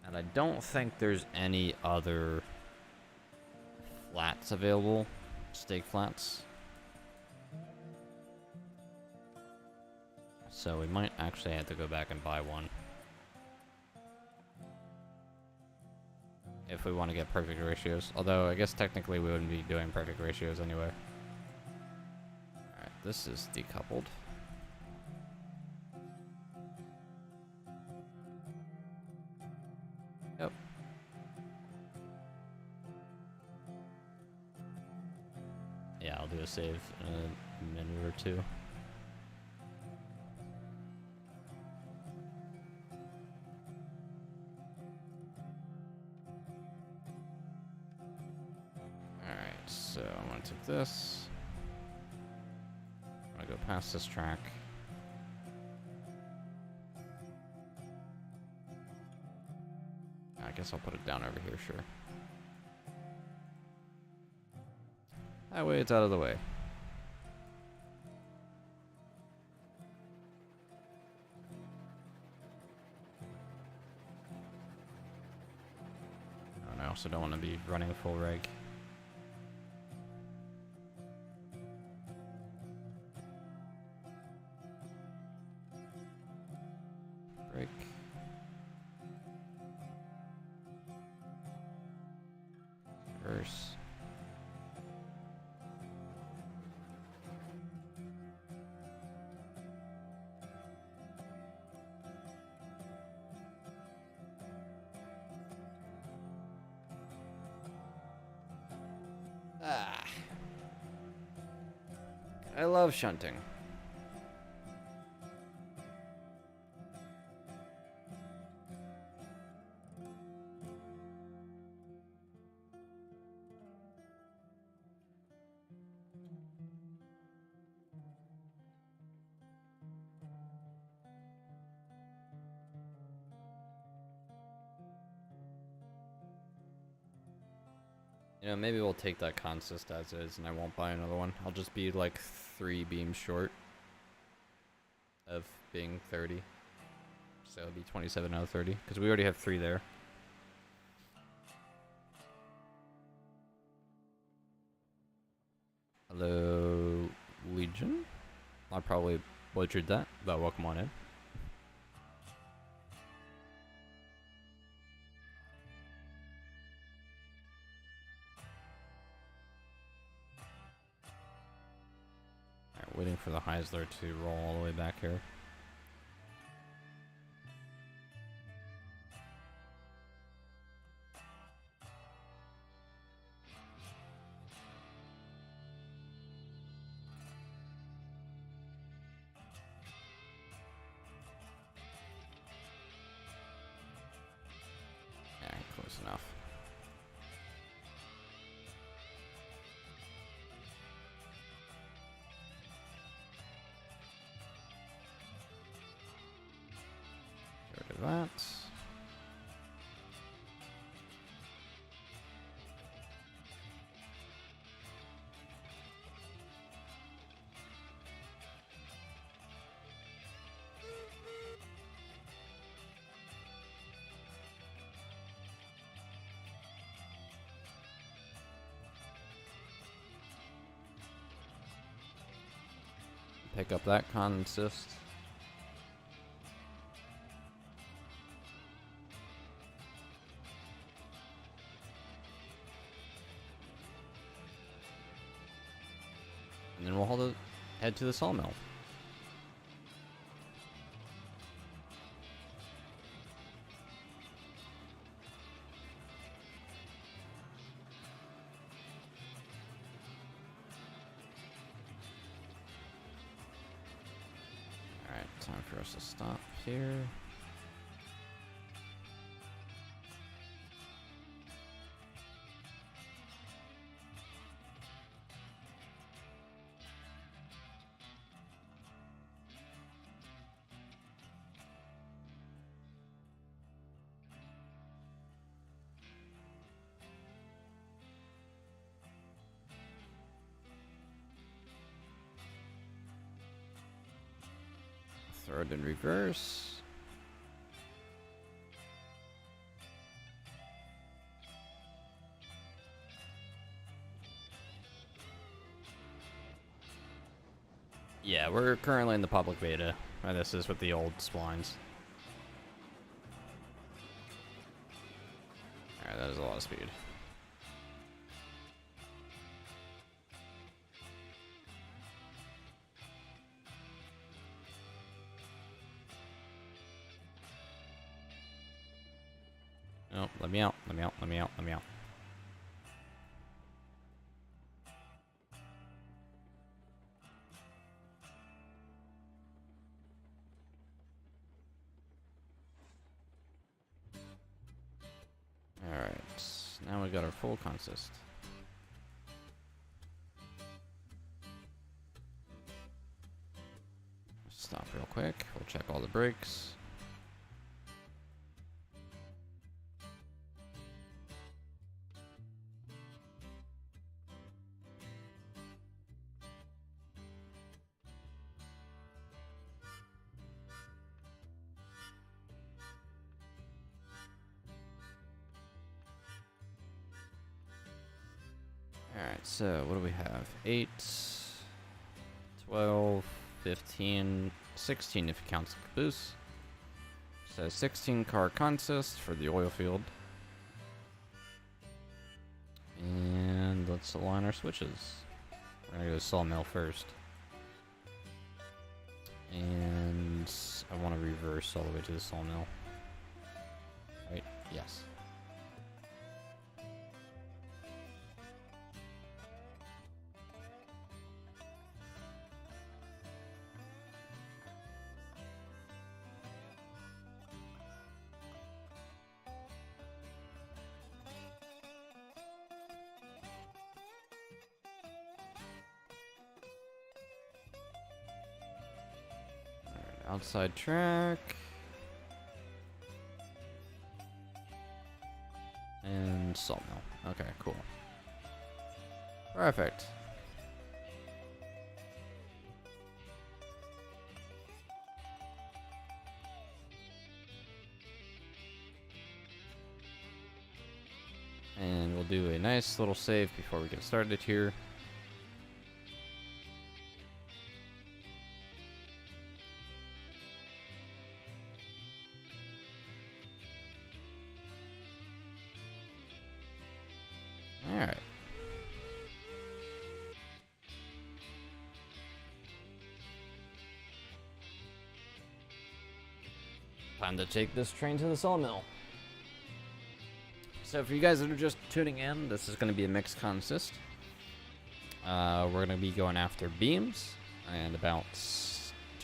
And I don't think there's any other flats available, stake flats. So we might actually have to go back and buy one. If we want to get perfect ratios. Although I guess technically we wouldn't be doing perfect ratios anyway. Alright, this is decoupled. Yep. Yeah, I'll do a save in a minute or two. so I'm gonna take this. I'm gonna go past this track. I guess I'll put it down over here, sure. That way it's out of the way. Oh, and I also don't want to be running full rig. Break. Reverse. Ah. I love shunting. You know, maybe we'll take that consist as is, and I won't buy another one. I'll just be like 3 beams short of being 30. So it'll be 27 out of 30, because we already have 3 there. Hello, Legion? I probably butchered that, but welcome on in. Alright, waiting for the Heisler to roll all the way back here. Yeah, close enough. Get rid of that. Pick up that consist. And then we'll head to the sawmill. Alright, time for us to stop here. Throw it in reverse. Yeah, we're currently in the public beta, and this is with the old splines. Alright, that is a lot of speed. No, let me out, let me out, let me out, let me out. Alright, now we got our full consist. Stop real quick. We'll check all the brakes. Alright, so what do we have? 8, 12, 15, 16 if you count the caboose. So 16 car contest for the oil field. And let's align our switches. We're gonna go to Sawmill first. And I want to reverse all the way to the Sawmill. Right? Yes. Outside track. And Sawmill. Okay, cool. Perfect. And we'll do a nice little save before we get started here. Alright. Time to take this train to the Sawmill. So for you guys that are just tuning in, this is going to be a mixed consist. We're going to be going after beams and about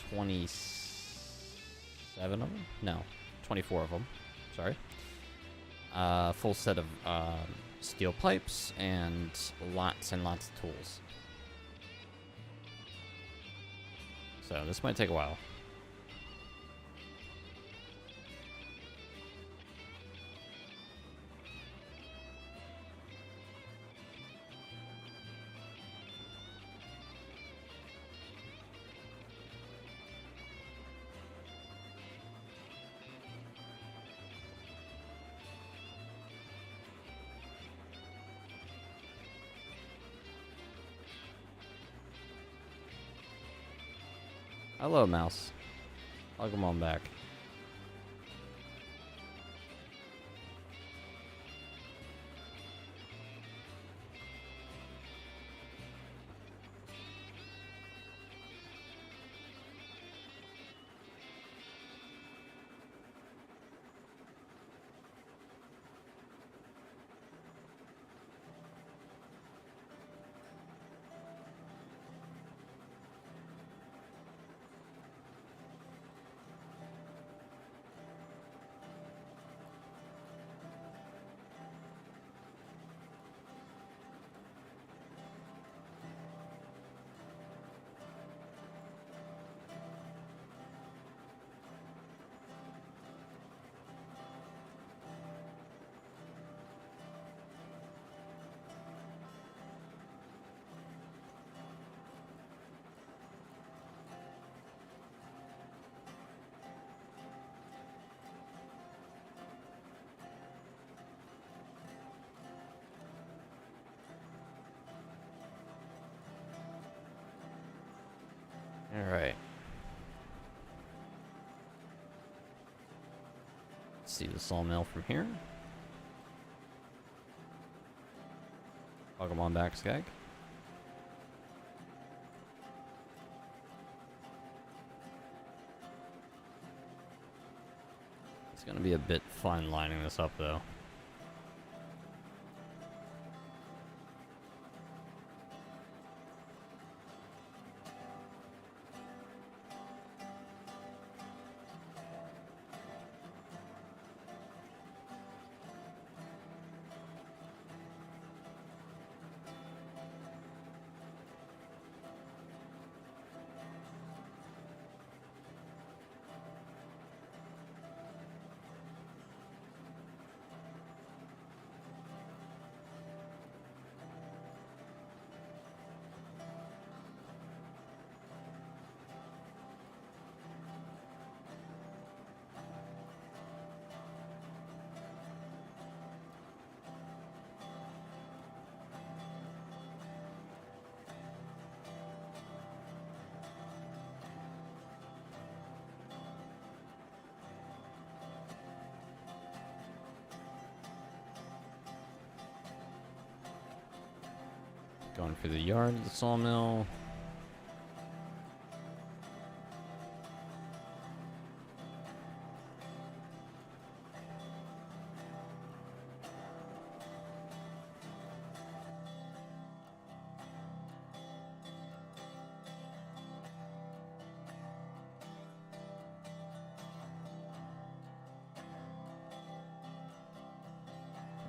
27 of them? No, 24 of them. Sorry. Full set of steel pipes and lots of tools. So this might take a while. Hello, mouse. Welcome on back. All right. Let's see the Sawmill from here. Welcome on back, Skag. It's gonna be a bit fun lining this up, though. Going through the yard of the sawmill.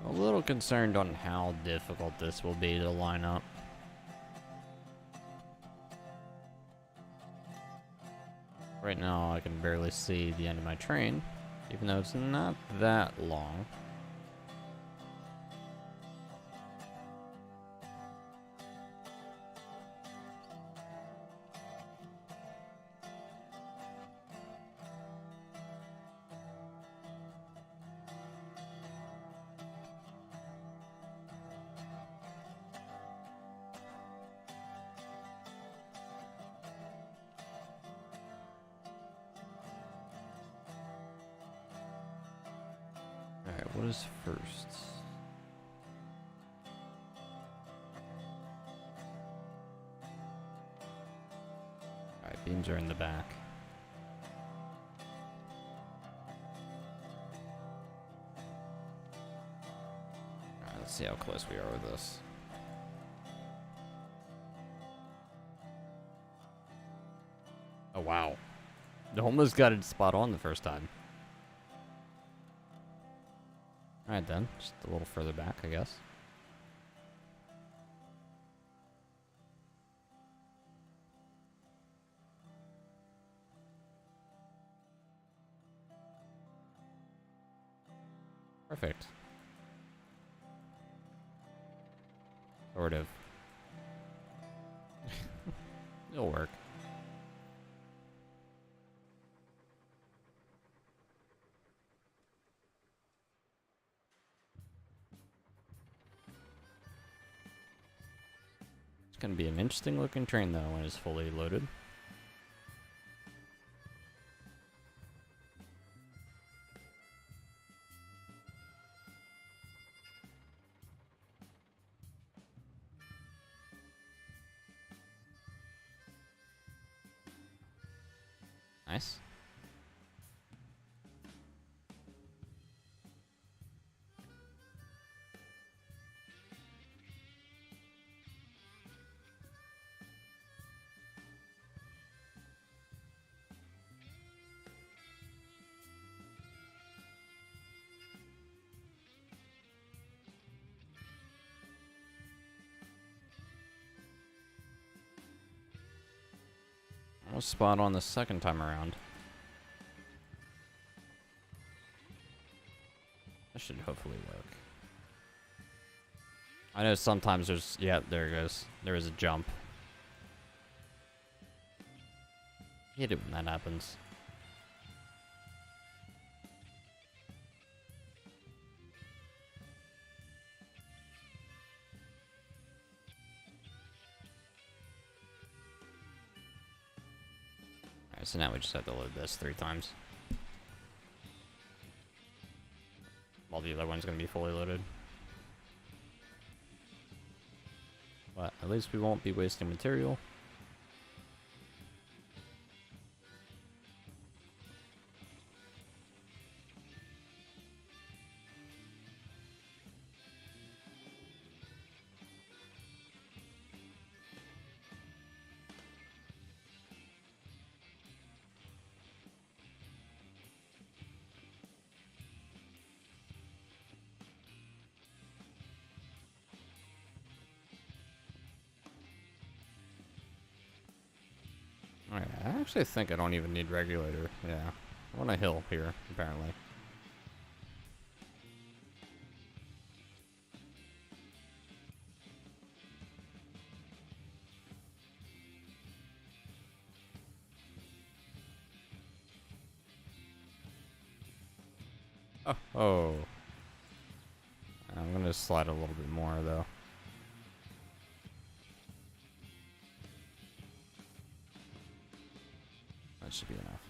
A little concerned on how difficult this will be to line up. Right now I can barely see the end of my train, even though it's not that long. Alright, what is first? Alright, beams are in the back. Alright, let's see how close we are with this. Oh wow. Almost got it spot on the first time. Alright then, just a little further back, I guess. Perfect. Sort of. It'll work. It's gonna be an interesting looking train though when it's fully loaded. Nice. Almost spot on the second time around. That should hopefully work. I know sometimes there's... Yeah, there it goes. There is a jump. I hate it when that happens. Alright, so now we just have to load this 3 times. While the other one's gonna be fully loaded. But at least we won't be wasting material. Alright, I actually think I don't even need regulator. Yeah. I'm on a hill here, apparently. Oh. I'm gonna slide a little bit more, though. That should be enough.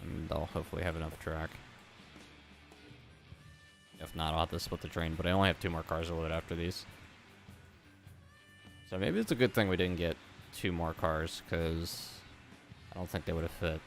And I'll hopefully have enough track. If not, I'll have to split the train, but I only have 2 more cars to load after these. So maybe it's a good thing we didn't get 2 more cars, because I don't think they would have fit.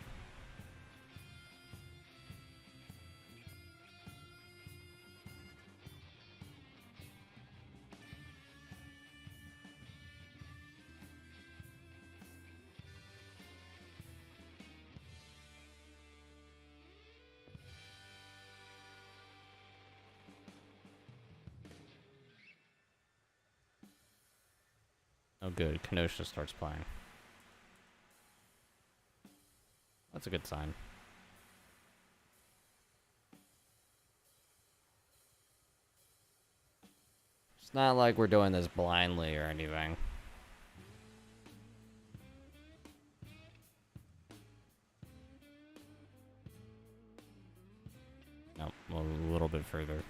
Oh good, Kenosha starts playing. That's a good sign. It's not like we're doing this blindly or anything. Nope, a little bit further.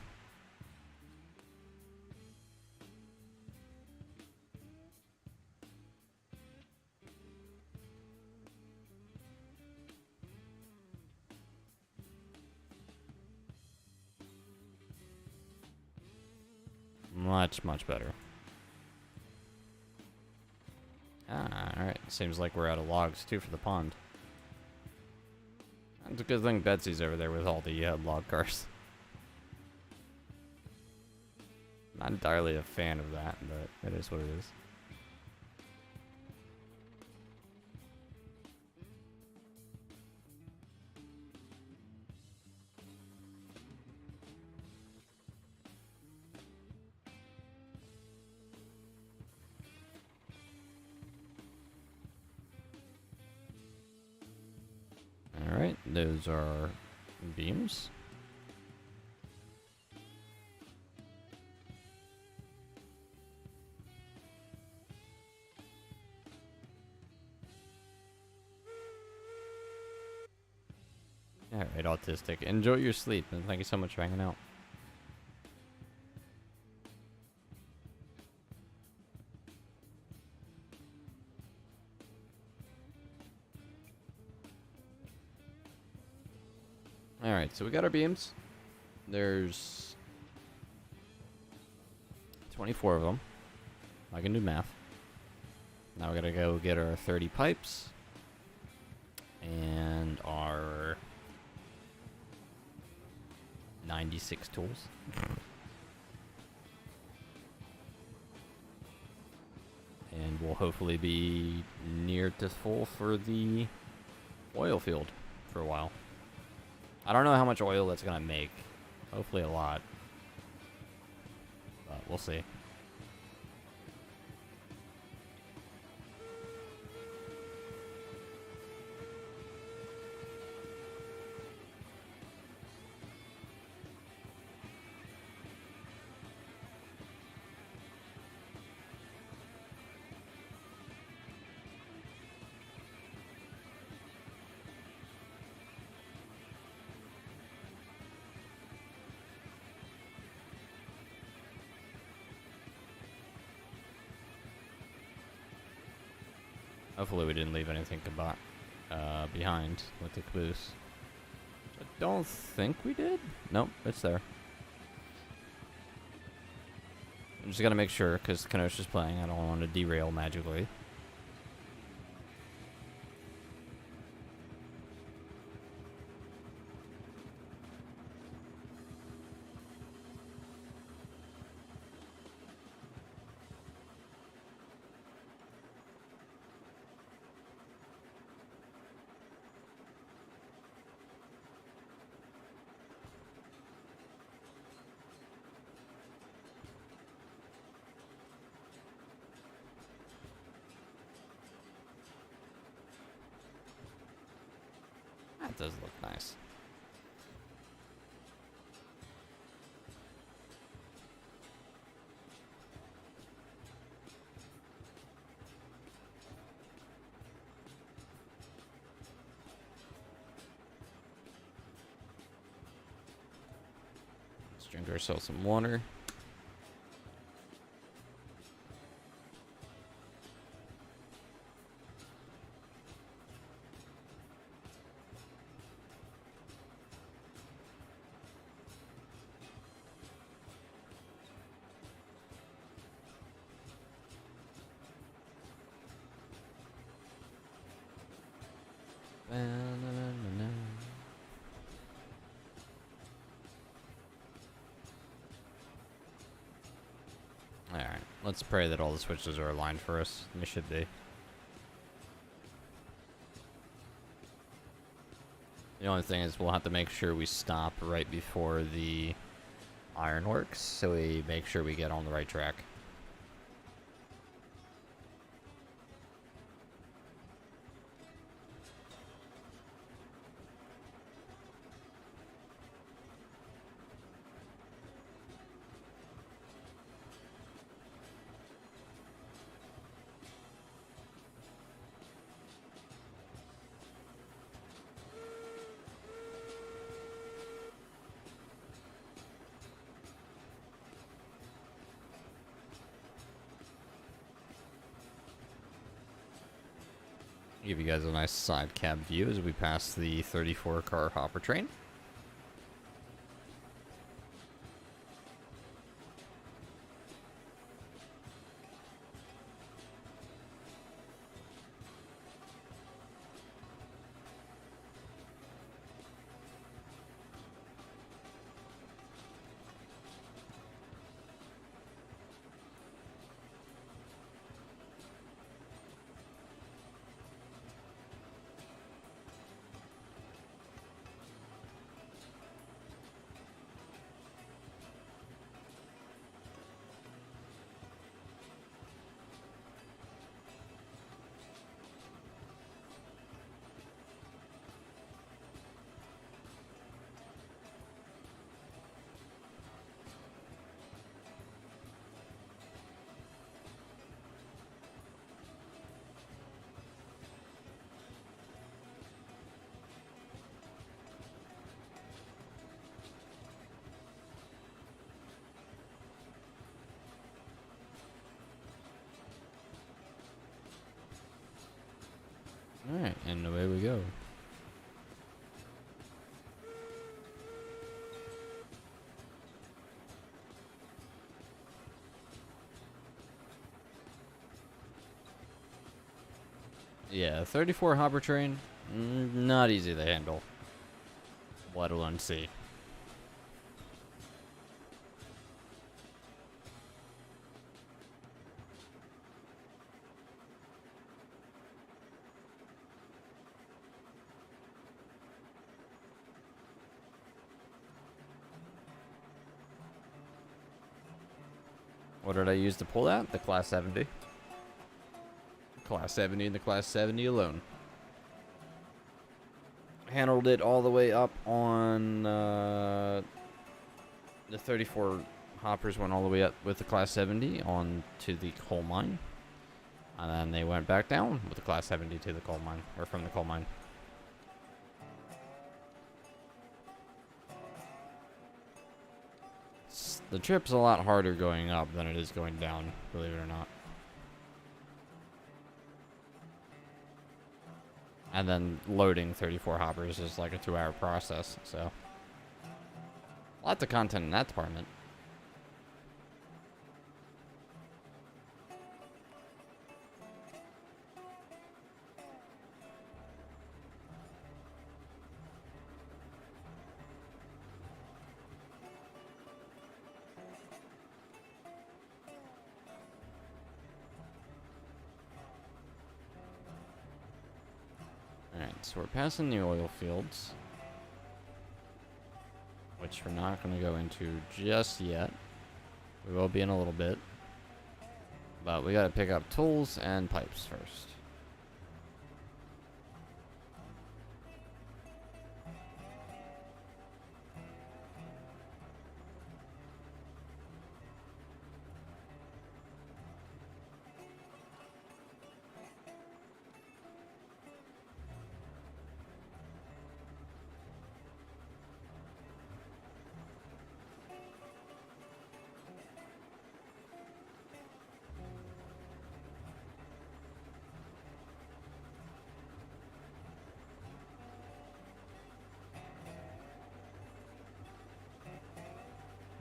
Much, much better. Ah, alright. Seems like we're out of logs, too, for the pond. It's a good thing Betsy's over there with all the log cars. Not entirely a fan of that, but it is what it is. Alright, those are beams. Alright, autistic. Enjoy your sleep, and thank you so much for hanging out. Alright, so we got our beams. There's 24 of them. I can do math. Now we gotta go get our 30 pipes. And our 96 tools. And we'll hopefully be near to full for the oil field for a while. I don't know how much oil that's gonna make. Hopefully a lot. But we'll see. Hopefully we didn't leave anything behind with the caboose. I don't think we did. Nope, it's there. I'm just gonna make sure, because Kenosha's playing. I don't want to derail magically. That does look nice. Let's drink ourselves some water. Let's pray that all the switches are aligned for us. They should be. The only thing is we'll have to make sure we stop right before the Ironworks, so we make sure we get on the right track. Give you guys a nice side cab view as we pass the 34 car hopper train. Alright, and away we go. Yeah, 34 hopper train, not easy to handle. Let alone see. What did I use to pull that? The Class 70. Class 70 and the Class 70 alone. Handled it all the way up on the 34 hoppers went all the way up with the Class 70 on to the coal mine. And then they went back down with the Class 70 to the coal mine, or from the coal mine. The trip's a lot harder going up than it is going down, believe it or not. And then loading 34 hoppers is like a 2-hour process, so. Lots of content in that department. Alright, so we're passing the oil fields, which we're not going to go into just yet. We will be in a little bit. But we got to pick up tools and pipes first.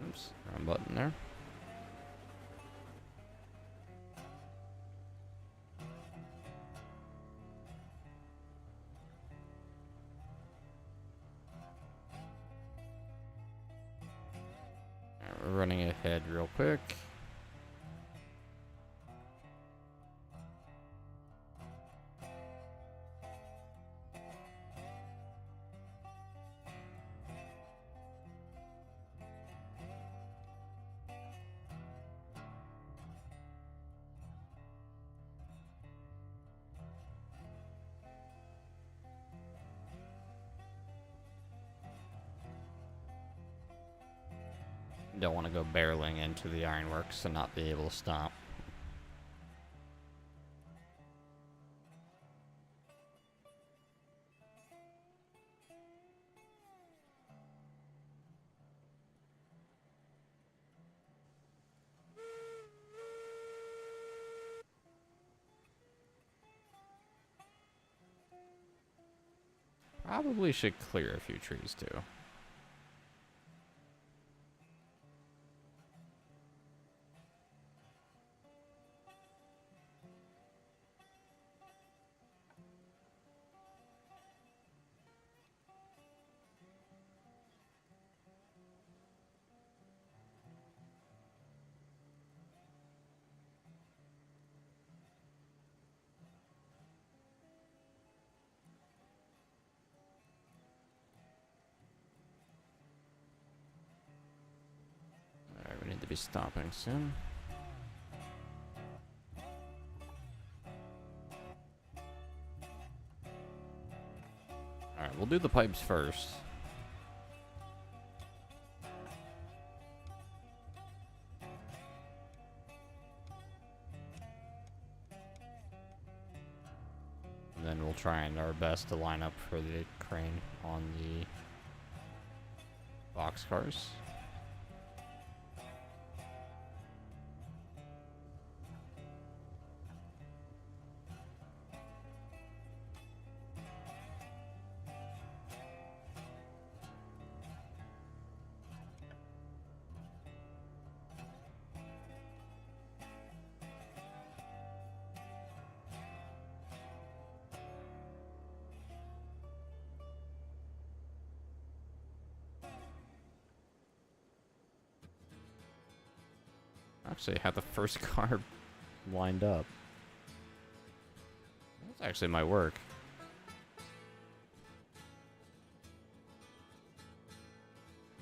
Oops, wrong button there. Alright, we're running ahead real quick. Don't want to go barreling into the Ironworks and not be able to stop. Probably should clear a few trees too. Alright, we need to be stopping soon. Alright, we'll do the pipes first. And then we'll try and our best to line up for the crane on the boxcars. Actually, I had the first car lined up. That's actually might work.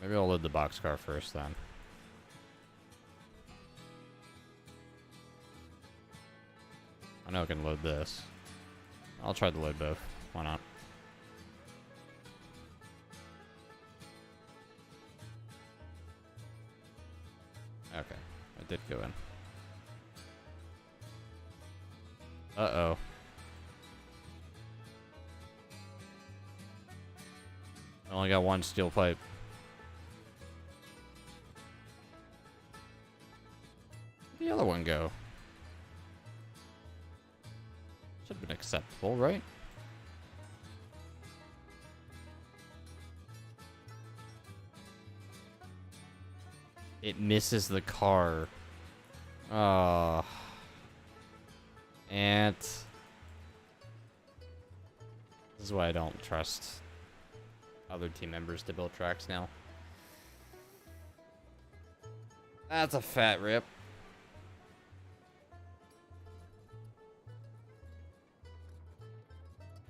Maybe I'll load the boxcar first then. I know I can load this. I'll try to load both. Why not? Okay. It did go in. Uh-oh. I only got one steel pipe. Where'd the other one go? Should have been acceptable, right? It misses the car. And this is why I don't trust other team members to build tracks now. That's a fat rip.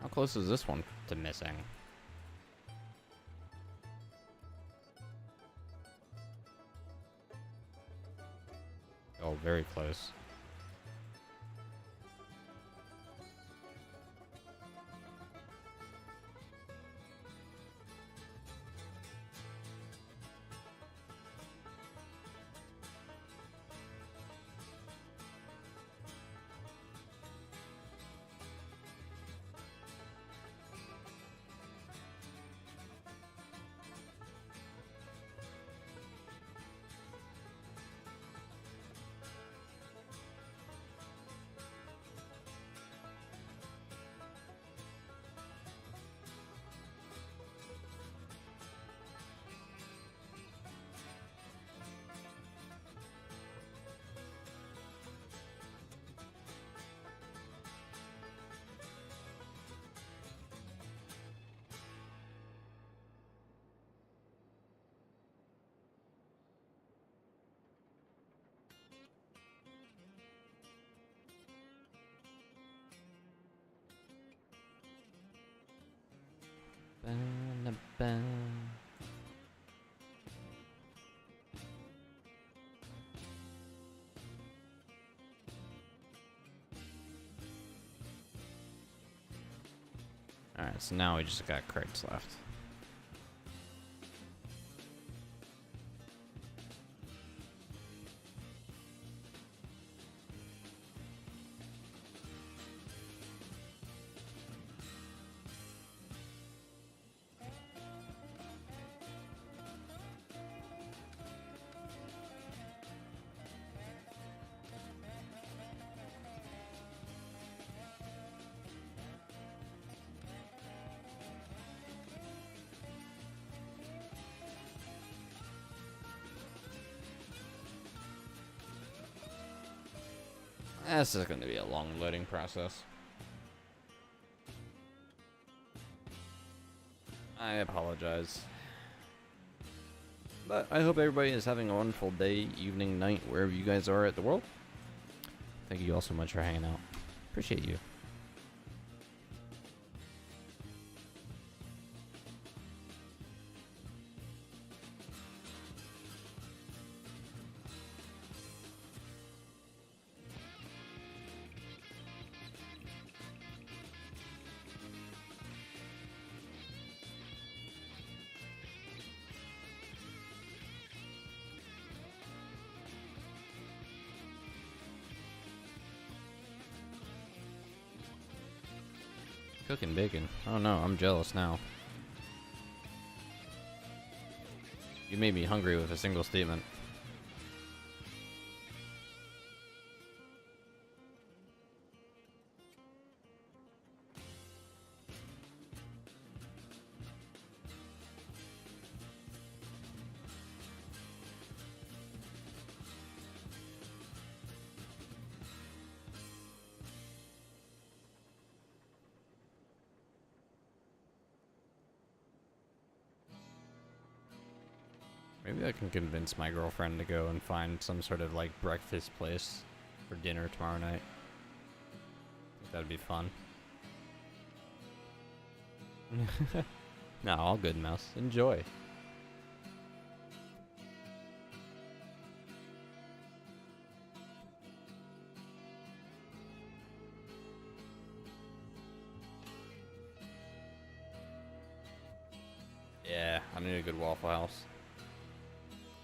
How close is this one to missing? Oh, very close. Alright, so now we just got crates left. This is going to be a long loading process. I apologize. But I hope everybody is having a wonderful day, evening, night, wherever you guys are at the world. Thank you all so much for hanging out. Appreciate you. Cooking bacon. Oh no, I'm jealous now. You made me hungry with a single statement. Maybe I can convince my girlfriend to go and find some sort of like breakfast place for dinner tomorrow night. I think that'd be fun. No, all good, Mouse. Enjoy. Yeah, I need a good Waffle House.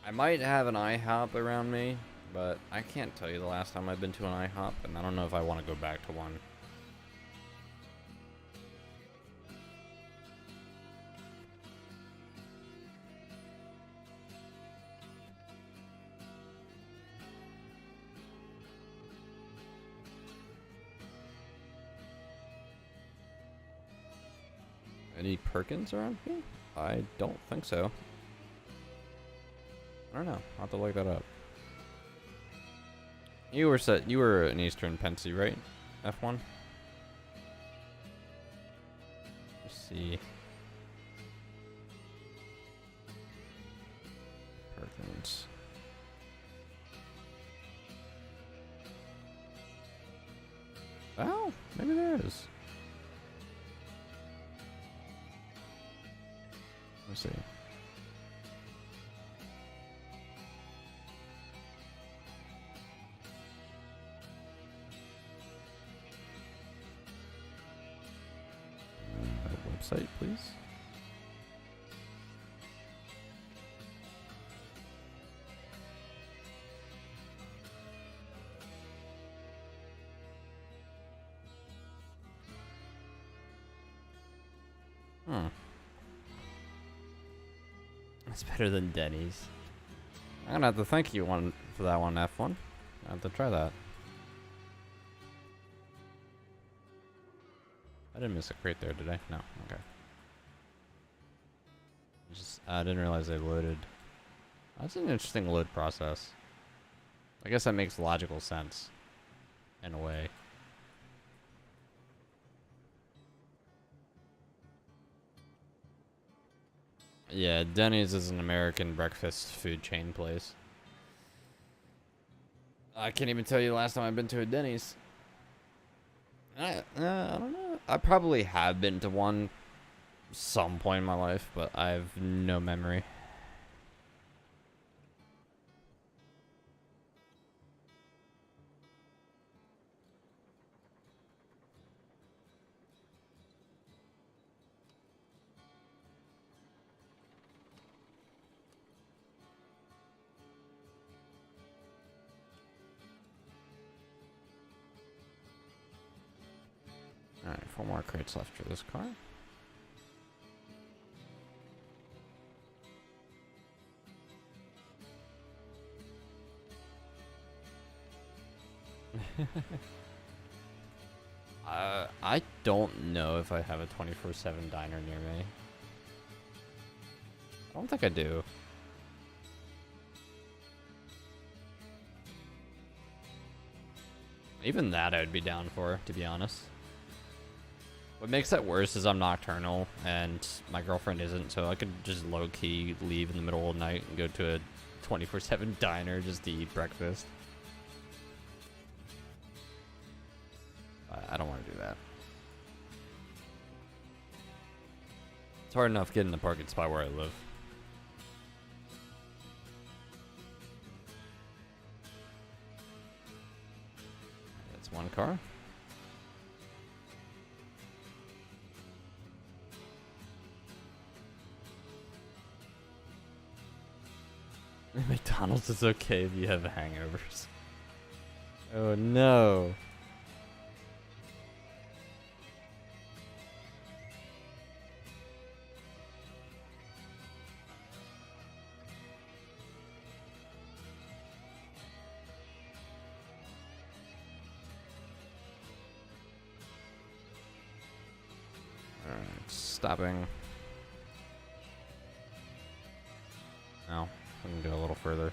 I might have an IHOP around me, but I can't tell you the last time I've been to an IHOP, and I don't know if I want to go back to one. Any Perkins around here? I don't think so. I don't know. I'll have to look that up. You were an Eastern Pensy, right? F1? Let's see. Perkins. Oh, maybe there is. Let's see. Website, please. That's better than Denny's. I'm gonna have to thank you for that one, F1. I have to try that. I didn't miss a crate there, did I? No. Okay. I didn't realize they loaded. That's an interesting load process. I guess that makes logical sense. In a way. Yeah, Denny's is an American breakfast food chain place. I can't even tell you the last time I've been to a Denny's. I don't know. I probably have been to one some point in my life, but I have no memory. Alright, 4 more crates left for this car. I don't know if I have a 24/7 diner near me. I don't think I do. Even that I'd be down for, to be honest. What makes that worse is I'm nocturnal and my girlfriend isn't, so I could just low-key leave in the middle of the night and go to a 24/7 diner just to eat breakfast. I don't want to do that. It's hard enough getting the parking spot where I live. That's one car. McDonald's is okay if you have hangovers. Oh no. Alright, stopping. No. We can go a little further.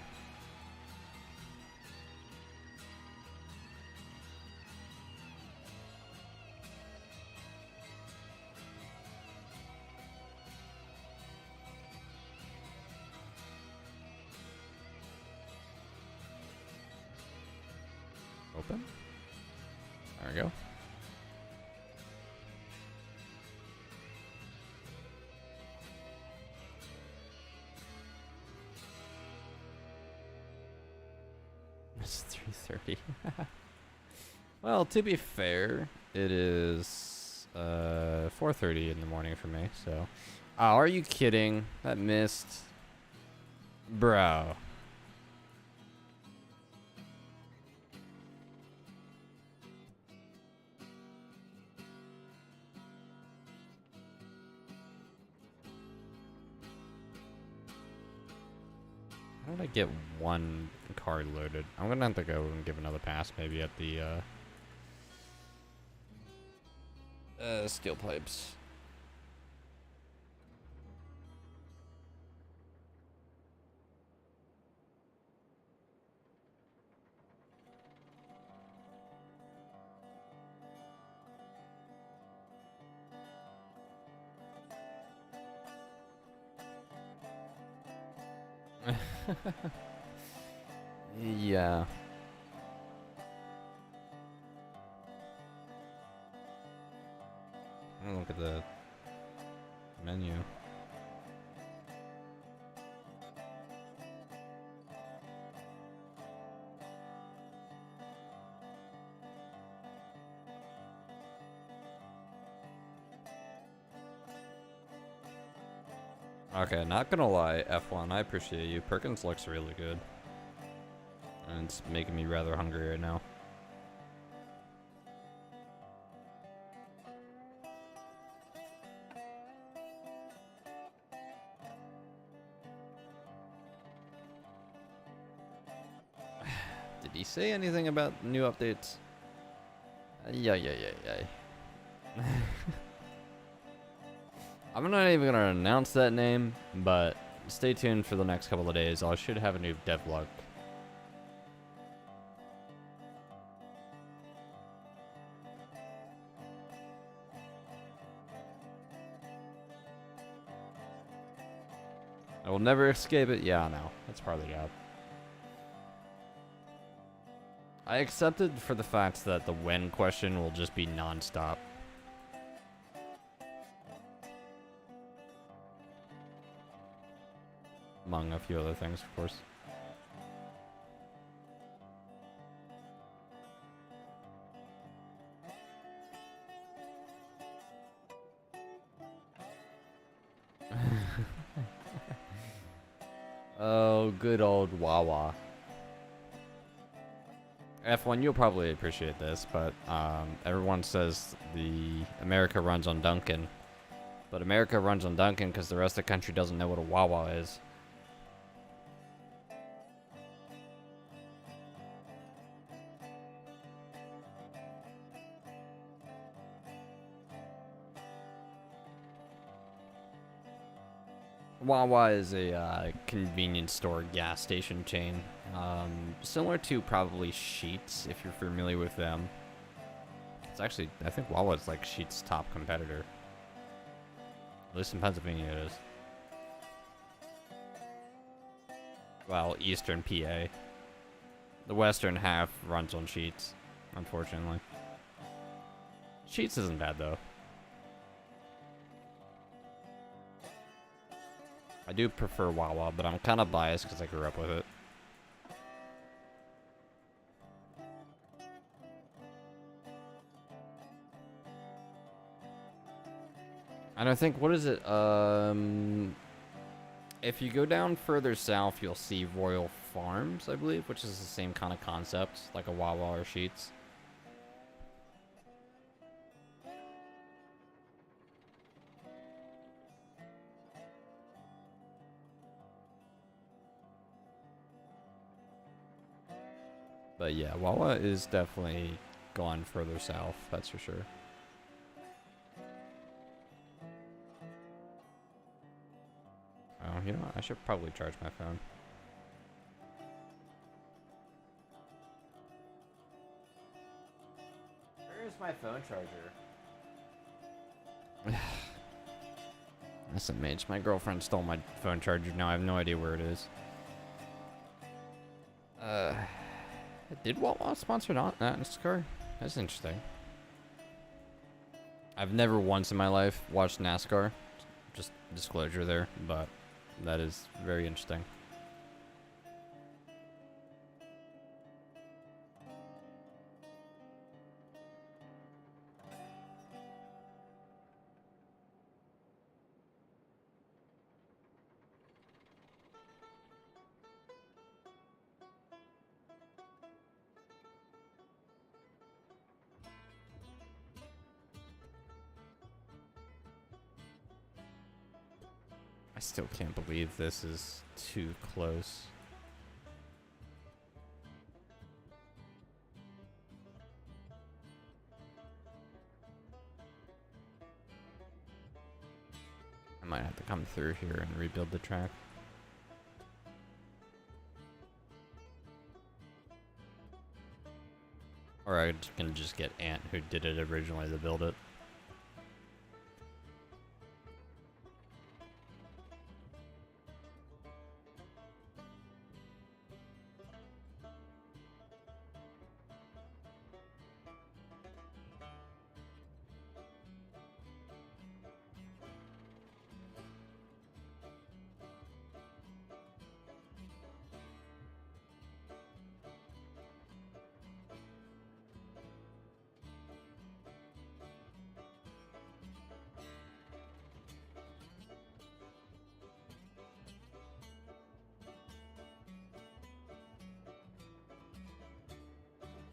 Open. There we go. It's 3:30. Well, to be fair, it is 4:30 in the morning for me, so. Oh, are you kidding? That missed. Bro. How did I get one car loaded? I'm gonna have to go and give another pass maybe at the steel pipes. Yeah. Look at the menu. Okay, not gonna lie, F1, I appreciate you. Perkins looks really good. And it's making me rather hungry right now. Did he say anything about new updates? Yeah. I'm not even gonna announce that name, but stay tuned for the next couple of days. I should have a new devlog. I will never escape it. Yeah, I know. That's part of the job. I accepted for the fact that the when question will just be non-stop. Among a few other things, of course. Oh, good old Wawa. F1, you'll probably appreciate this, but everyone says the America runs on Duncan. But America runs on Duncan because the rest of the country doesn't know what a Wawa is. Wawa is a convenience store gas station chain, similar to probably Sheetz, if you're familiar with them. It's actually, I think Wawa is like Sheetz' top competitor. At least in Pennsylvania it is. Well, Eastern PA. The western half runs on Sheetz, unfortunately. Sheetz isn't bad though. I do prefer Wawa, but I'm kind of biased because I grew up with it. And I think, what is it? If you go down further south, you'll see Royal Farms, I believe, which is the same kind of concept, like a Wawa or Sheetz. But yeah, Wawa is definitely gone further south, that's for sure. Oh, you know what? I should probably charge my phone. Where's my phone charger? Listen, mage, my girlfriend stole my phone charger. Now I have no idea where it is. Did Wawa sponsor NASCAR? That's interesting. I've never once in my life watched NASCAR. Just disclosure there, but that is very interesting. I still can't believe this is too close. I might have to come through here and rebuild the track. Or I can just get Ant, who did it originally, to build it.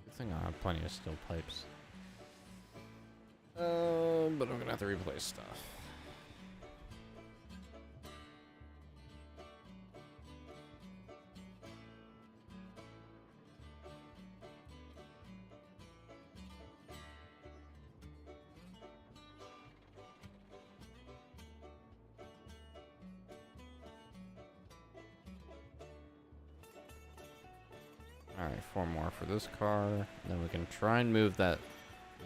I think I have plenty of steel pipes. But I'm gonna have to replace stuff. Alright, 4 more for this car. Then we can try and move that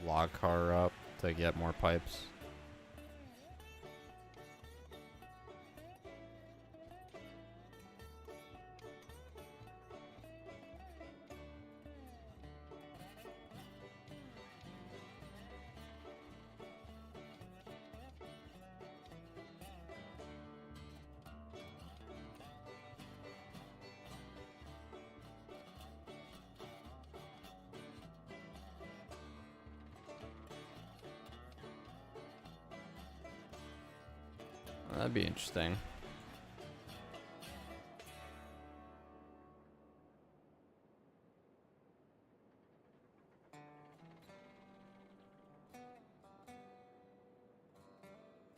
log car up to get more pipes. That'd be interesting.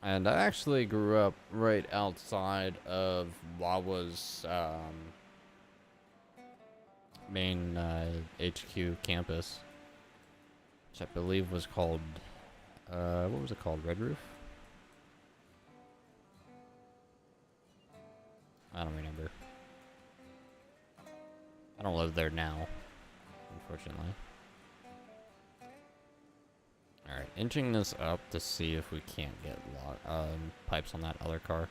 And I actually grew up right outside of Wawa's main HQ campus, which I believe was called, what was it called? Red Roof? I don't live there now, unfortunately. Alright, inching this up to see if we can't get pipes on that other car.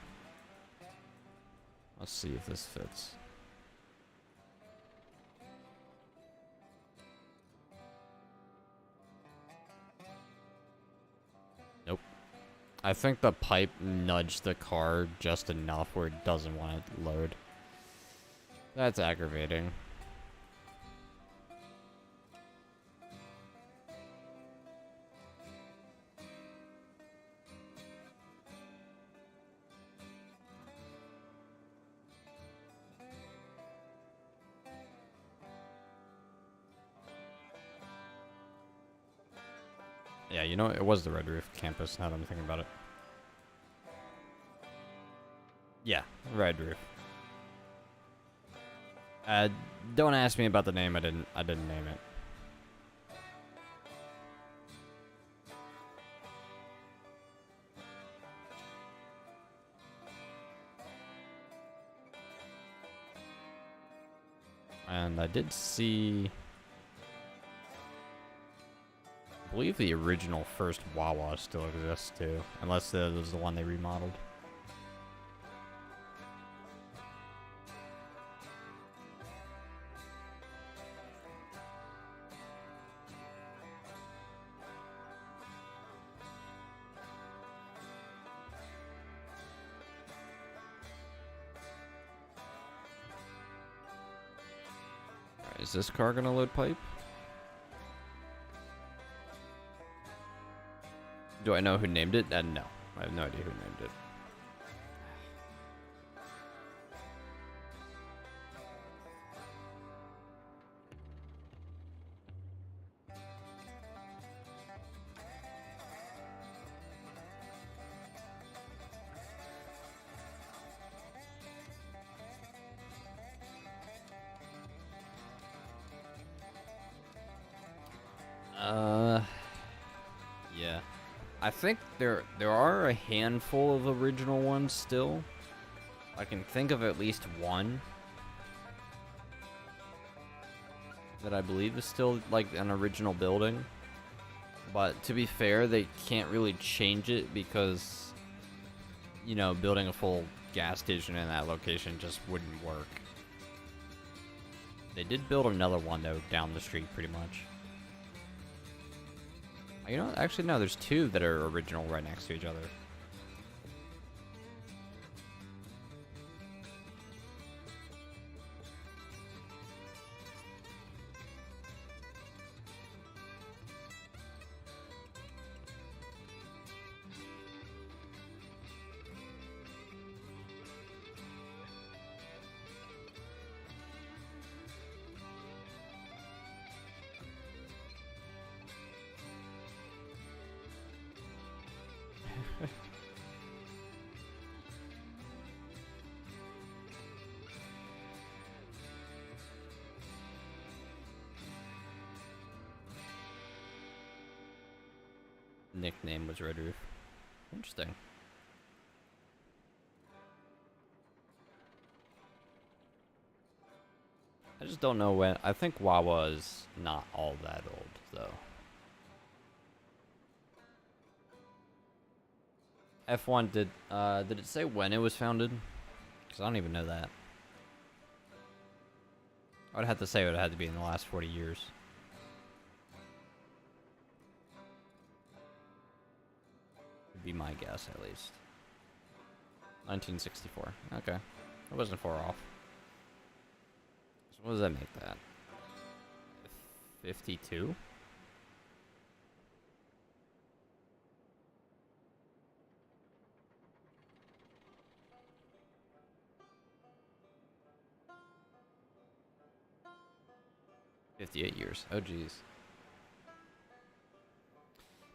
Let's see if this fits. Nope. I think the pipe nudged the car just enough where it doesn't want to load. That's aggravating. Yeah, you know, it was the Red Roof campus, now that I'm thinking about it. Yeah, Red Roof. Don't ask me about the name, I didn't name it. And I did see... I believe the original first Wawa still exists too, unless it was the one they remodeled. Alright, is this car gonna load pipe? Do I know who named it? No. I have no idea who named it. Yeah. I think there are a handful of original ones still. I can think of at least one that I believe is still like an original building. But to be fair, they can't really change it because, you know, building a full gas station in that location just wouldn't work. They did build another one though down the street pretty much. You know, actually no, there's two that are original right next to each other. Nickname was Red Roof. Interesting. I just don't know when. I think Wawa is not all that old, though. F1 did it say when it was founded? Because I don't even know that. I would have to say it would have had to be in the last 40 years. Would be my guess, at least. 1964. Okay. It wasn't far off. So what does that make that? 52? $58 years. Oh, geez.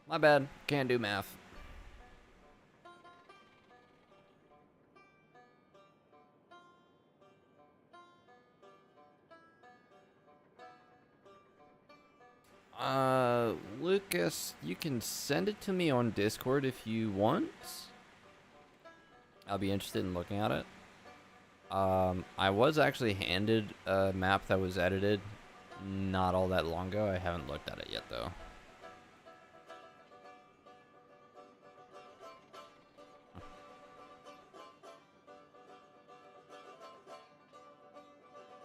My bad. Can't do math. Lucas, you can send it to me on Discord if you want. I'll be interested in looking at it. I was actually handed a map that was edited not all that long ago. I haven't looked at it yet, though.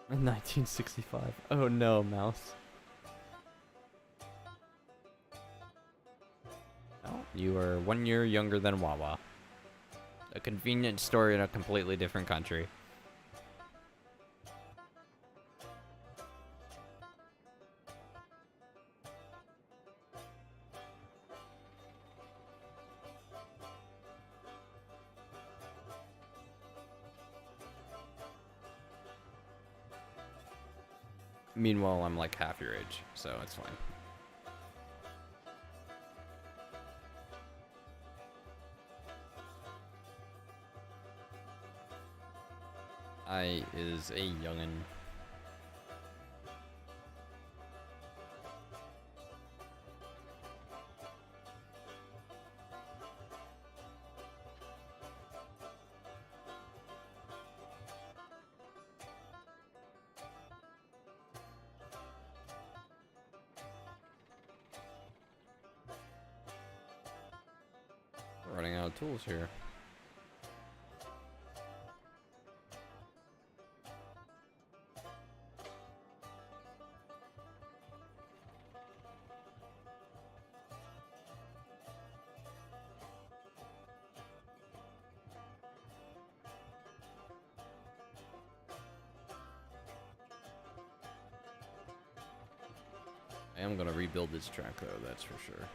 In 1965. Oh no, mouse. Oh, you are 1 year younger than Wawa. A convenient story in a completely different country. Meanwhile, I'm like half your age, so it's fine. I is a youngin'. Running out of tools here. I am gonna rebuild this track though, that's for sure.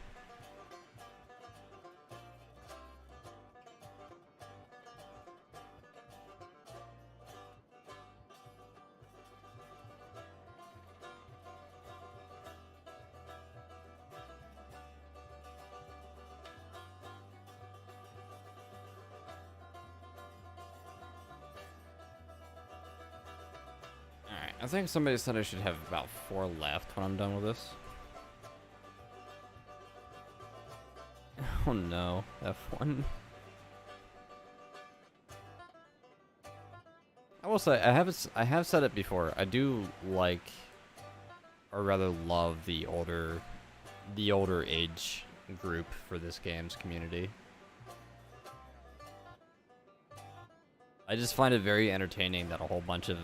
Alright, I think somebody said I should have about 4 left when I'm done with this. Oh no, F1. I will say, I have said it before, I do like, or rather love the older age group for this game's community. I just find it very entertaining that a whole bunch of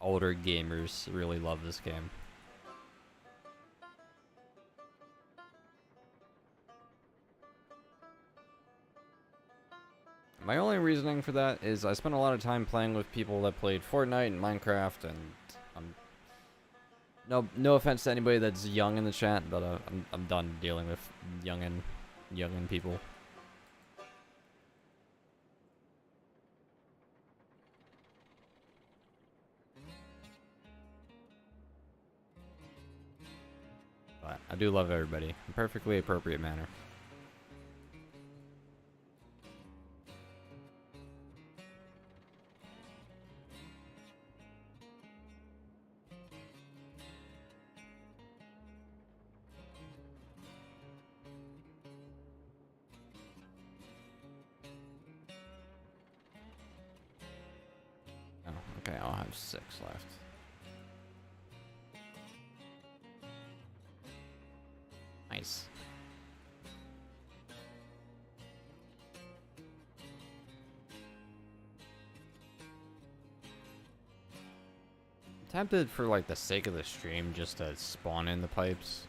older gamers really love this game. My only reasoning for that is I spent a lot of time playing with people that played Fortnite and Minecraft, and no offense to anybody that's young in the chat, but I'm done dealing with youngin' people. But I do love everybody in a perfectly appropriate manner. Oh, okay, I'll have 6 left. Nice. I'm tempted for like the sake of the stream just to spawn in the pipes.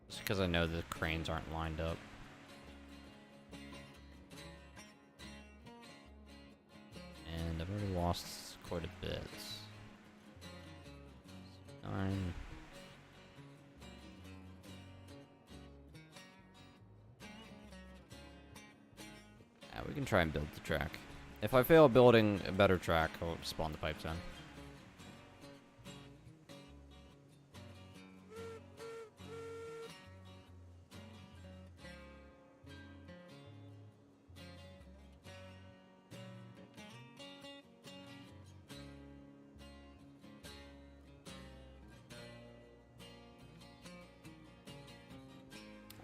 Just because I know the cranes aren't lined up. And I've already lost quite a bit. 9. Yeah, we can try and build the track. If I fail building a better track, I'll spawn the pipes in.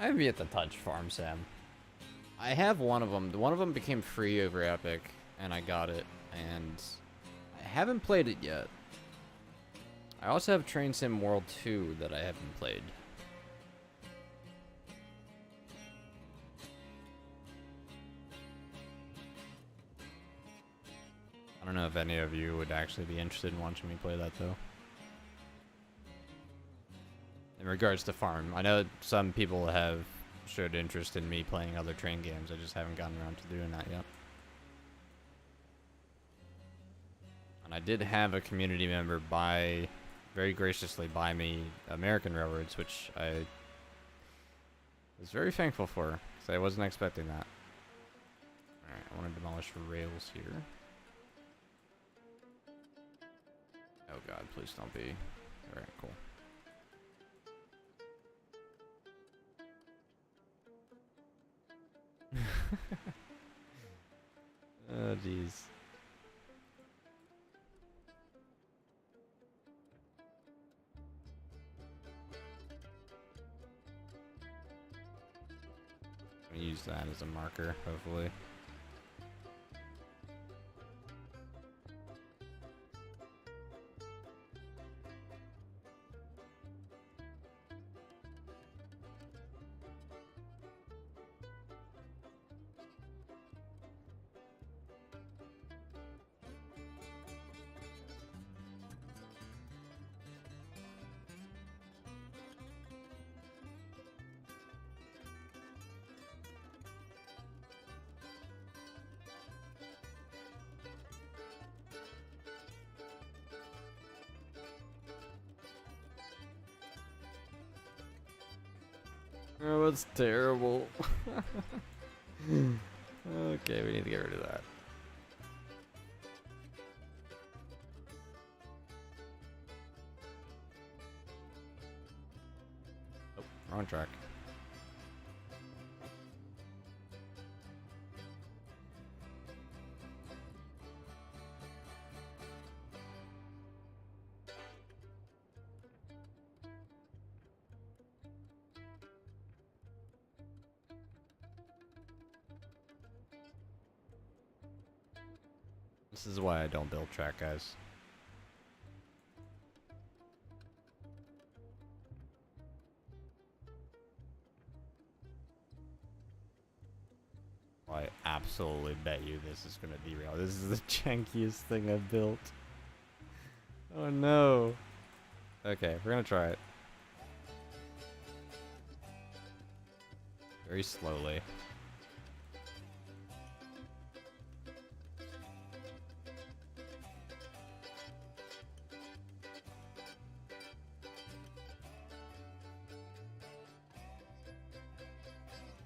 I have yet to touch Farm Sim. I have one of them. One of them became free over Epic, and I got it, and I haven't played it yet. I also have Train Sim World 2 that I haven't played. I don't know if any of you would actually be interested in watching me play that, though. In regards to Farm, I know some people have showed interest in me playing other train games. I just haven't gotten around to doing that yet. And I did have a community member very graciously buy me American Railroads, which I was very thankful for, because I wasn't expecting that. Alright, I want to demolish rails here. Oh god, please don't be. Alright, cool. Oh, jeez. I'm gonna use that as a marker, hopefully. Oh, that's terrible. Okay, we need to get rid of that. Oh, wrong track. This is why I don't build track, guys. I absolutely bet you this is gonna derail. This is the jankiest thing I've built. Oh no. Okay, we're gonna try it. Very slowly.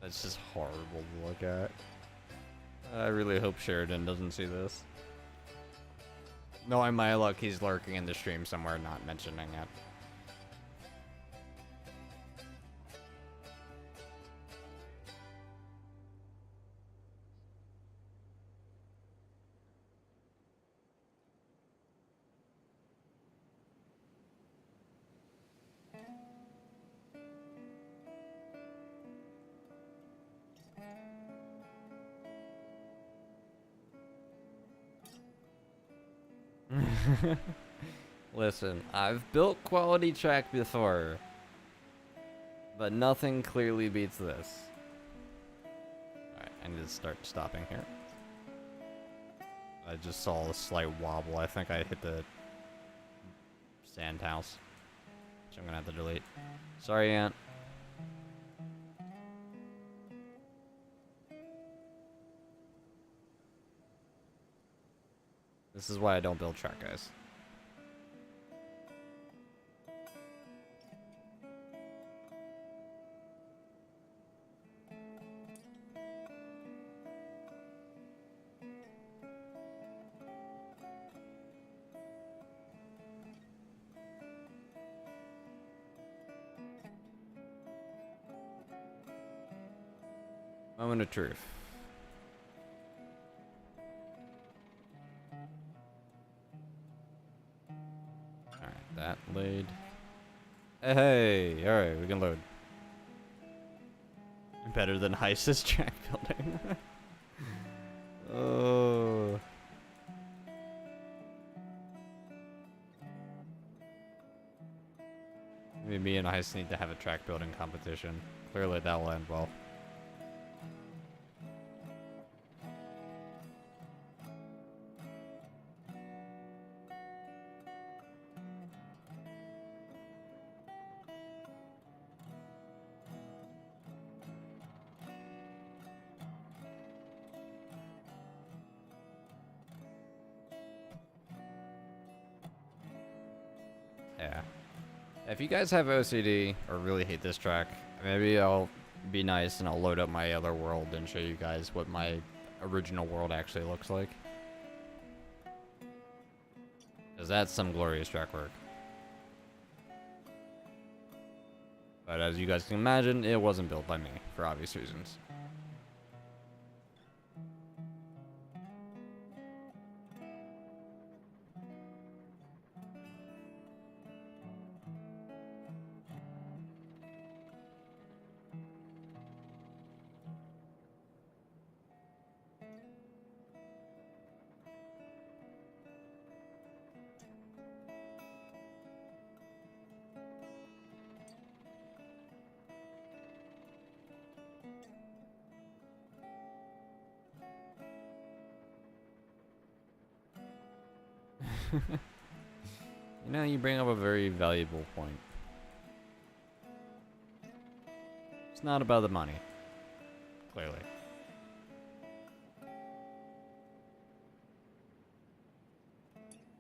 That's just horrible to look at. I really hope Sheridan doesn't see this. Knowing my luck, he's lurking in the stream somewhere, not mentioning it. Listen, I've built quality track before, but nothing clearly beats this. Alright, I need to start stopping here. I just saw a slight wobble. I think I hit the sand house, which I'm gonna have to delete. Sorry, Aunt. This is why I don't build track, guys. Moment of truth. Alright, that laid. Hey, alright, we can load. Better than Heist's track building. Oh. Maybe me and Heist need to have a track building competition. Clearly that will end well. Yeah. If you guys have OCD or really hate this track, maybe I'll be nice and I'll load up my other world and show you guys what my original world actually looks like. Because that's some glorious track work. But as you guys can imagine, it wasn't built by me, for obvious reasons. You know, you bring up a very valuable point. It's not about the money. Clearly.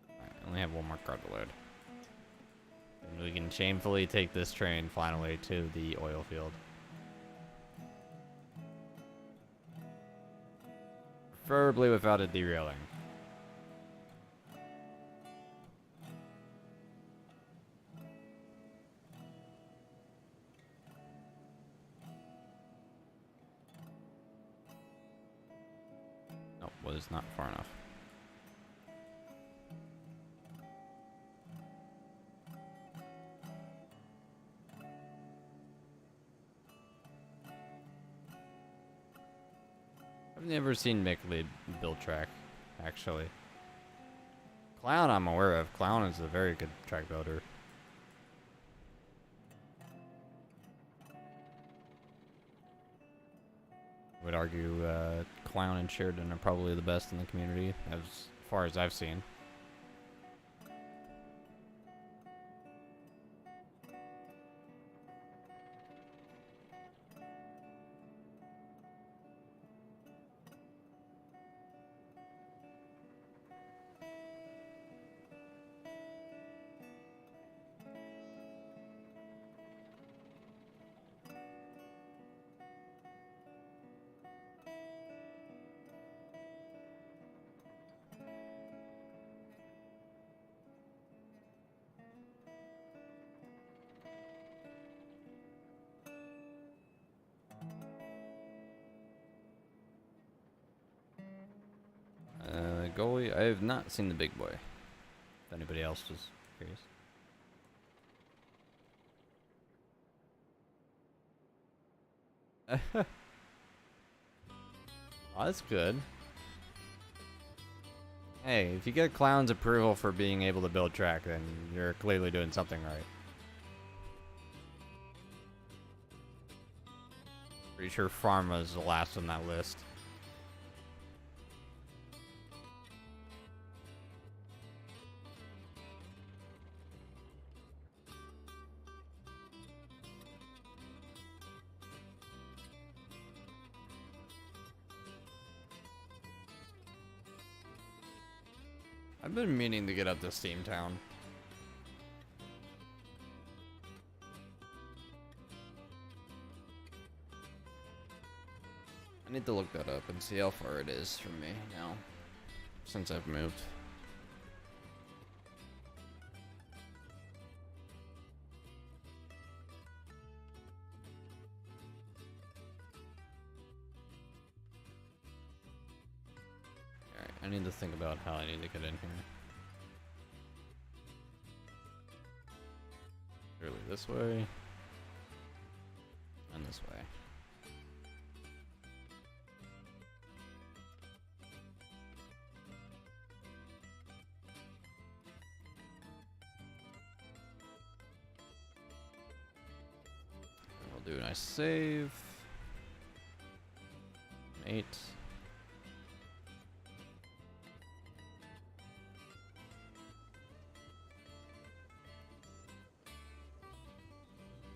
Alright, I only have one more card to load. And we can shamefully take this train finally to the oil field. Preferably without it derailing. Was not far enough. I've never seen Mick build track, actually. Clown I'm aware of. Clown is a very good track builder. I would argue Clown and Sheridan are probably the best in the community, as far as I've seen. Goalie, I have not seen the big boy. If anybody else was curious. Oh, that's good. Hey, if you get Clown's approval for being able to build track, then you're clearly doing something right. Pretty sure Pharma's the last on that list. I've been meaning to get up to Steamtown. I need to look that up and see how far it is from me now, since I've moved. Alright, I need to think about how I need to get in here. Really this way, and this way. do a nice save. 8.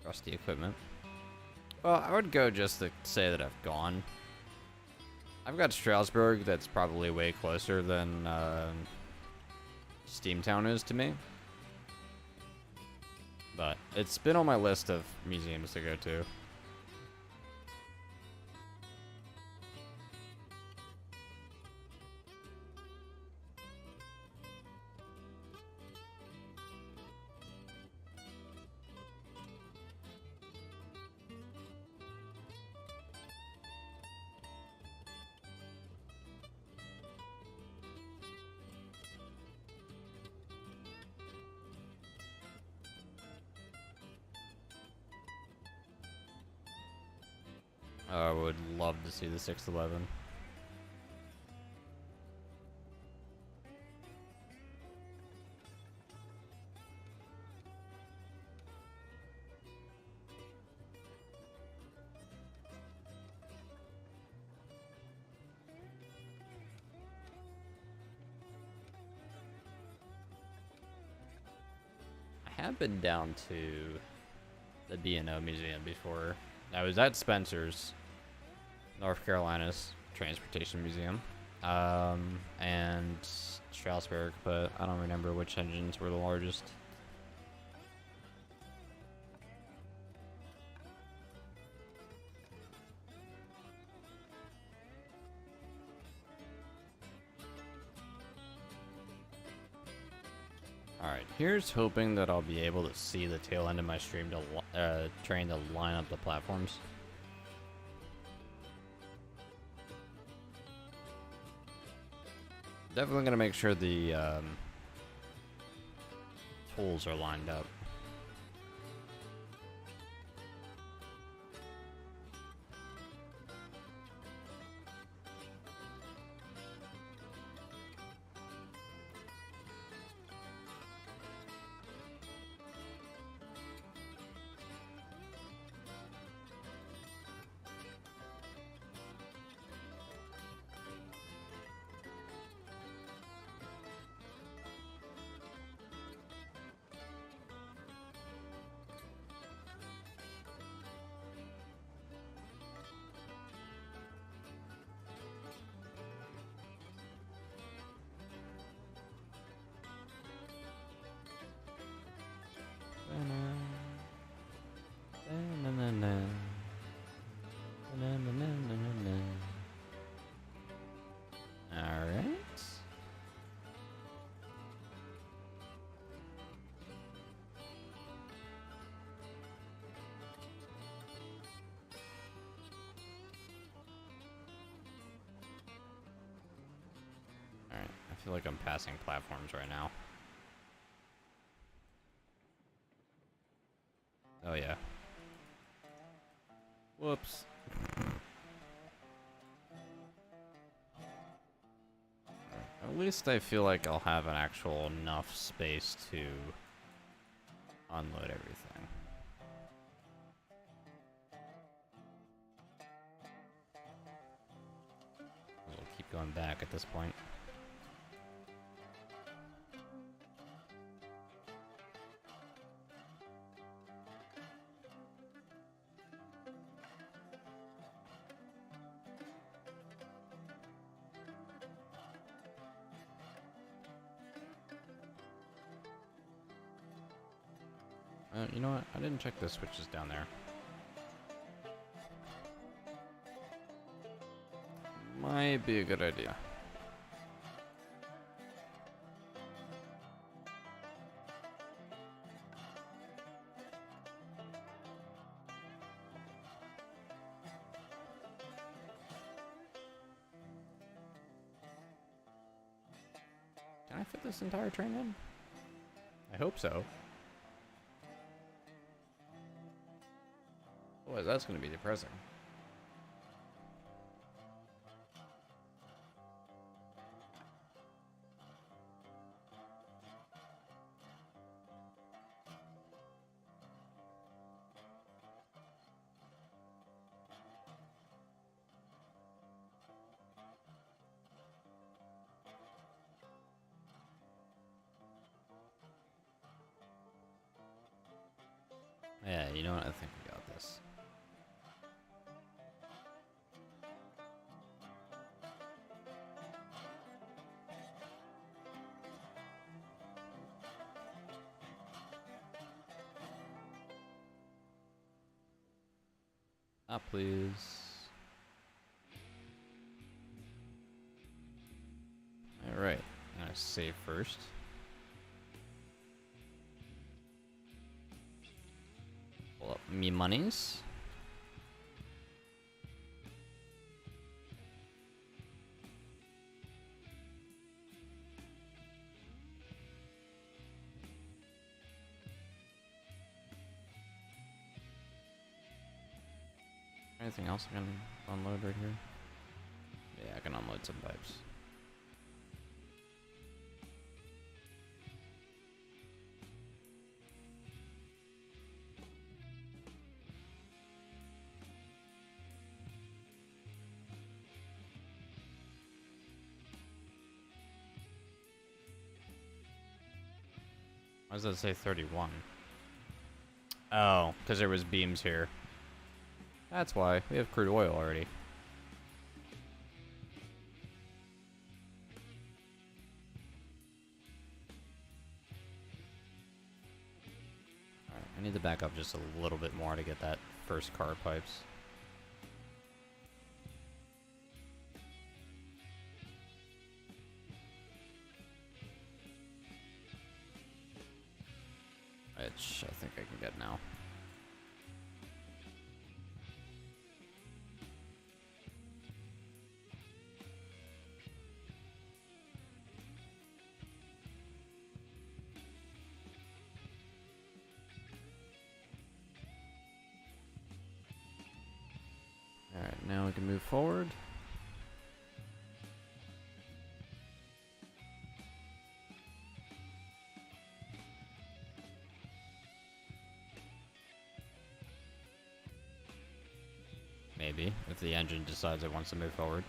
Rusty equipment. Well, I would go just to say that I've gone. I've got Strasbourg that's probably way closer than Steamtown is to me. But it's been on my list of museums to go to. I would love to see the 611. I have been down to the B&O Museum before. I was at Spencer's, North Carolina's Transportation Museum, and Strasbourg, but I don't remember which engines were the largest. Alright, here's hoping that I'll be able to see the tail end of my stream to train to line up the platforms. Definitely gonna make sure the tools are lined up. I feel like I'm passing platforms right now. Oh yeah. Whoops. At least I feel like I'll have an actual enough space to unload everything. We'll keep going back at this point. You know what? I didn't check the switches down there. Might be a good idea. Can I fit this entire train in? I hope so. Boy, that's going to be depressing. Yeah, you know what? I think we got this. Up, please. Alright, I'm gonna save first. Pull up me monies. Anything else I can unload right here? Yeah, I can unload some pipes. Why does that say 31? Oh, because there was beams here. That's why. We have crude oil already. Alright, I need to back up just a little bit more to get that first car pipes. Which I think I can get now. Alright, now we can move forward. Maybe, if the engine decides it wants to move forward.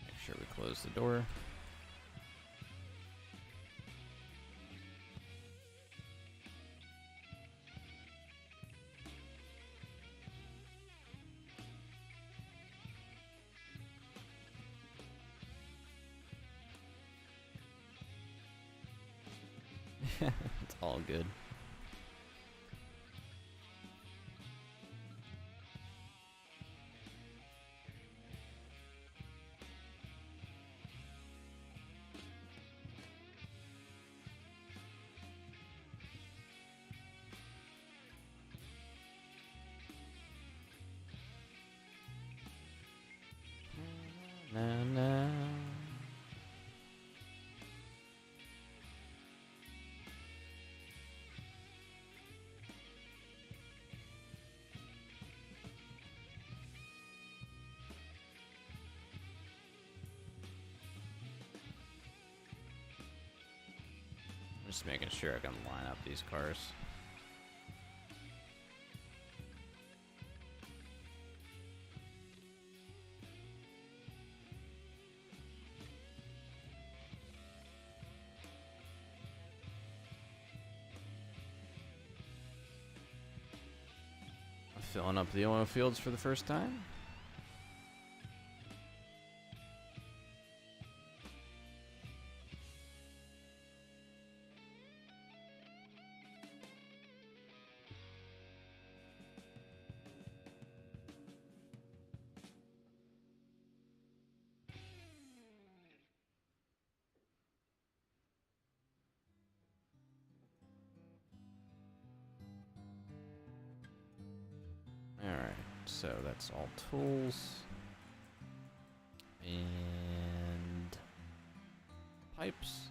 Make sure we close the door. It's all good. Na, na. Just making sure I can line up these cars. Filling up the oil fields for the first time. Alright, so that's all tools. And pipes.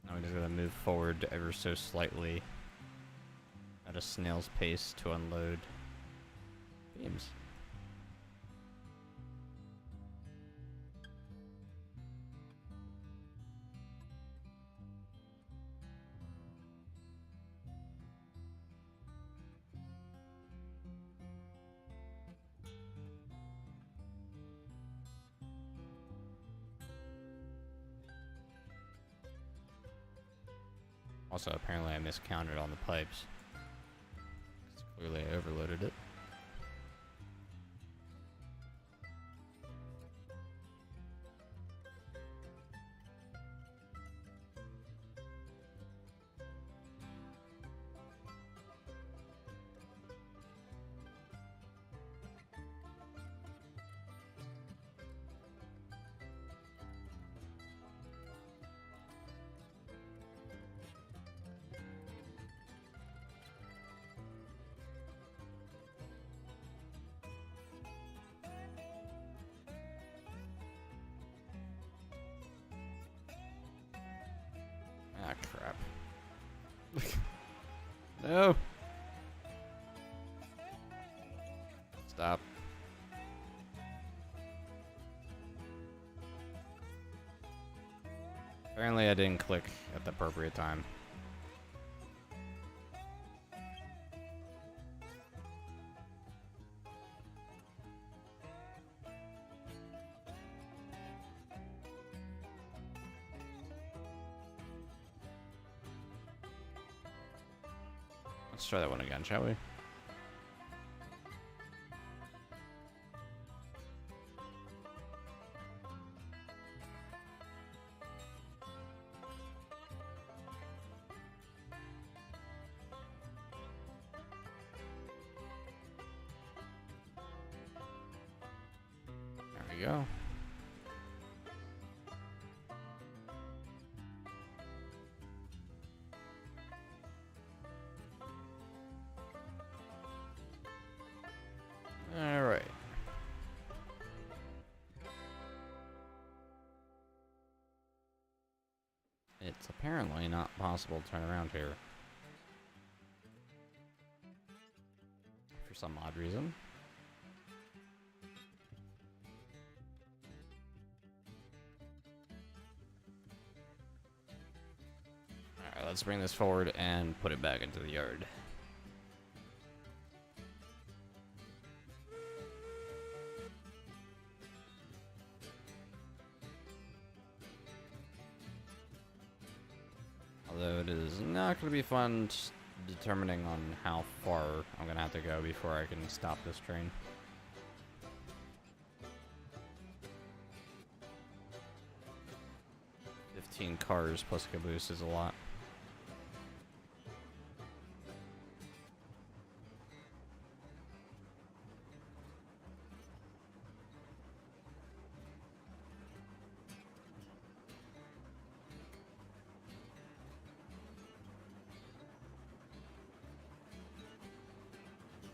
Now we're just gonna move forward ever so slightly. at a snail's pace to unload beams. Also, apparently I miscounted on the pipes. Clearly I overloaded it. Ah, crap. No! Stop. Apparently I didn't click at the appropriate time. Let's try that one again, shall we? There we go. All right. It's apparently not possible to turn around here. For some odd reason. Alright, let's bring this forward and put it back into the yard. Although it is not going to be fun determining on how far I'm going to have to go before I can stop this train. "15 cars plus caboose is a lot.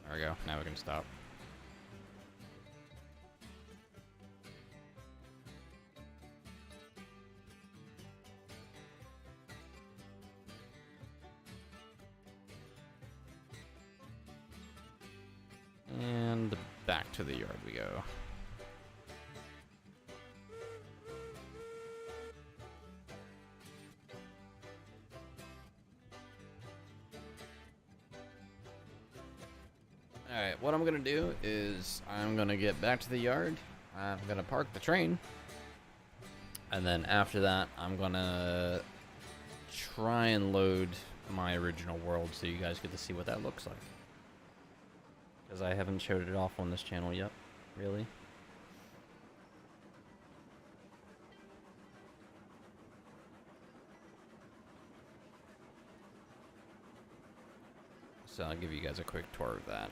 There we go. Now we can stop. And back to the yard we go. Alright, what I'm gonna do is I'm gonna get back to the yard. I'm gonna park the train. And then after that, I'm gonna try and load my original world so you guys get to see what that looks like. Because I haven't showed it off on this channel yet, really. So I'll give you guys a quick tour of that.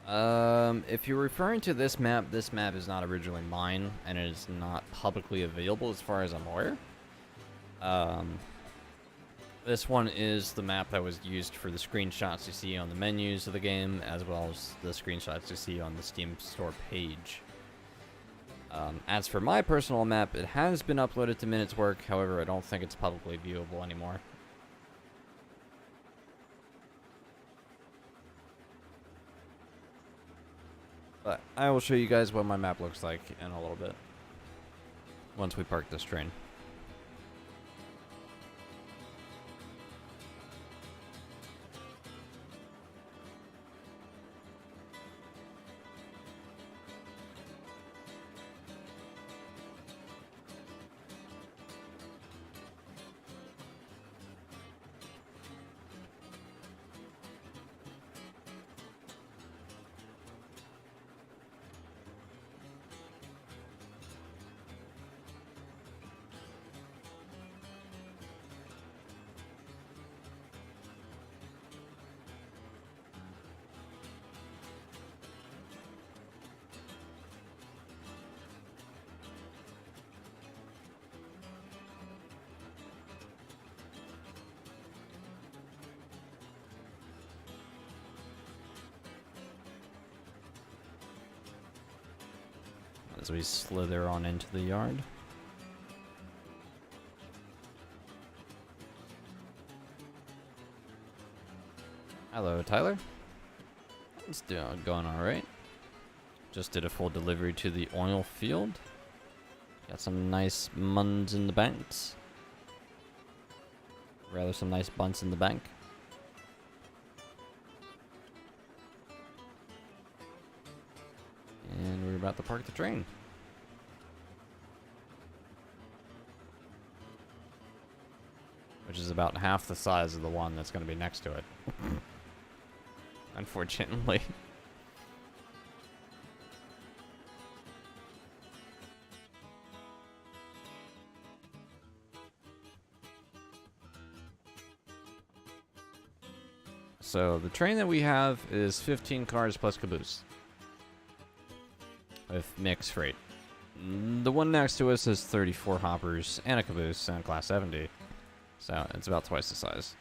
If you're referring to this map is not originally mine, and it is not publicly available as far as I'm aware. This one is the map that was used for the screenshots you see on the menus of the game, as well as the screenshots you see on the Steam store page. As for my personal map, it has been uploaded to Minutes Work, however, I don't think it's publicly viewable anymore. But I will show you guys what my map looks like in a little bit, once we park this train. As we slither on into the yard. Hello, Tyler. It's going alright. Just did a full delivery to the oil field. Got some nice muns in the banks. Rather, some nice bunts in the bank. And we're about to park the train. Which is about half the size of the one that's going to be next to it. Unfortunately. So the train that we have is 15 cars plus caboose. With mixed freight. The one next to us is 34 hoppers and a caboose and class 70. So it's about twice the size.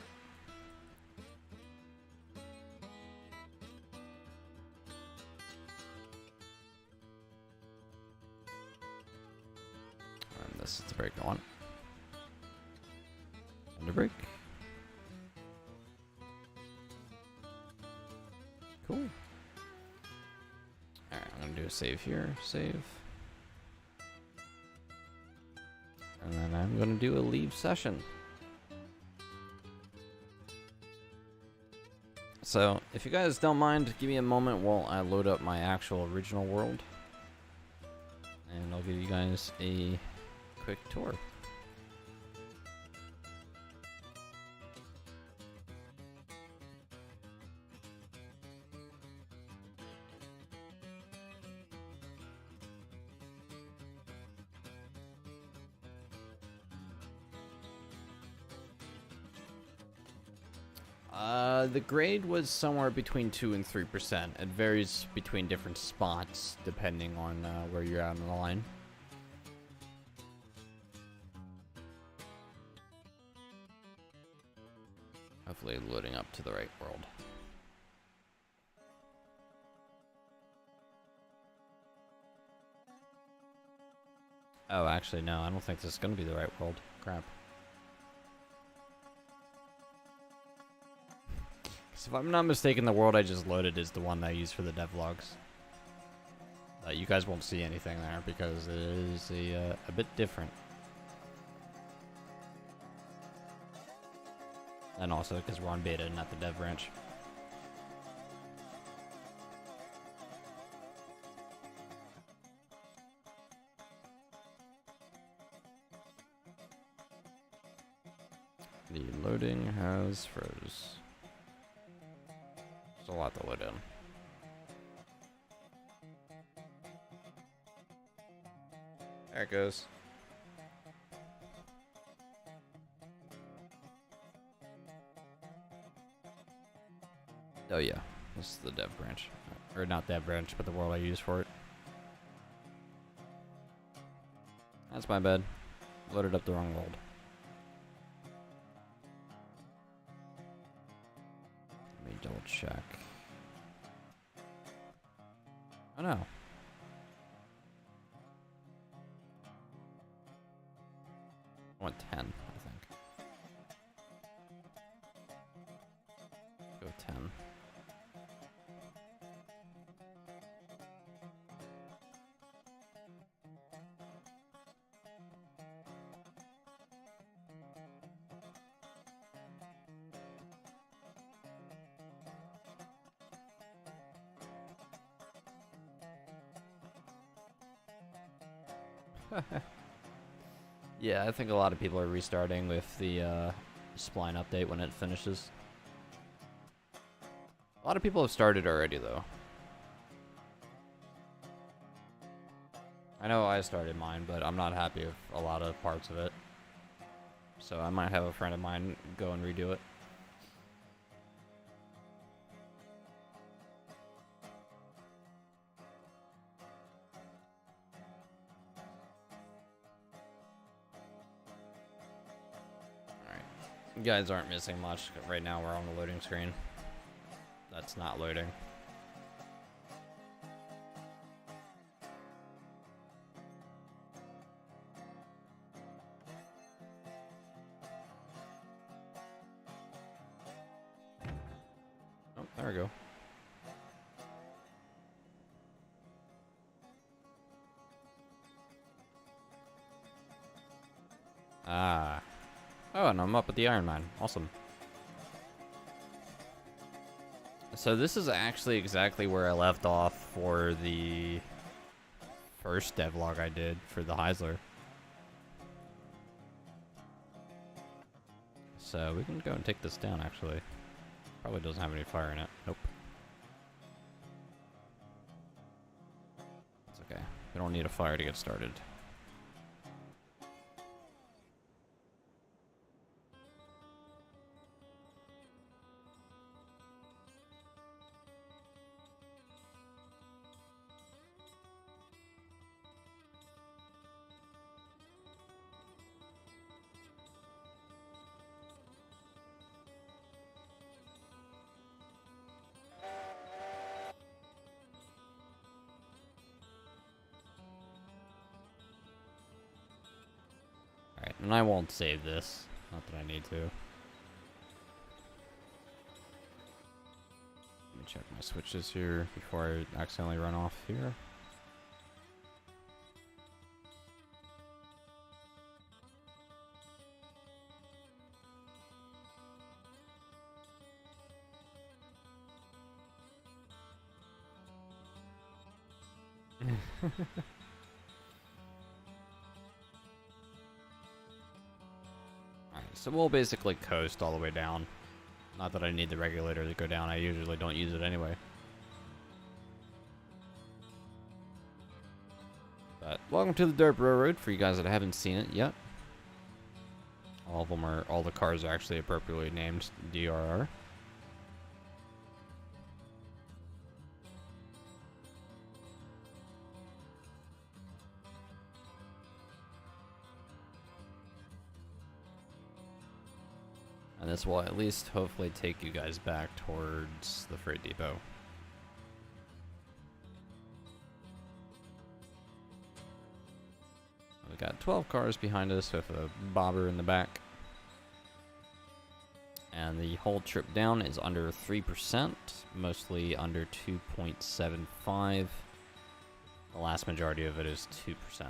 And this is the brake on. Under brake. Cool. Alright, I'm gonna do a save here. Save. And then I'm gonna do a leave session. So, if you guys don't mind, give me a moment while I load up my actual original world. And I'll give you guys a quick tour. The grade was somewhere between 2 and 3%. It varies between different spots depending on where you're at on the line. Hopefully loading up to the right world. Oh, actually, no, I don't think this is going to be the right world. Crap. If I'm not mistaken, the world I just loaded is the one that I used for the devlogs. You guys won't see anything there because it is a bit different. And also because we're on beta and not the dev branch. The loading has froze. There's a lot to load in. There it goes. Oh yeah, this is the dev branch. Or not that branch, but the world I use for it. That's my bad. Loaded up the wrong world. Let me double check. Oh no. I want 10, I think. Go 10. Yeah, I think a lot of people are restarting with the spline update when it finishes. A lot of people have started already, though. I know I started mine, but I'm not happy with a lot of parts of it. So I might have a friend of mine go and redo it. You guys aren't missing much. Right now we're on the loading screen. That's not loading. Oh, there we go. Ah. Oh, and I'm up at the Iron Mine. Awesome. So this is actually exactly where I left off for the first devlog I did for the Heisler. So we can go and take this down, actually. Probably doesn't have any fire in it. Nope. It's okay. We don't need a fire to get started. Alright, and I won't save this. Not that I need to. Let me check my switches here before I accidentally run off here. So we'll basically coast all the way down. Not that I need the regulator to go down. I usually don't use it anyway. But welcome to the Dirt Railroad for you guys that haven't seen it yet. All the cars are actually appropriately named DRR. And this will at least hopefully take you guys back towards the freight depot. We got 12 cars behind us with a bobber in the back. And the whole trip down is under 3%, mostly under 2.75. The last majority of it is 2%.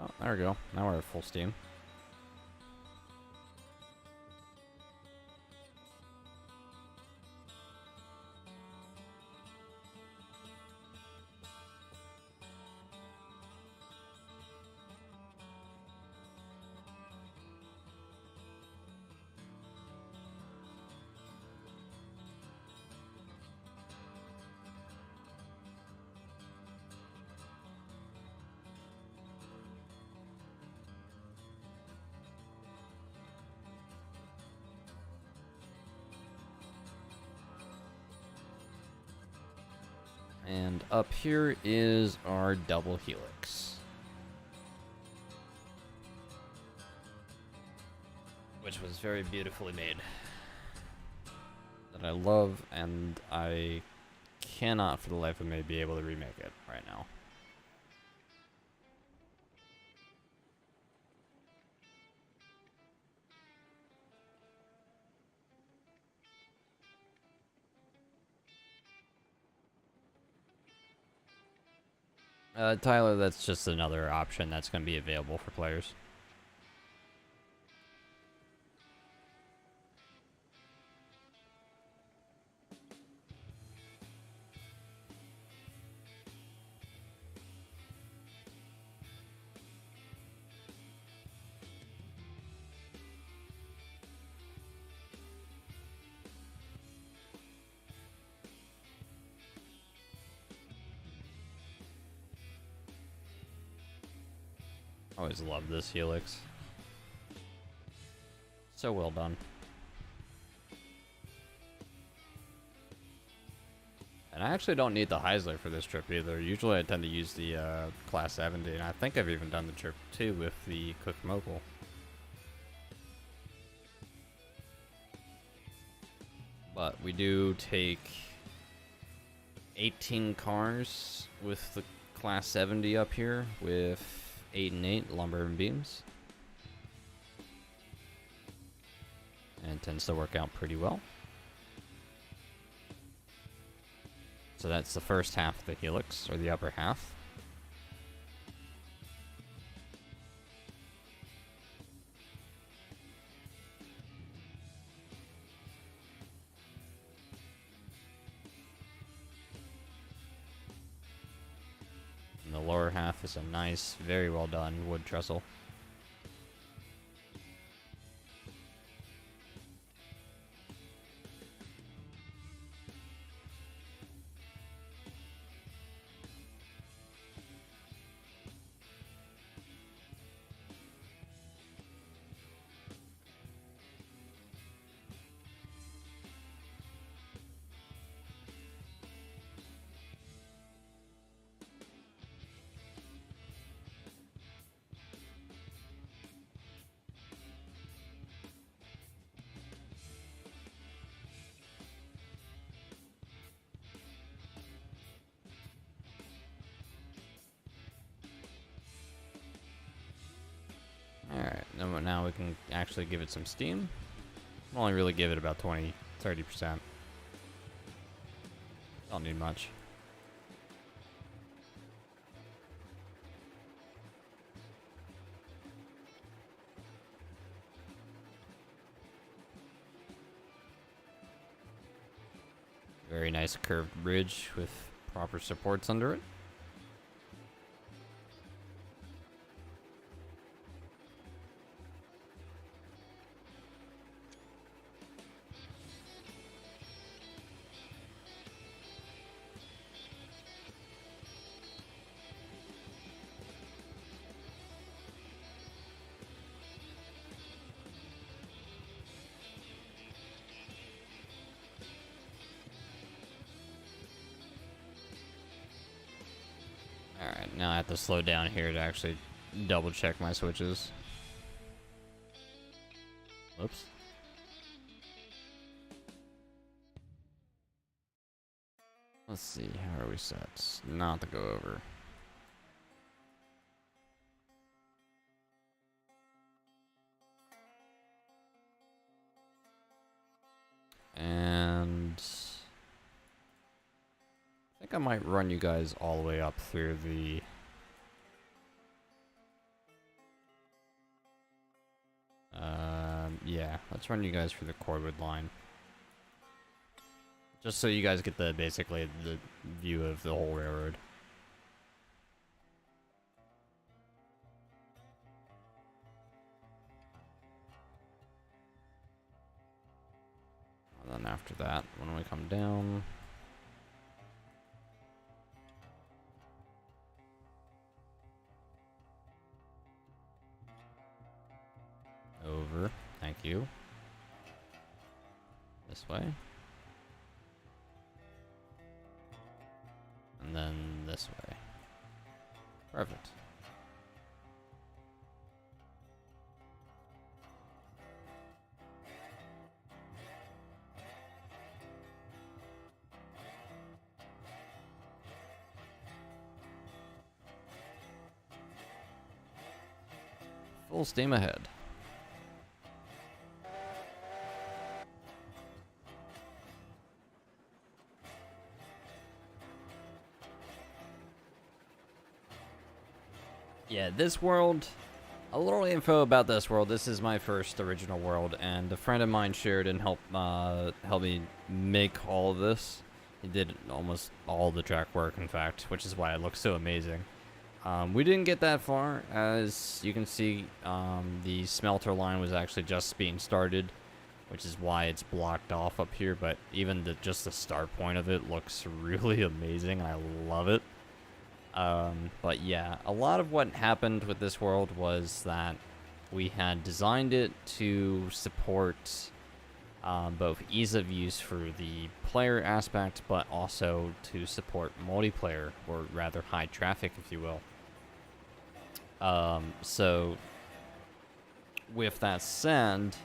Oh, there we go. Now we're at full steam. And up here is our double helix, which was very beautifully made. That I love, and I cannot for the life of me be able to remake it right now. Tyler, that's just another option that's going to be available for players. Always love this helix. So well done. And I actually don't need the Heisler for this trip either. Usually I tend to use the Class 70, and I think I've even done the trip too with the Cook Mogul. But we do take 18 cars with the Class 70 up here with 8 and 8 lumber and beams. And it tends to work out pretty well. So that's the first half of the helix, or the upper half. And the lower half is a nice, very well done wood trestle. Alright, now we can actually give it some steam. We'll only really give it about 20-30%. Don't need much. Very nice curved bridge with proper supports under it. Alright, now I have to slow down here to actually double check my switches. Whoops. Let's see, how are we set? Not to go over. And I think I might run you guys all the way up through the yeah, let's run you guys through the cordwood line. Just so you guys get the basically the view of the whole railroad. And then after that, when we come down, over, thank you. This way. this way. Perfect. Full steam ahead. Yeah, this world, a little info about this world. This is my first original world, and a friend of mine shared and helped me make all of this. He did almost all the track work, in fact, which is why it looks so amazing. We didn't get that far. As you can see, the smelter line was actually just being started, which is why it's blocked off up here, but even just the start point of it looks really amazing. I love it. But yeah, a lot of what happened with this world was that we had designed it to support both ease of use for the player aspect, but also to support multiplayer, or rather high traffic, if you will. So with that said,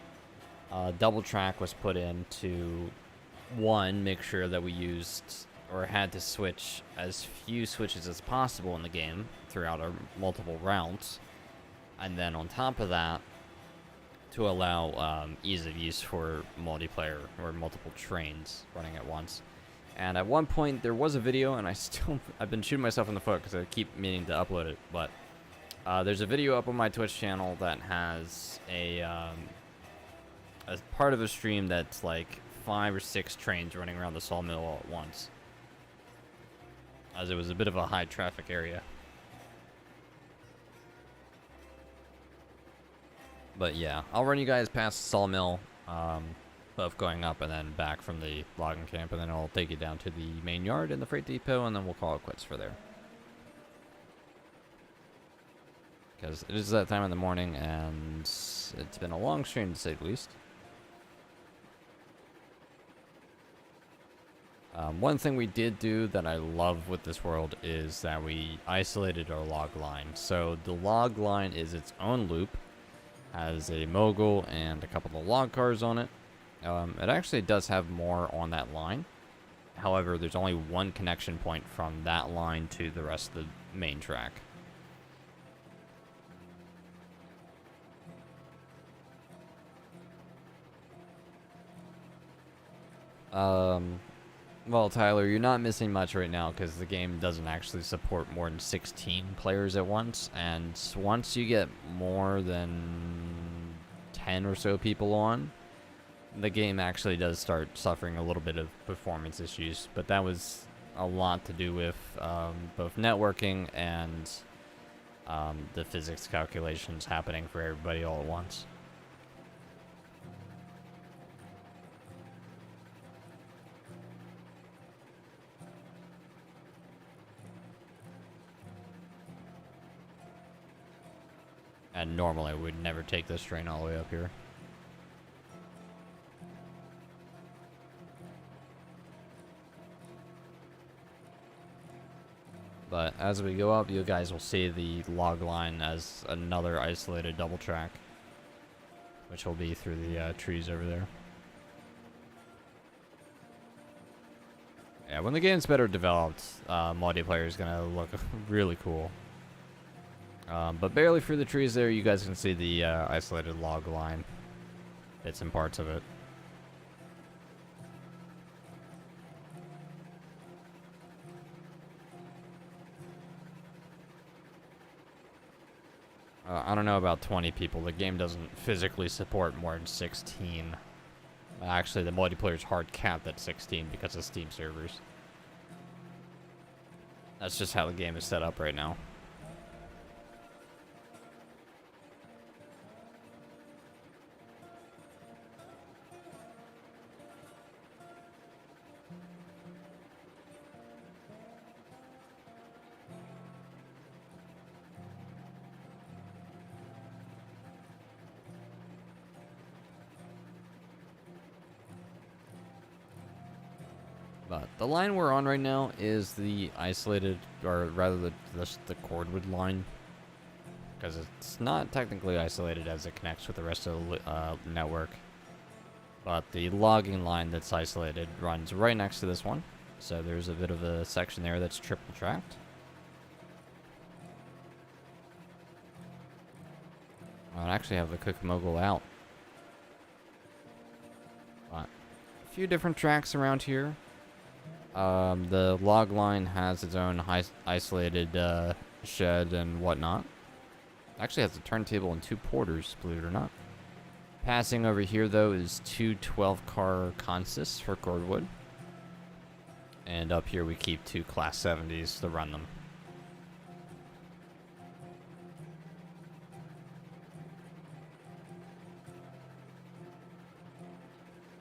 double track was put in to, one, make sure that we used or had to switch as few switches as possible in the game throughout our multiple routes, and then on top of that, to allow ease of use for multiplayer or multiple trains running at once. And at one point there was a video, and I've been shooting myself in the foot because I keep meaning to upload it, but there's a video up on my Twitch channel that has as part of a stream that's like 5 or 6 trains running around the Sawmill all at once, as it was a bit of a high traffic area. But yeah, I'll run you guys past Sawmill, both going up and then back from the logging camp, and then I'll take you down to the main yard and the freight depot, and then we'll call it quits for there. Because it is that time in the morning, and it's been a long stream to say the least. One thing we did do that I love with this world is that we isolated our log line. So the log line is its own loop, has a mogul and a couple of log cars on it. It actually does have more on that line. However, there's only one connection point from that line to the rest of the main track. Well, Tyler, you're not missing much right now because the game doesn't actually support more than 16 players at once, and once you get more than 10 or so people on, the game actually does start suffering a little bit of performance issues, but that was a lot to do with both networking and the physics calculations happening for everybody all at once. And normally we'd never take this train all the way up here. But as we go up, you guys will see the log line as another isolated double track, which will be through the trees over there. Yeah, when the game's better developed, multiplayer is gonna look really cool. But barely through the trees there, you guys can see the isolated log line, bits and parts of it. I don't know about 20 people. The game doesn't physically support more than 16. Actually, the multiplayer is hard capped at 16 because of Steam servers. That's just how the game is set up right now. But the line we're on right now is the isolated, or rather the cordwood line, because it's not technically isolated as it connects with the rest of the network. But the logging line that's isolated runs right next to this one, so there's a bit of a section there that's triple tracked. I actually have the Cook-Mogul out. But a few different tracks around here. The log line has its own isolated shed and whatnot. Actually has a turntable and 2 porters, believe it or not. Passing over here, though, is 2 12-car consists for cordwood. And up here we keep 2 Class 70s to run them.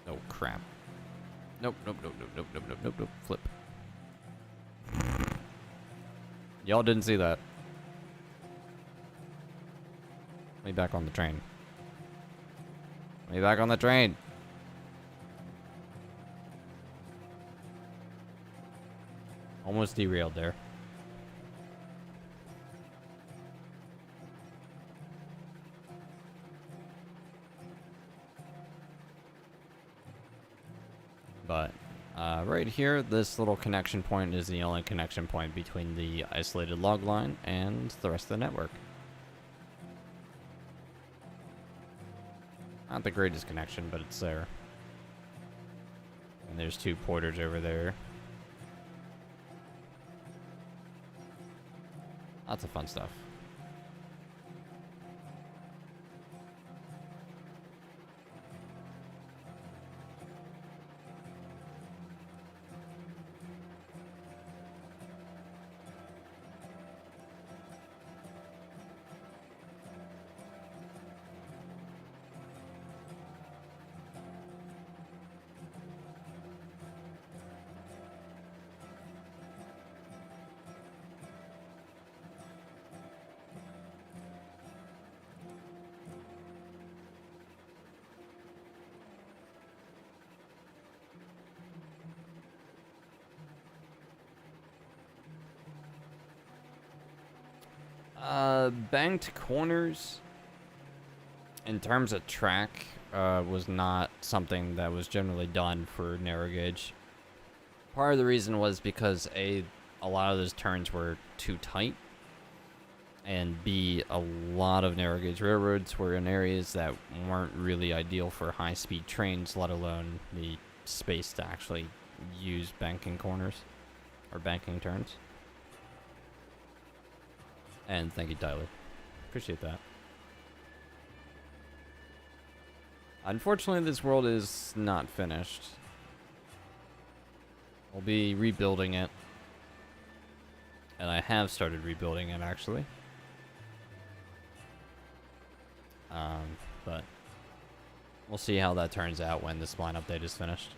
Oh, crap. Nope. Flip. Y'all didn't see that. Let me back on the train. Let me back on the train. Almost derailed there. But right here, this little connection point is the only connection point between the isolated log line and the rest of the network. Not the greatest connection, but it's there. And there's 2 porters over there. Lots of fun stuff. Banked corners, in terms of track, was not something that was generally done for narrow gauge. Part of the reason was because A, a lot of those turns were too tight, and B, a lot of narrow gauge railroads were in areas that weren't really ideal for high-speed trains, let alone the space to actually use banking corners, or banking turns. And thank you, Tyler. Appreciate that. Unfortunately, this world is not finished. We'll be rebuilding it. And I have started rebuilding it, actually. But we'll see how that turns out when this line update is finished.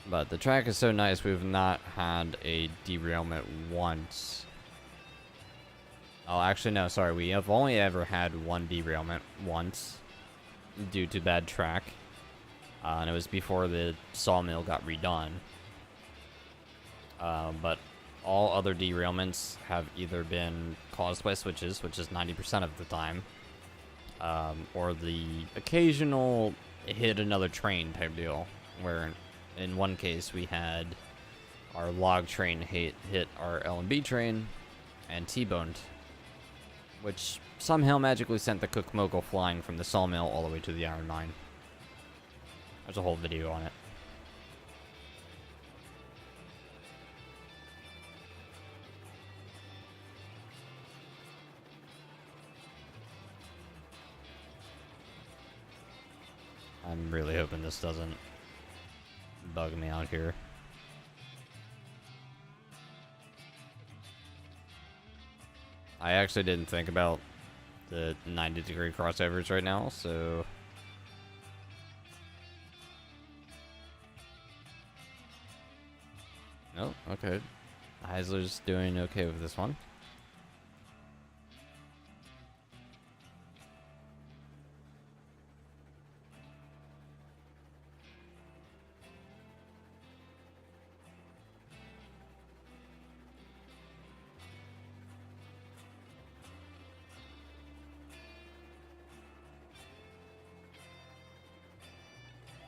But the track is so nice, we've not had a derailment once. Oh, actually, no, sorry. We have only ever had 1 derailment once due to bad track. And it was before the Sawmill got redone. But all other derailments have either been caused by switches, which is 90% of the time, or the occasional hit another train type deal, where in one case we had our log train hit our L&B train and T-boned, which somehow magically sent the Cook-Mogul flying from the Sawmill all the way to the Iron Mine. There's a whole video on it. I'm really hoping this doesn't bug me out here. I actually didn't think about the 90-degree crossovers right now, so... Oh, okay. I Eisler's doing okay with this one.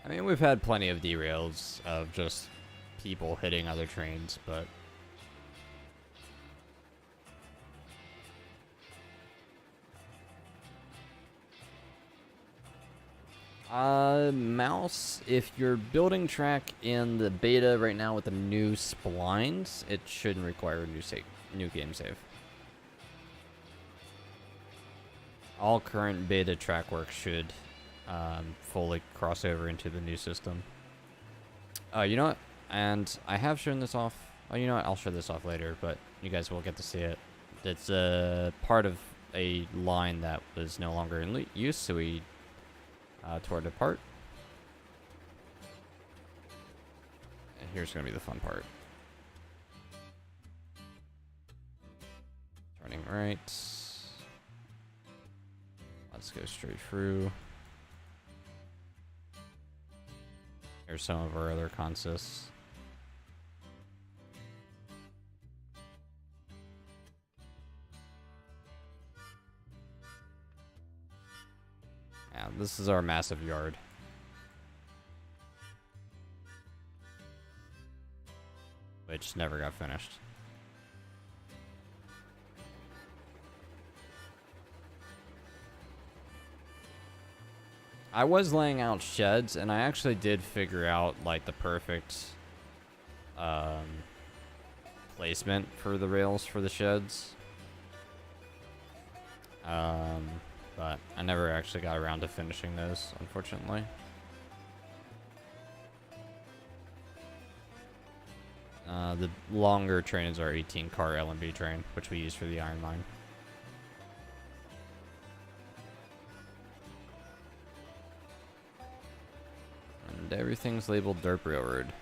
I mean, we've had plenty of derails of just people hitting other trains, but mouse, if you're building track in the beta right now with the new splines, it shouldn't require a new game save. All current beta track work should fully cross over into the new system. You know what? And I have shown this off. Oh, you know what? I'll show this off later, but you guys will get to see it. It's part of a line that was no longer in use, so we tore it apart. And here's going to be the fun part. Turning right. Let's go straight through. Here's some of our other consists. Yeah, this is our massive yard. Which never got finished. I was laying out sheds, and I actually did figure out, like, the perfect placement for the rails for the sheds. But I never actually got around to finishing those, unfortunately. The longer train is our 18-car LMB train, which we use for the iron mine. And everything's labeled Dirt Railroad.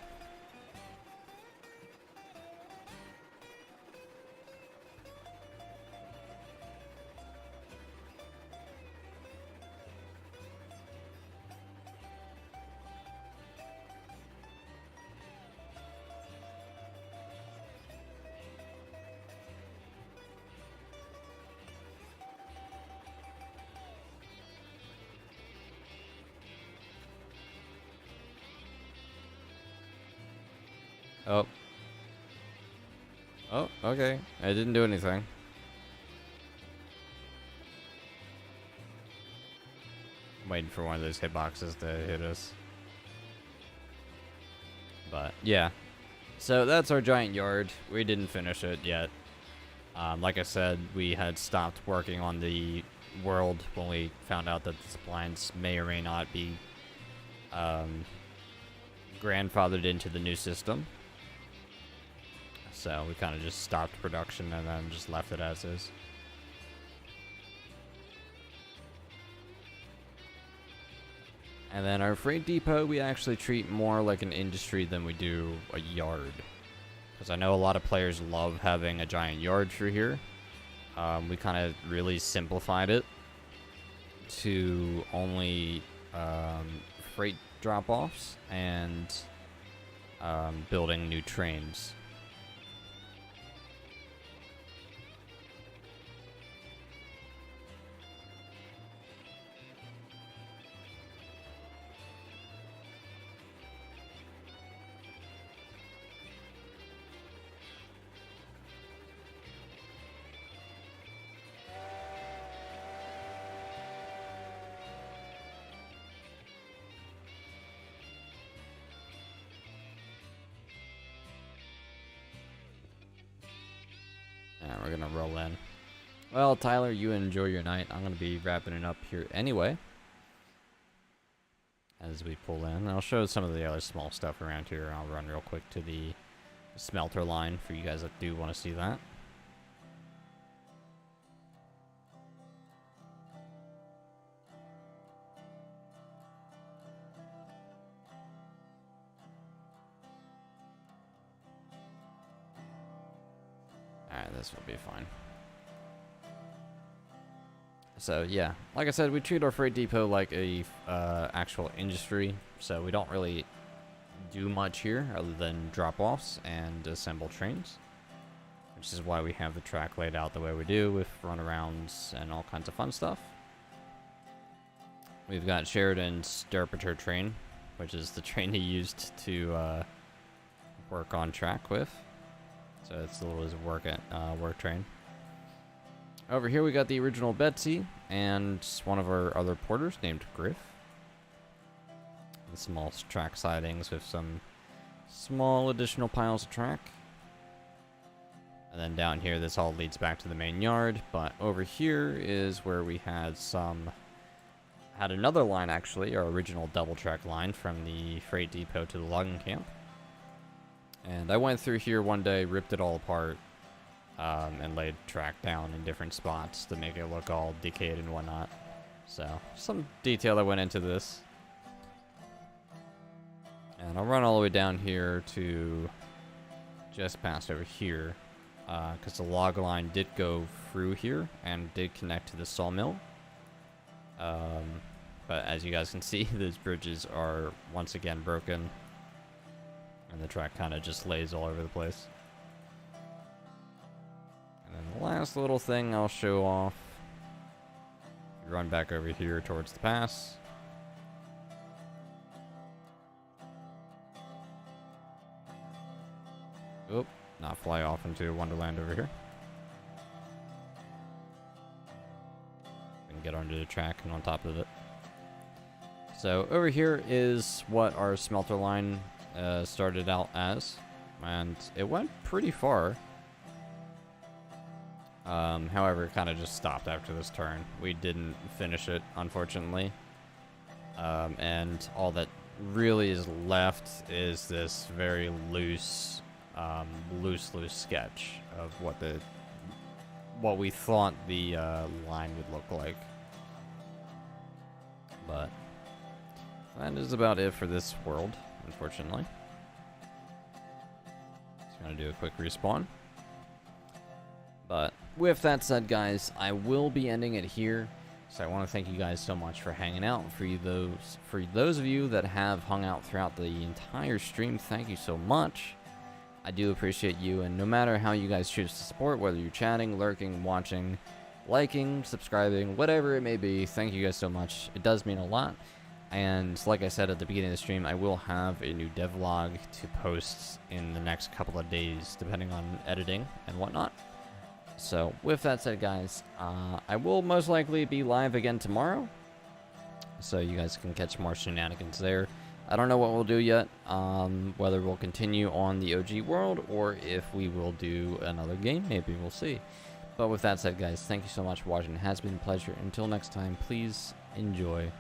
Oh. Oh, okay. I didn't do anything. I'm waiting for one of those hitboxes to hit us. But, yeah. So, that's our giant yard. We didn't finish it yet. Like I said, we had stopped working on the world when we found out that the splines may or may not be grandfathered into the new system. So we kind of just stopped production and then just left it as is. And then our freight depot, we actually treat more like an industry than we do a yard. Because I know a lot of players love having a giant yard through here. We kind of really simplified it to only freight drop-offs and building new trains. Yeah, we're gonna roll in. Well, Tyler, you enjoy your night. I'm gonna be wrapping it up here anyway. As we pull in, I'll show some of the other small stuff around here. I'll run real quick to the smelter line for you guys that do want to see that. this will be fine. So yeah, like I said, we treat our freight depot like a actual industry, so we don't really do much here other than drop-offs and assemble trains, which is why we have the track laid out the way we do with runarounds and all kinds of fun stuff. We've got Sheridan's Derpiter train, which is the train he used to work on track with. So it's a little work train. Over here we got the original Betsy and one of our other porters named Griff. And small track sidings with some small additional piles of track. And then down here this all leads back to the main yard, but over here is where we had another line actually, our original double track line from the freight depot to the logging camp. And I went through here one day, ripped it all apart, and laid track down in different spots to make it look all decayed and whatnot. So, some detail that went into this. And I'll run all the way down here to just past over here, because the log line did go through here and did connect to the sawmill. But as you guys can see, those bridges are once again broken. And the track kind of just lays all over the place. And then the last little thing I'll show off. Run back over here towards the pass. Oop, not fly off into Wonderland over here. And get onto the track and on top of it. So over here is what our smelter line started out as, and it went pretty far. However, it kind of just stopped after this turn. We didn't finish it, unfortunately. And all that really is left is this very loose sketch of what we thought the line would look like. But that is about it for this world, unfortunately. Just gonna do a quick respawn. But with that said, guys, I will be ending it here. So I want to thank you guys so much for hanging out. For those of you that have hung out throughout the entire stream, thank you so much. I do appreciate you, and no matter how you guys choose to support, whether you're chatting, lurking, watching, liking, subscribing, whatever it may be, thank you guys so much. It does mean a lot. And like I said at the beginning of the stream, I will have a new devlog to post in the next couple of days, depending on editing and whatnot. So with that said, guys, I will most likely be live again tomorrow, so you guys can catch more shenanigans there. I don't know what we'll do yet, whether we'll continue on the OG world or if we will do another game. Maybe we'll see. But with that said, guys, thank you so much for watching. It has been a pleasure. Until next time, please enjoy.